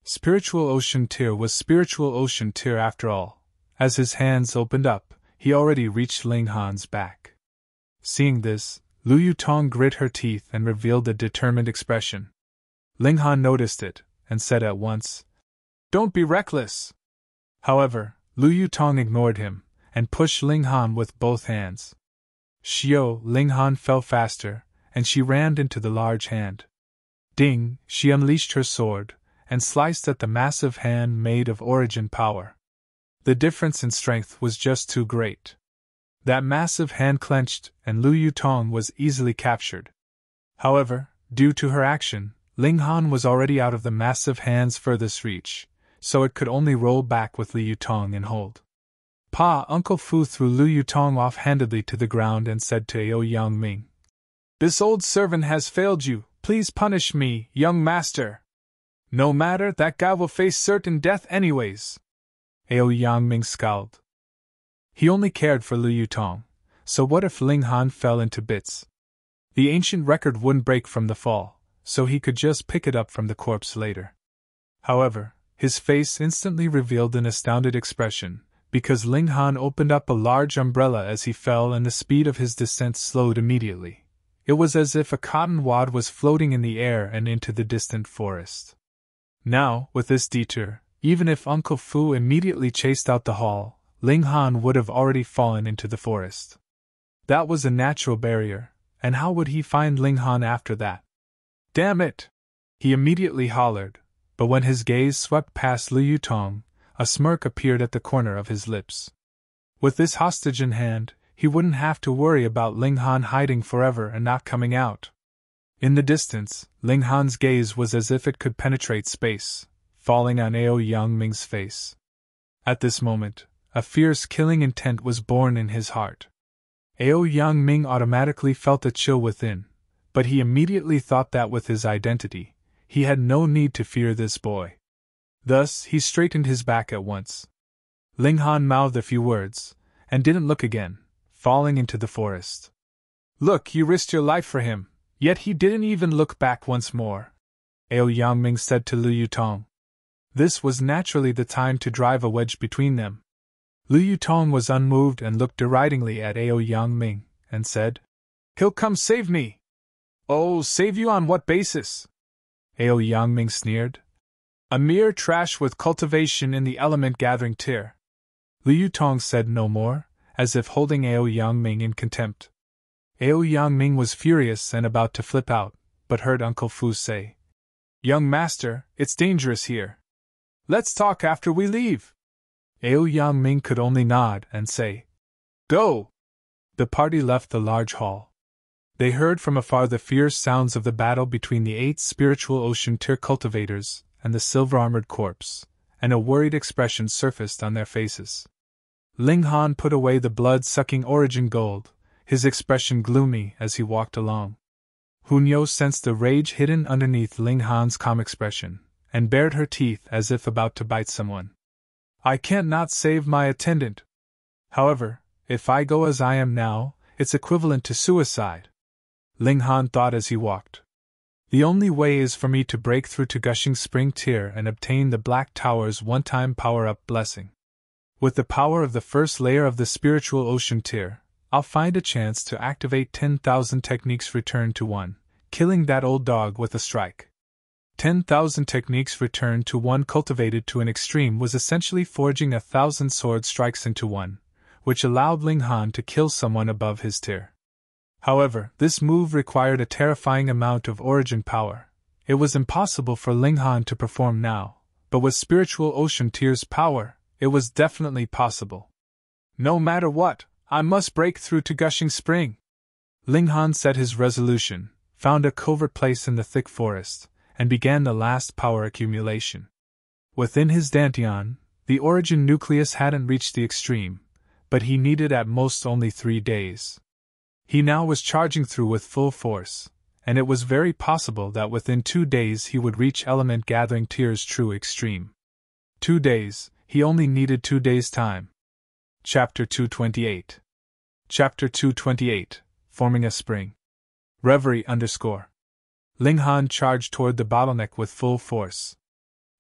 Spiritual Ocean Tear was Spiritual Ocean Tear after all. As his hands opened up, he already reached Ling Han's back. Seeing this, Lu Yutong grit her teeth and revealed a determined expression. Ling Han noticed it, and said at once, "Don't be reckless!" However, Lu Yutong ignored him, and pushed Ling Han with both hands. Shio, Ling Han fell faster, and she ran into the large hand. Ding, she unleashed her sword, and sliced at the massive hand made of origin power. The difference in strength was just too great. That massive hand clenched, and Lu Yutong was easily captured. However, due to her action, Ling Han was already out of the massive hand's furthest reach, so it could only roll back with Lu Yutong in hold. Pa! Uncle Fu threw Lu Yutong off-handedly to the ground and said to Ao Yangming, "This old servant has failed you, please punish me, young master." "No matter, that guy will face certain death anyways." Ao Yangming scowled. He only cared for Lu Yutong, so what if Ling Han fell into bits? The ancient record wouldn't break from the fall, so he could just pick it up from the corpse later. However, his face instantly revealed an astounded expression, because Ling Han opened up a large umbrella as he fell and the speed of his descent slowed immediately. It was as if a cotton wad was floating in the air and into the distant forest. Now, with this detour, even if Uncle Fu immediately chased out the hall, Ling Han would have already fallen into the forest. That was a natural barrier, and how would he find Ling Han after that? "Damn it!" he immediately hollered, but when his gaze swept past Lu Yutong, a smirk appeared at the corner of his lips. With this hostage in hand, he wouldn't have to worry about Ling Han hiding forever and not coming out. In the distance, Ling Han's gaze was as if it could penetrate space, falling on Ao Yangming's face. At this moment, a fierce killing intent was born in his heart. Ao Yangming automatically felt a chill within, but he immediately thought that with his identity, he had no need to fear this boy. Thus, he straightened his back at once. Ling Han mouthed a few words, and didn't look again, falling into the forest. "Look, you risked your life for him, yet he didn't even look back once more," Ao Yangming said to Lu Yutong. This was naturally the time to drive a wedge between them. Lu Yutong was unmoved and looked deridingly at Ao Yangming, and said, "He'll come save me." "Oh, save you on what basis?" Ao Yangming sneered. "A mere trash with cultivation in the element gathering tier." Lu Yutong said no more, as if holding Ao Yangming in contempt. Ao Yangming was furious and about to flip out, but heard Uncle Fu say, "Young master, it's dangerous here. Let's talk after we leave." Ao Yangming could only nod and say, "Go!" The party left the large hall. They heard from afar the fierce sounds of the battle between the 8 spiritual ocean tier cultivators and the silver-armored corpse, and a worried expression surfaced on their faces. Ling Han put away the blood-sucking origin gold, his expression gloomy as he walked along. Hunyo sensed the rage hidden underneath Ling Han's calm expression, and bared her teeth as if about to bite someone. "I can't not save my attendant. However, if I go as I am now, it's equivalent to suicide," Ling Han thought as he walked. "The only way is for me to break through to Gushing Spring Tier and obtain the Black Tower's one-time power-up blessing. With the power of the first layer of the Spiritual Ocean Tier, I'll find a chance to activate 10,000 techniques return to 1, killing that old dog with a strike." 10,000 techniques returned to 1 cultivated to an extreme was essentially forging 1,000 sword strikes into 1, which allowed Ling Han to kill someone above his tier. However, this move required a terrifying amount of origin power, It was impossible for Linghan to perform now, but with spiritual ocean tears' power, it was definitely possible. No matter what, I must break through to Gushing Spring. Linghan set his resolution, found a covert place in the thick forest, and began the last power accumulation. Within his dantian, the origin nucleus hadn't reached the extreme, but he needed at most only 3 days. He now was charging through with full force, and it was very possible that within 2 days he would reach element gathering tears' true extreme. 2 days, he only needed 2 days' time. Chapter 228. Chapter 228, Forming a Spring. Reverie _ Linghan charged toward the bottleneck with full force.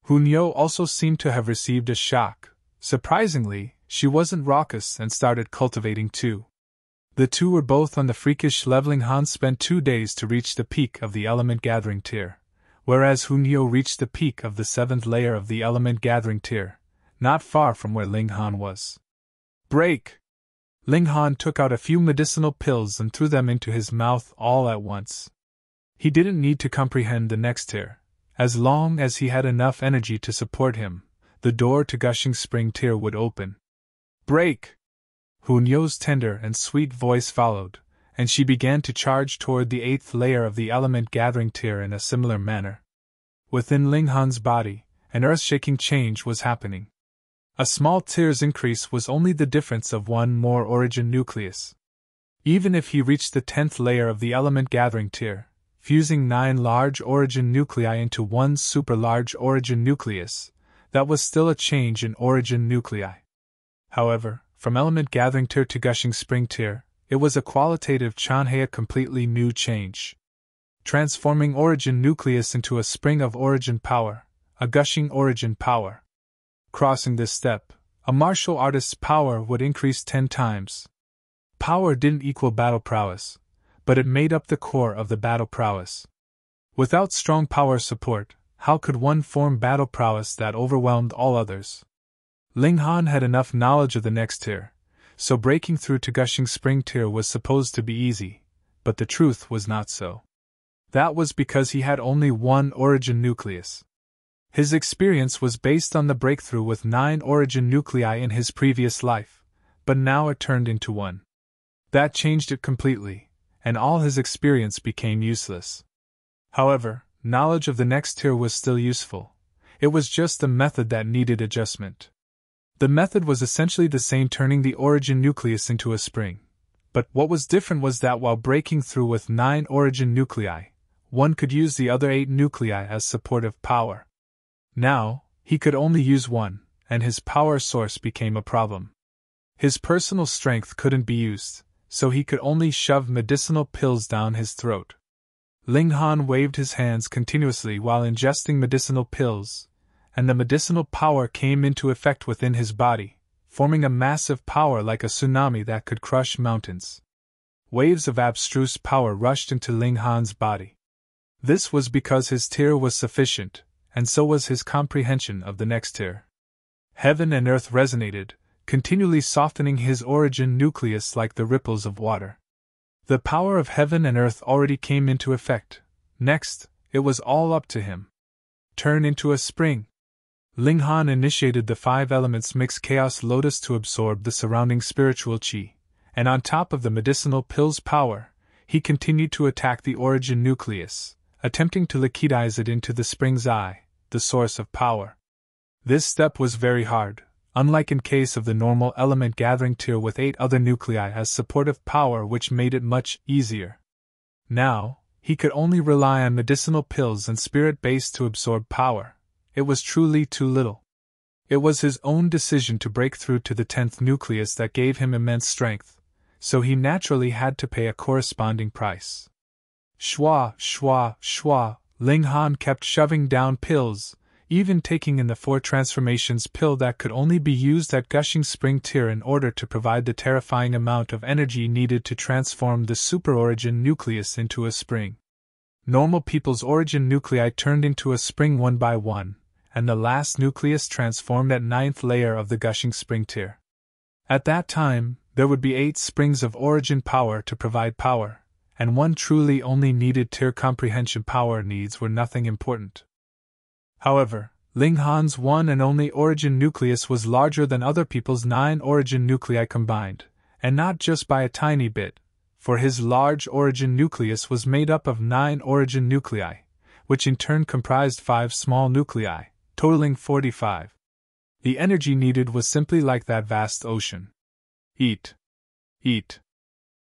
Hunyo also seemed to have received a shock. Surprisingly, she wasn't raucous and started cultivating too. The two were both on the freakish level. Linghan spent 2 days to reach the peak of the element gathering tier, whereas Hunyo reached the peak of the 7th layer of the element gathering tier, not far from where Linghan was. Break! Linghan took out a few medicinal pills and threw them into his mouth all at once. He didn't need to comprehend the next tier. As long as he had enough energy to support him, the door to Gushing Spring tier would open. Break! Hunyo's tender and sweet voice followed, and she began to charge toward the 8th layer of the element gathering tier in a similar manner. Within Linghan's body, an earth-shaking change was happening. A small tier's increase was only the difference of one more origin nucleus. Even if he reached the 10th layer of the element gathering tier, fusing 9 large origin nuclei into one super large origin nucleus, that was still a change in origin nuclei. However, from element gathering tier to Gushing Spring tier, it was a qualitative a completely new change. Transforming origin nucleus into a spring of origin power, a gushing origin power. Crossing this step, a martial artist's power would increase 10 times. Power didn't equal battle prowess, but it made up the core of the battle prowess. Without strong power support, how could one form battle prowess that overwhelmed all others? Linghan had enough knowledge of the next tier, so breaking through to Gushing Spring tier was supposed to be easy, but the truth was not so. That was because he had only one origin nucleus. His experience was based on the breakthrough with 9 origin nuclei in his previous life, but now it turned into 1. That changed it completely, and all his experience became useless. However, knowledge of the next tier was still useful. It was just the method that needed adjustment. The method was essentially the same, turning the origin nucleus into a spring. But what was different was that while breaking through with 9 origin nuclei, one could use the other 8 nuclei as supportive power. Now, he could only use 1, and his power source became a problem. His personal strength couldn't be used, so he could only shove medicinal pills down his throat. Linghan waved his hands continuously while ingesting medicinal pills, and the medicinal power came into effect within his body, forming a massive power like a tsunami that could crush mountains. Waves of abstruse power rushed into Linghan's body. This was because his tier was sufficient, and so was his comprehension of the next tier. Heaven and earth resonated, continually softening his origin nucleus like the ripples of water. The power of heaven and earth already came into effect. Next, it was all up to him. Turn into a spring. Linghan initiated the 5 elements mix chaos lotus to absorb the surrounding spiritual qi, and on top of the medicinal pill's power, he continued to attack the origin nucleus, attempting to liquidize it into the spring's eye, the source of power. This step was very hard, unlike in case of the normal element gathering tier with 8 other nuclei as supportive power, which made it much easier. Now, he could only rely on medicinal pills and spirit base to absorb power. It was truly too little. It was his own decision to break through to the 10th nucleus that gave him immense strength, so he naturally had to pay a corresponding price. Shwa, shwa, shwa, Linghan kept shoving down pills, even taking in the 4 transformations pill that could only be used at Gushing Spring tier in order to provide the terrifying amount of energy needed to transform the super origin nucleus into a spring. Normal people's origin nuclei turned into a spring one by one, and the last nucleus transformed at 9th layer of the Gushing Spring tier. At that time, there would be 8 springs of origin power to provide power, and one truly only needed tier comprehension power needs were nothing important. However, Ling Han's one and only origin nucleus was larger than other people's 9 origin nuclei combined, and not just by a tiny bit, for his large origin nucleus was made up of 9 origin nuclei, which in turn comprised 5 small nuclei, totaling 45. The energy needed was simply like that vast ocean. Eat. Eat.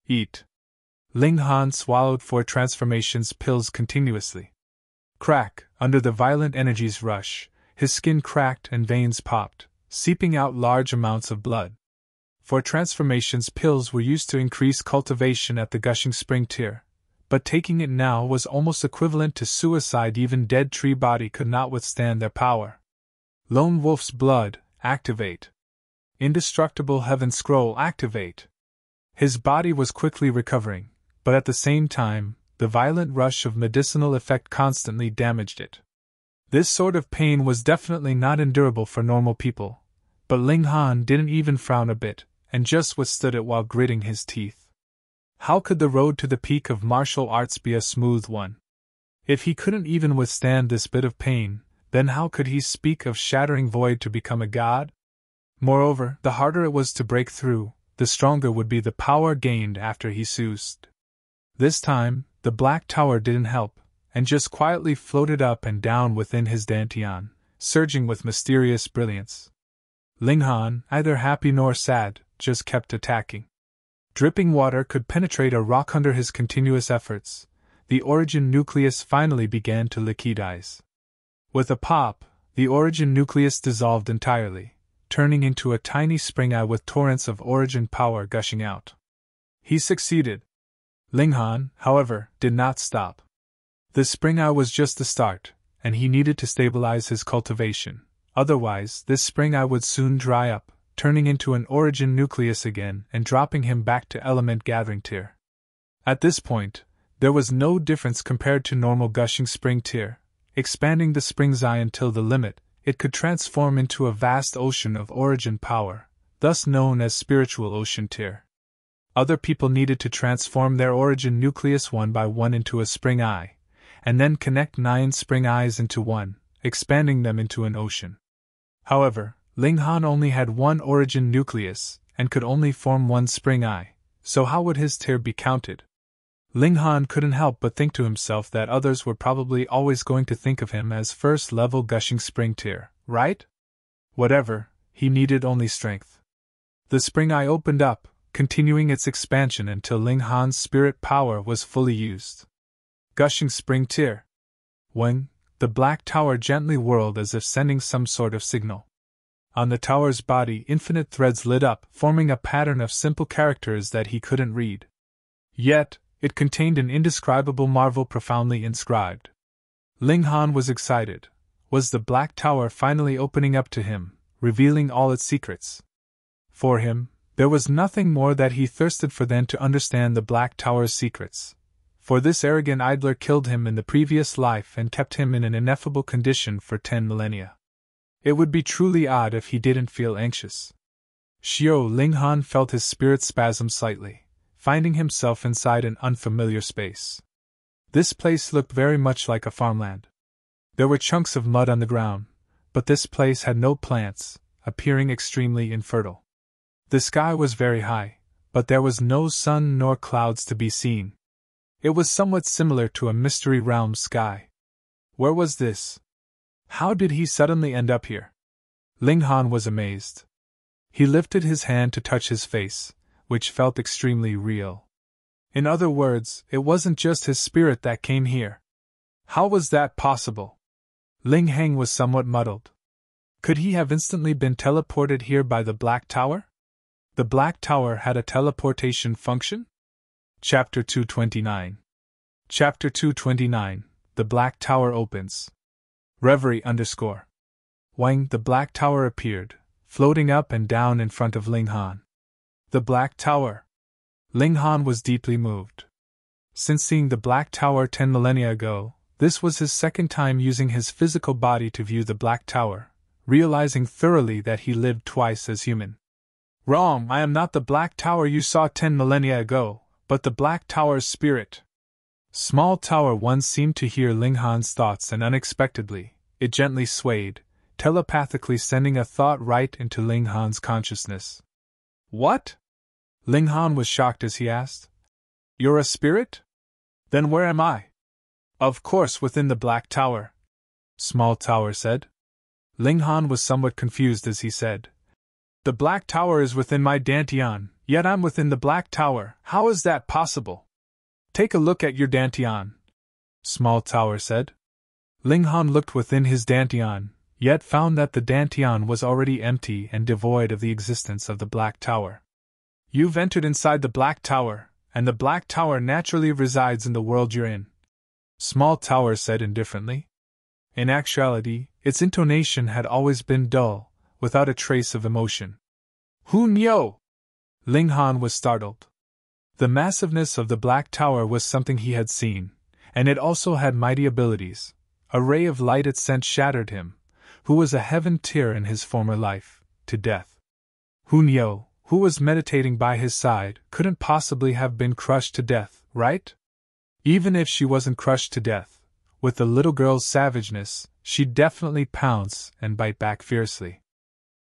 Eat. Ling Han swallowed 4 transformations pills continuously. Crack, under the violent energy's rush, his skin cracked and veins popped, seeping out large amounts of blood. 4 transformations pills were used to increase cultivation at the gushing spring tier, but taking it now was almost equivalent to suicide. Even dead tree body could not withstand their power. Lone Wolf's blood, activate. Indestructible Heaven Scroll, activate. His body was quickly recovering, but at the same time, the violent rush of medicinal effect constantly damaged it. This sort of pain was definitely not endurable for normal people, but Ling Han didn't even frown a bit, and just withstood it while gritting his teeth. How could the road to the peak of martial arts be a smooth one? If he couldn't even withstand this bit of pain, then how could he speak of shattering void to become a god? Moreover, the harder it was to break through, the stronger would be the power gained after he soused. This time, the Black Tower didn't help, and just quietly floated up and down within his dantian, surging with mysterious brilliance. Ling Han, neither happy nor sad, just kept attacking. Dripping water could penetrate a rock under his continuous efforts. The origin nucleus finally began to liquidize. With a pop, the origin nucleus dissolved entirely, turning into a tiny spring eye with torrents of origin power gushing out. He succeeded. Ling Han, however, did not stop. The spring eye was just the start, and he needed to stabilize his cultivation. Otherwise, this spring eye would soon dry up, turning into an origin nucleus again and dropping him back to element gathering tier. At this point, there was no difference compared to normal gushing spring tier. Expanding the spring's eye until the limit, it could transform into a vast ocean of origin power, thus known as spiritual ocean tier. Other people needed to transform their origin nucleus one by one into a spring eye, and then connect 9 spring eyes into one, expanding them into an ocean. However, Ling Han only had 1 origin nucleus, and could only form 1 spring eye, so how would his tier be counted? Ling Han couldn't help but think to himself that others were probably always going to think of him as first-level gushing spring tier, right? Whatever, he needed only strength. The spring eye opened up, continuing its expansion until Ling Han's spirit power was fully used. Gushing spring tier. When, the Black Tower gently whirled as if sending some sort of signal. On the tower's body, infinite threads lit up, forming a pattern of simple characters that he couldn't read. Yet, it contained an indescribable marvel profoundly inscribed. Ling Han was excited. Was the Black Tower finally opening up to him, revealing all its secrets? For him, there was nothing more that he thirsted for than to understand the Black Tower's secrets. For this arrogant idler killed him in the previous life and kept him in an ineffable condition for 10 millennia. It would be truly odd if he didn't feel anxious. Ling Han felt his spirit spasm slightly, finding himself inside an unfamiliar space. This place looked very much like a farmland. There were chunks of mud on the ground, but this place had no plants, appearing extremely infertile. The sky was very high, but there was no sun nor clouds to be seen. It was somewhat similar to a mystery realm sky. Where was this? How did he suddenly end up here? Ling Han was amazed. He lifted his hand to touch his face, which felt extremely real. In other words, it wasn't just his spirit that came here. How was that possible? Ling Heng was somewhat muddled. Could he have instantly been teleported here by the Black Tower? The Black Tower had a teleportation function? Chapter 229. Chapter 229, The Black Tower Opens. Reverie _ Wang, the Black Tower appeared, floating up and down in front of Ling Han. The Black Tower. Ling Han was deeply moved. Since seeing the Black Tower 10 millennia ago, this was his second time using his physical body to view the Black Tower, realizing thoroughly that he lived twice as human. Wrong, I am not the Black Tower you saw 10 millennia ago, but the Black Tower's spirit. Small Tower 1 seemed to hear Ling Han's thoughts, and unexpectedly, it gently swayed, telepathically sending a thought right into Ling Han's consciousness. What? Ling Han was shocked as he asked. You're a spirit? Then where am I? Of course within the Black Tower, Small Tower said. Ling Han was somewhat confused as he said, The Black Tower is within my Dantian, yet I'm within the Black Tower. How is that possible? Take a look at your Dantian, Small Tower said. Ling Han looked within his Dantian, yet found that the Dantian was already empty and devoid of the existence of the Black Tower. You've entered inside the Black Tower, and the Black Tower naturally resides in the world you're in, Small Tower said indifferently. In actuality, its intonation had always been dull, without a trace of emotion. Hun-yo! Ling Han was startled. The massiveness of the Black Tower was something he had seen, and it also had mighty abilities. A ray of light it sent shattered him, who was a heaven tier in his former life, to death. Hun-yo, who was meditating by his side, couldn't possibly have been crushed to death, right? Even if she wasn't crushed to death, with the little girl's savageness, she'd definitely pounce and bite back fiercely.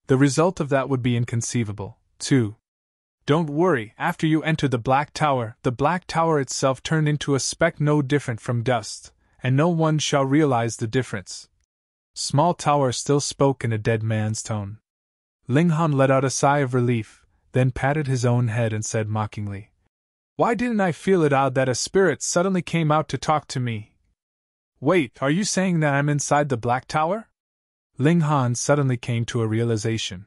The result of that would be inconceivable, too. Don't worry, after you enter the Black Tower itself turned into a speck no different from dust, and no one shall realize the difference. Small Tower still spoke in a dead man's tone. Ling Han let out a sigh of relief, then patted his own head and said mockingly, Why didn't I feel it odd that a spirit suddenly came out to talk to me? Wait, are you saying that I'm inside the Black Tower? Ling Han suddenly came to a realization.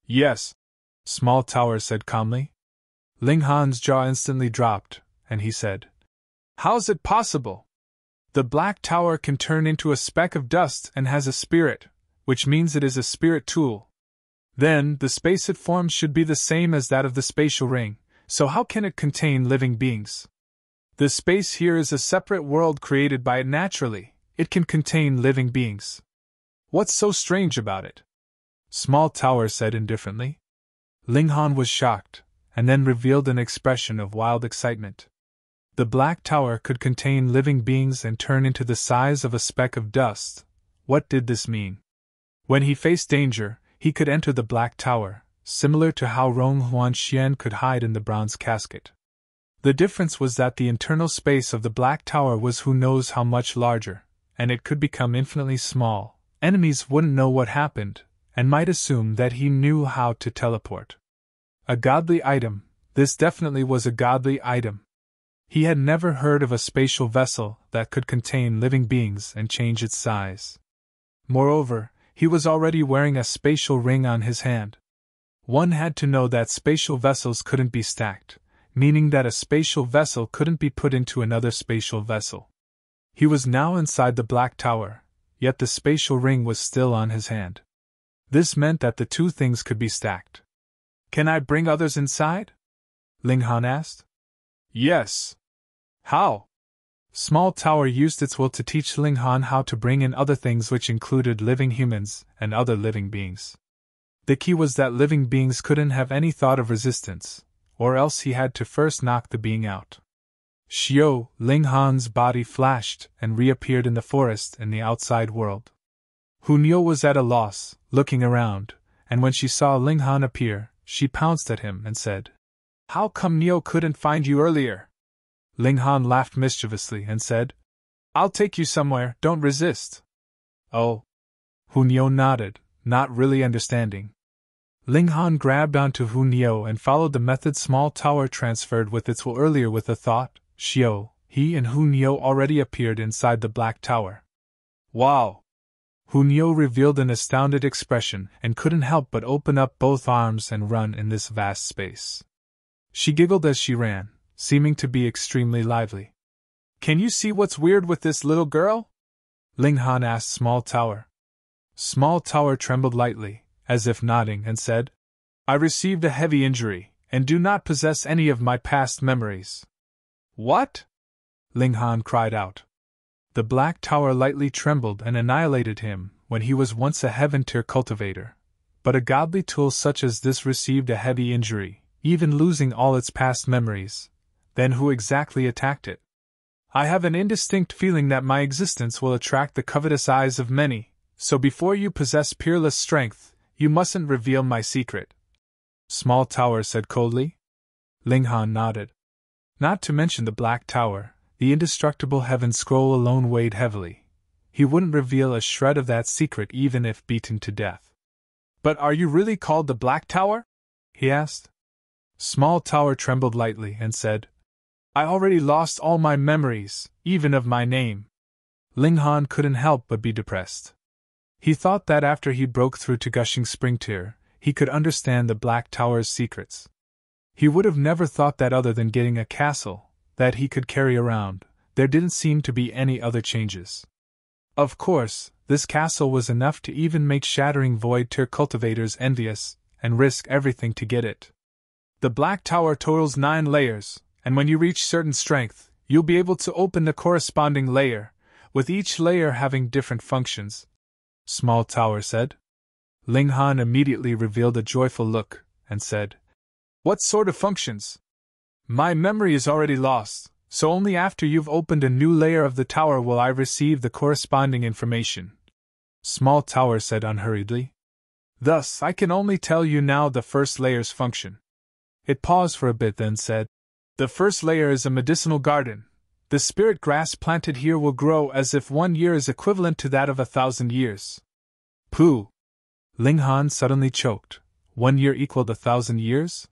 Yes, Small Tower said calmly. Ling Han's jaw instantly dropped, and he said, How's it possible? The Black Tower can turn into a speck of dust and has a spirit, which means it is a spirit tool. Then, the space it forms should be the same as that of the spatial ring, so how can it contain living beings? The space here is a separate world created by it naturally. It can contain living beings. What's so strange about it? Small Tower said indifferently. Ling Han was shocked, and then revealed an expression of wild excitement. The Black Tower could contain living beings and turn into the size of a speck of dust. What did this mean? When he faced danger, he could enter the Black Tower, similar to how Rong Huanxian could hide in the bronze casket. The difference was that the internal space of the Black Tower was who knows how much larger, and it could become infinitely small. Enemies wouldn't know what happened, and might assume that he knew how to teleport. A godly item, this definitely was a godly item. He had never heard of a spatial vessel that could contain living beings and change its size. Moreover, he was already wearing a spatial ring on his hand. One had to know that spatial vessels couldn't be stacked, meaning that a spatial vessel couldn't be put into another spatial vessel. He was now inside the Black Tower, yet the spatial ring was still on his hand. This meant that the two things could be stacked. Can I bring others inside? Ling Han asked. Yes. How? Small Tower used its will to teach Ling Han how to bring in other things, which included living humans and other living beings. The key was that living beings couldn't have any thought of resistance, or else he had to first knock the being out. Shio, Ling Han's body flashed and reappeared in the forest in the outside world. Hun-yo was at a loss, looking around, and when she saw Ling Han appear, she pounced at him and said, How come Neo couldn't find you earlier? Ling Han laughed mischievously and said, I'll take you somewhere, don't resist. Oh. Hun-yo nodded, not really understanding. Ling Han grabbed onto Hun-yo and followed the method Small Tower transferred with its will earlier with the thought, Shio, he and Hun-yo already appeared inside the Black Tower. Wow! Hun-yo revealed an astounded expression and couldn't help but open up both arms and run in this vast space. She giggled as she ran, seeming to be extremely lively. Can you see what's weird with this little girl? Ling Han asked Small Tower. Small Tower trembled lightly, as if nodding, and said, I received a heavy injury, and do not possess any of my past memories. What? Ling Han cried out. The Black Tower lightly trembled and annihilated him when he was once a heaven-tier cultivator. But a godly tool such as this received a heavy injury, even losing all its past memories. Then who exactly attacked it? I have an indistinct feeling that my existence will attract the covetous eyes of many, so before you possess peerless strength, you mustn't reveal my secret. Small Tower said coldly. Ling Han nodded. Not to mention the Black Tower, the indestructible heaven scroll alone weighed heavily. He wouldn't reveal a shred of that secret even if beaten to death. But are you really called the Black Tower? He asked. Small Tower trembled lightly and said, I already lost all my memories, even of my name. Ling Han couldn't help but be depressed. He thought that after he broke through to Gushing Spring Tier, he could understand the Black Tower's secrets. He would have never thought that other than getting a castle that he could carry around, there didn't seem to be any other changes. Of course, this castle was enough to even make Shattering Void Tier cultivators envious and risk everything to get it. The Black Tower totals 9 layers, and when you reach certain strength, you'll be able to open the corresponding layer, with each layer having different functions, Small Tower said. Ling Han immediately revealed a joyful look, and said, What sort of functions? My memory is already lost, so only after you've opened a new layer of the tower will I receive the corresponding information, Small Tower said unhurriedly. Thus, I can only tell you now the first layer's function. It paused for a bit, then said, The first layer is a medicinal garden. The spirit grass planted here will grow as if 1 year is equivalent to that of 1,000 years. Pooh! Ling Han suddenly choked. 1 year equaled 1,000 years?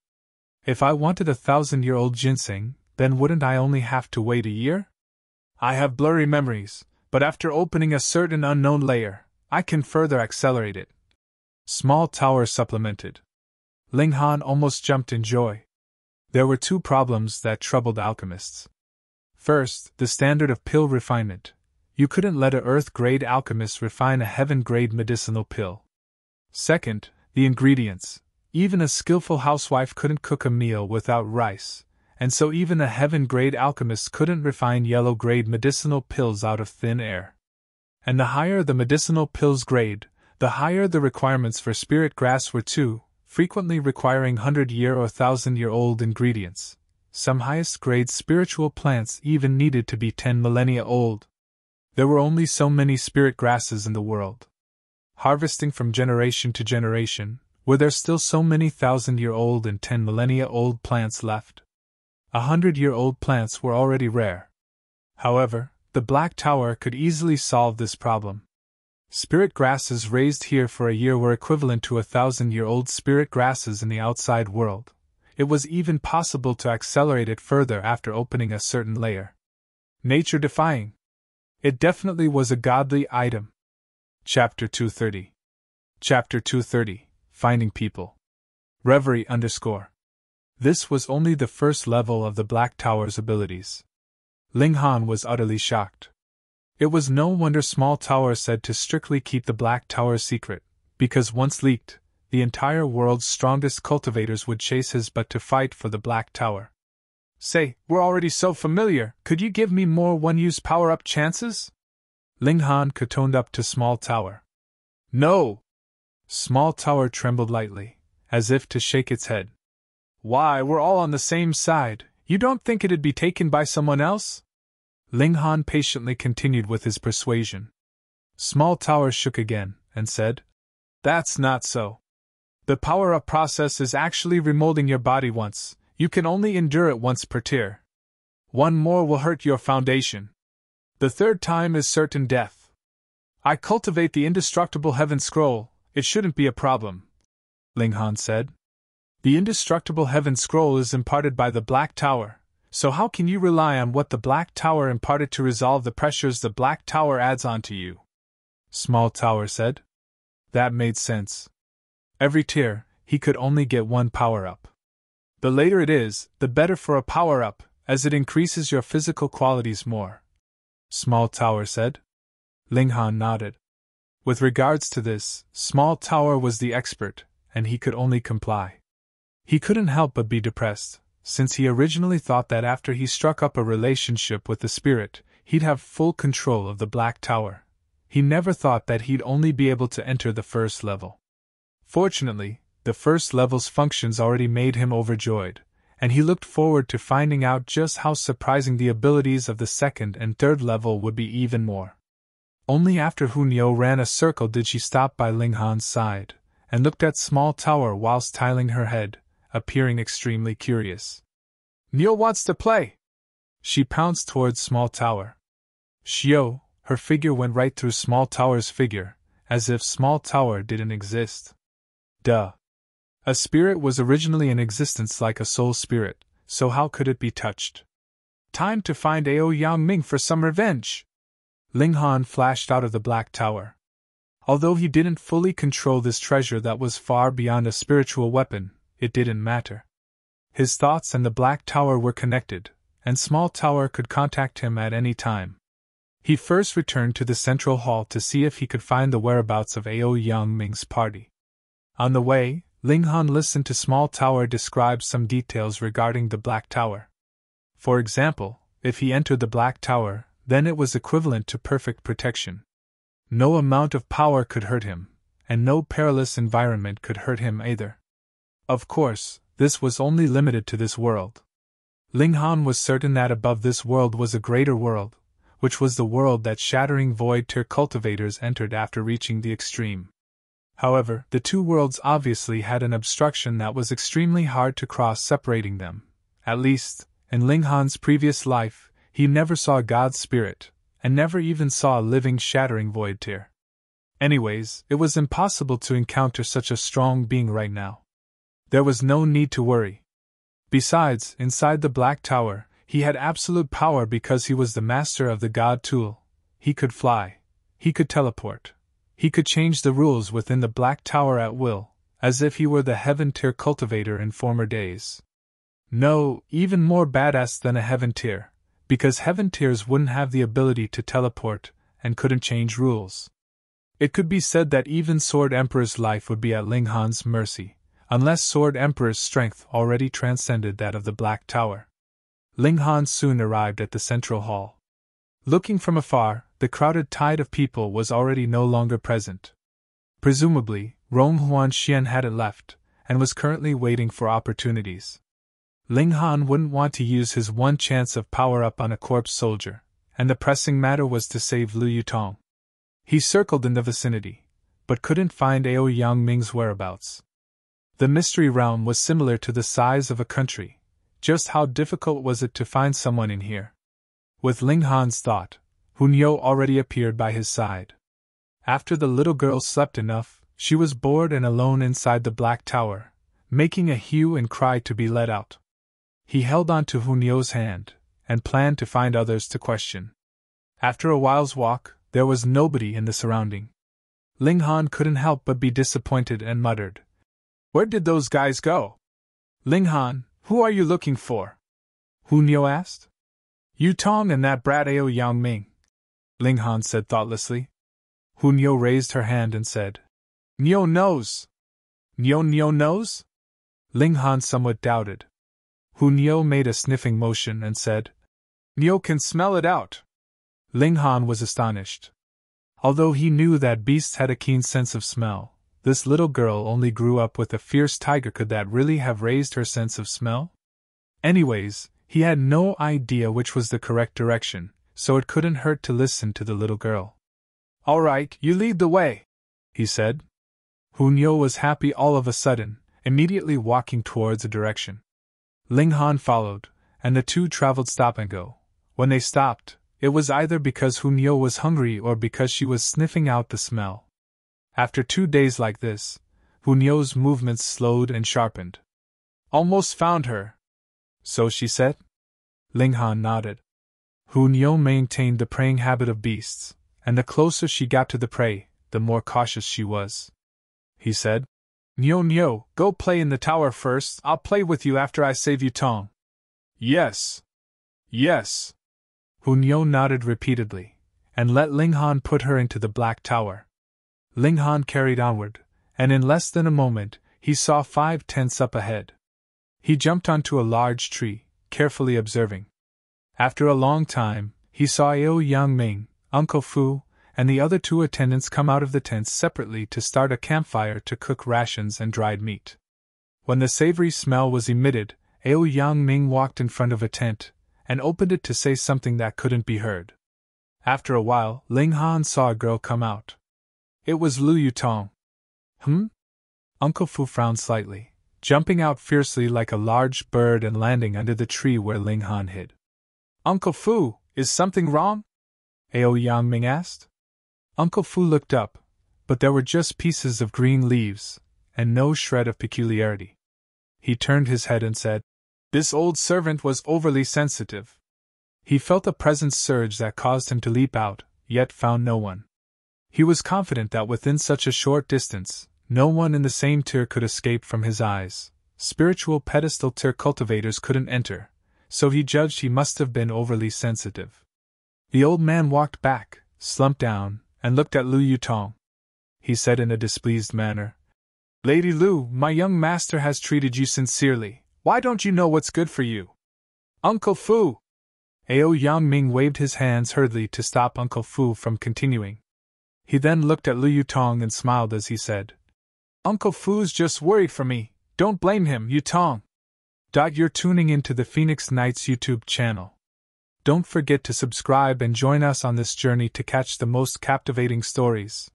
If I wanted 1,000-year-old ginseng, then wouldn't I only have to wait a year? I have blurry memories, but after opening a certain unknown layer, I can further accelerate it, Small Tower supplemented. Ling Han almost jumped in joy. There were 2 problems that troubled alchemists. First, the standard of pill refinement. You couldn't let a earth-grade alchemist refine a heaven-grade medicinal pill. Second, the ingredients. Even a skillful housewife couldn't cook a meal without rice, and so even a heaven-grade alchemist couldn't refine yellow-grade medicinal pills out of thin air. And the higher the medicinal pill's grade, the higher the requirements for spirit grass were too, frequently requiring 100-year or 1,000-year-old ingredients. Some highest-grade spiritual plants even needed to be 10 millennia old. There were only so many spirit grasses in the world. Harvesting from generation to generation, were there still so many 1,000-year-old and 10 millennia-old plants left? 100-year-old plants were already rare. However, the Black Tower could easily solve this problem. Spirit grasses raised here for a year were equivalent to 1,000-year-old spirit grasses in the outside world. It was even possible to accelerate it further after opening a certain layer. Nature-defying. It definitely was a godly item. Chapter 230. Chapter 230. Finding People. Reverie _ This was only the first level of the Black Tower's abilities. Ling Han was utterly shocked. It was no wonder Small Tower said to strictly keep the Black Tower's secret, because once leaked, the entire world's strongest cultivators would chase his butt to fight for the Black Tower. Say, we're already so familiar, could you give me more one-use power-up chances? Ling Han catoned up to Small Tower. No! Small Tower trembled lightly, as if to shake its head. Why, we're all on the same side, you don't think it'd be taken by someone else? Ling Han patiently continued with his persuasion. Small Tower shook again, and said, That's not so. The power-up process is actually remolding your body once, you can only endure it once per tier. 1 more will hurt your foundation. The 3rd time is certain death. I cultivate the indestructible heaven scroll, it shouldn't be a problem, Ling Han said. The indestructible heaven scroll is imparted by the Black Tower, so how can you rely on what the Black Tower imparted to resolve the pressures the Black Tower adds onto you? Small Tower said. That made sense. Every tier, he could only get 1 power-up. The later it is, the better for a power-up, as it increases your physical qualities more, Small Tower said. Ling Han nodded. With regards to this, Small Tower was the expert, and he could only comply. He couldn't help but be depressed, since he originally thought that after he struck up a relationship with the spirit, he'd have full control of the Black Tower. He never thought that he'd only be able to enter the first level. Fortunately, the first level's functions already made him overjoyed, and he looked forward to finding out just how surprising the abilities of the second and third level would be even more. Only after Hunyeo ran a circle did she stop by Ling Han's side, and looked at Small Tower whilst tiling her head, appearing extremely curious. "Neo wants to play!" She pounced towards Small Tower. Shio, her figure went right through Small Tower's figure, as if Small Tower didn't exist. Duh. A spirit was originally in existence like a soul spirit, so how could it be touched? Time to find Ao Yangming for some revenge! Ling Han flashed out of the Black Tower. Although he didn't fully control this treasure that was far beyond a spiritual weapon, it didn't matter. His thoughts and the Black Tower were connected, and Small Tower could contact him at any time. He first returned to the central hall to see if he could find the whereabouts of Ao Yangming's party. On the way, Ling Han listened to Small Tower describe some details regarding the Black Tower. For example, if he entered the Black Tower, then it was equivalent to perfect protection. No amount of power could hurt him, and no perilous environment could hurt him either. Of course, this was only limited to this world. Ling Han was certain that above this world was a greater world, which was the world that Shattering Void Tier cultivators entered after reaching the extreme. However, the two worlds obviously had an obstruction that was extremely hard to cross, separating them. At least, in Ling Han's previous life, he never saw a god spirit, and never even saw a living Shattering Void Tier. Anyways, it was impossible to encounter such a strong being right now. There was no need to worry. Besides, inside the Black Tower, he had absolute power because he was the master of the God Tool. He could fly. He could teleport. He could change the rules within the Black Tower at will, as if he were the Heaven Tier cultivator in former days. No, even more badass than a Heaven Tier, because Heaven Tiers wouldn't have the ability to teleport and couldn't change rules. It could be said that even Sword Emperor's life would be at Ling Han's mercy, unless Sword Emperor's strength already transcended that of the Black Tower. Ling Han soon arrived at the central hall. Looking from afar, the crowded tide of people was already no longer present. Presumably, Rong Huanxian hadn't left, and was currently waiting for opportunities. Ling Han wouldn't want to use his one chance of power-up on a corpse soldier, and the pressing matter was to save Liu Yutong. He circled in the vicinity, but couldn't find Ao Yangming's whereabouts. The mystery realm was similar to the size of a country. Just how difficult was it to find someone in here? With Ling Han's thought, Hunyeo already appeared by his side. After the little girl slept enough, she was bored and alone inside the Black Tower, making a hue and cry to be let out. He held on to Hunyeo's hand, and planned to find others to question. After a while's walk, there was nobody in the surrounding. Ling Han couldn't help but be disappointed and muttered, "Where did those guys go?" "Ling Han, who are you looking for?" Hunyeo asked. "Yutong and that brat Ao Yangming," Ling Han said thoughtlessly. Hunyeo raised her hand and said, "Neo knows." "Neo knows?" Ling Han somewhat doubted. Hunyeo made a sniffing motion and said, "Neo can smell it out." Ling Han was astonished. Although he knew that beasts had a keen sense of smell, this little girl only grew up with a fierce tiger. Could that really have raised her sense of smell? Anyways, he had no idea which was the correct direction, so it couldn't hurt to listen to the little girl. "All right, you lead the way," he said. Hunyeo was happy all of a sudden, immediately walking towards a direction. Ling Han followed, and the two traveled stop and go. When they stopped, it was either because Hunyeo was hungry or because she was sniffing out the smell. After 2 days like this, Hunyeo's movements slowed and sharpened. "Almost found her," so she said. Ling Han nodded. Hunyeo maintained the preying habit of beasts, and the closer she got to the prey, the more cautious she was. He said, Neo, go play in the tower first. I'll play with you after I save Yutong." "Yes. Yes." Hunyeo nodded repeatedly, and let Ling Han put her into the Black Tower. Ling Han carried onward, and in less than a moment, he saw 5 tents up ahead. He jumped onto a large tree, carefully observing. After a long time, he saw Ao Yangming, Uncle Fu, and the other 2 attendants come out of the tents separately to start a campfire to cook rations and dried meat. When the savory smell was emitted, Ao Yang Ming walked in front of a tent, and opened it to say something that couldn't be heard. After a while, Ling Han saw a girl come out. It was Lu Yutong. Uncle Fu frowned slightly, jumping out fiercely like a large bird and landing under the tree where Ling Han hid. Uncle Fu, is something wrong? Ao Yang Ming asked. Uncle Fu looked up, but there were just pieces of green leaves, and no shred of peculiarity. He turned his head and said, "This old servant was overly sensitive." He felt a presence surge that caused him to leap out, yet found no one. He was confident that within such a short distance, no one in the same tier could escape from his eyes. Spiritual pedestal tier cultivators couldn't enter, so he judged he must have been overly sensitive. The old man walked back, slumped down, and looked at Lu Yutong. He said in a displeased manner, "Lady Lu, my young master has treated you sincerely. Why don't you know what's good for you?" "Uncle Fu!" Ao Yang Ming waved his hands hurriedly to stop Uncle Fu from continuing. He then looked at Lu Yutong and smiled as he said, "Uncle Fu's just worried for me, don't blame him, Yutong." You're tuning into the Phoenix Nights YouTube channel. Don't forget to subscribe and join us on this journey to catch the most captivating stories.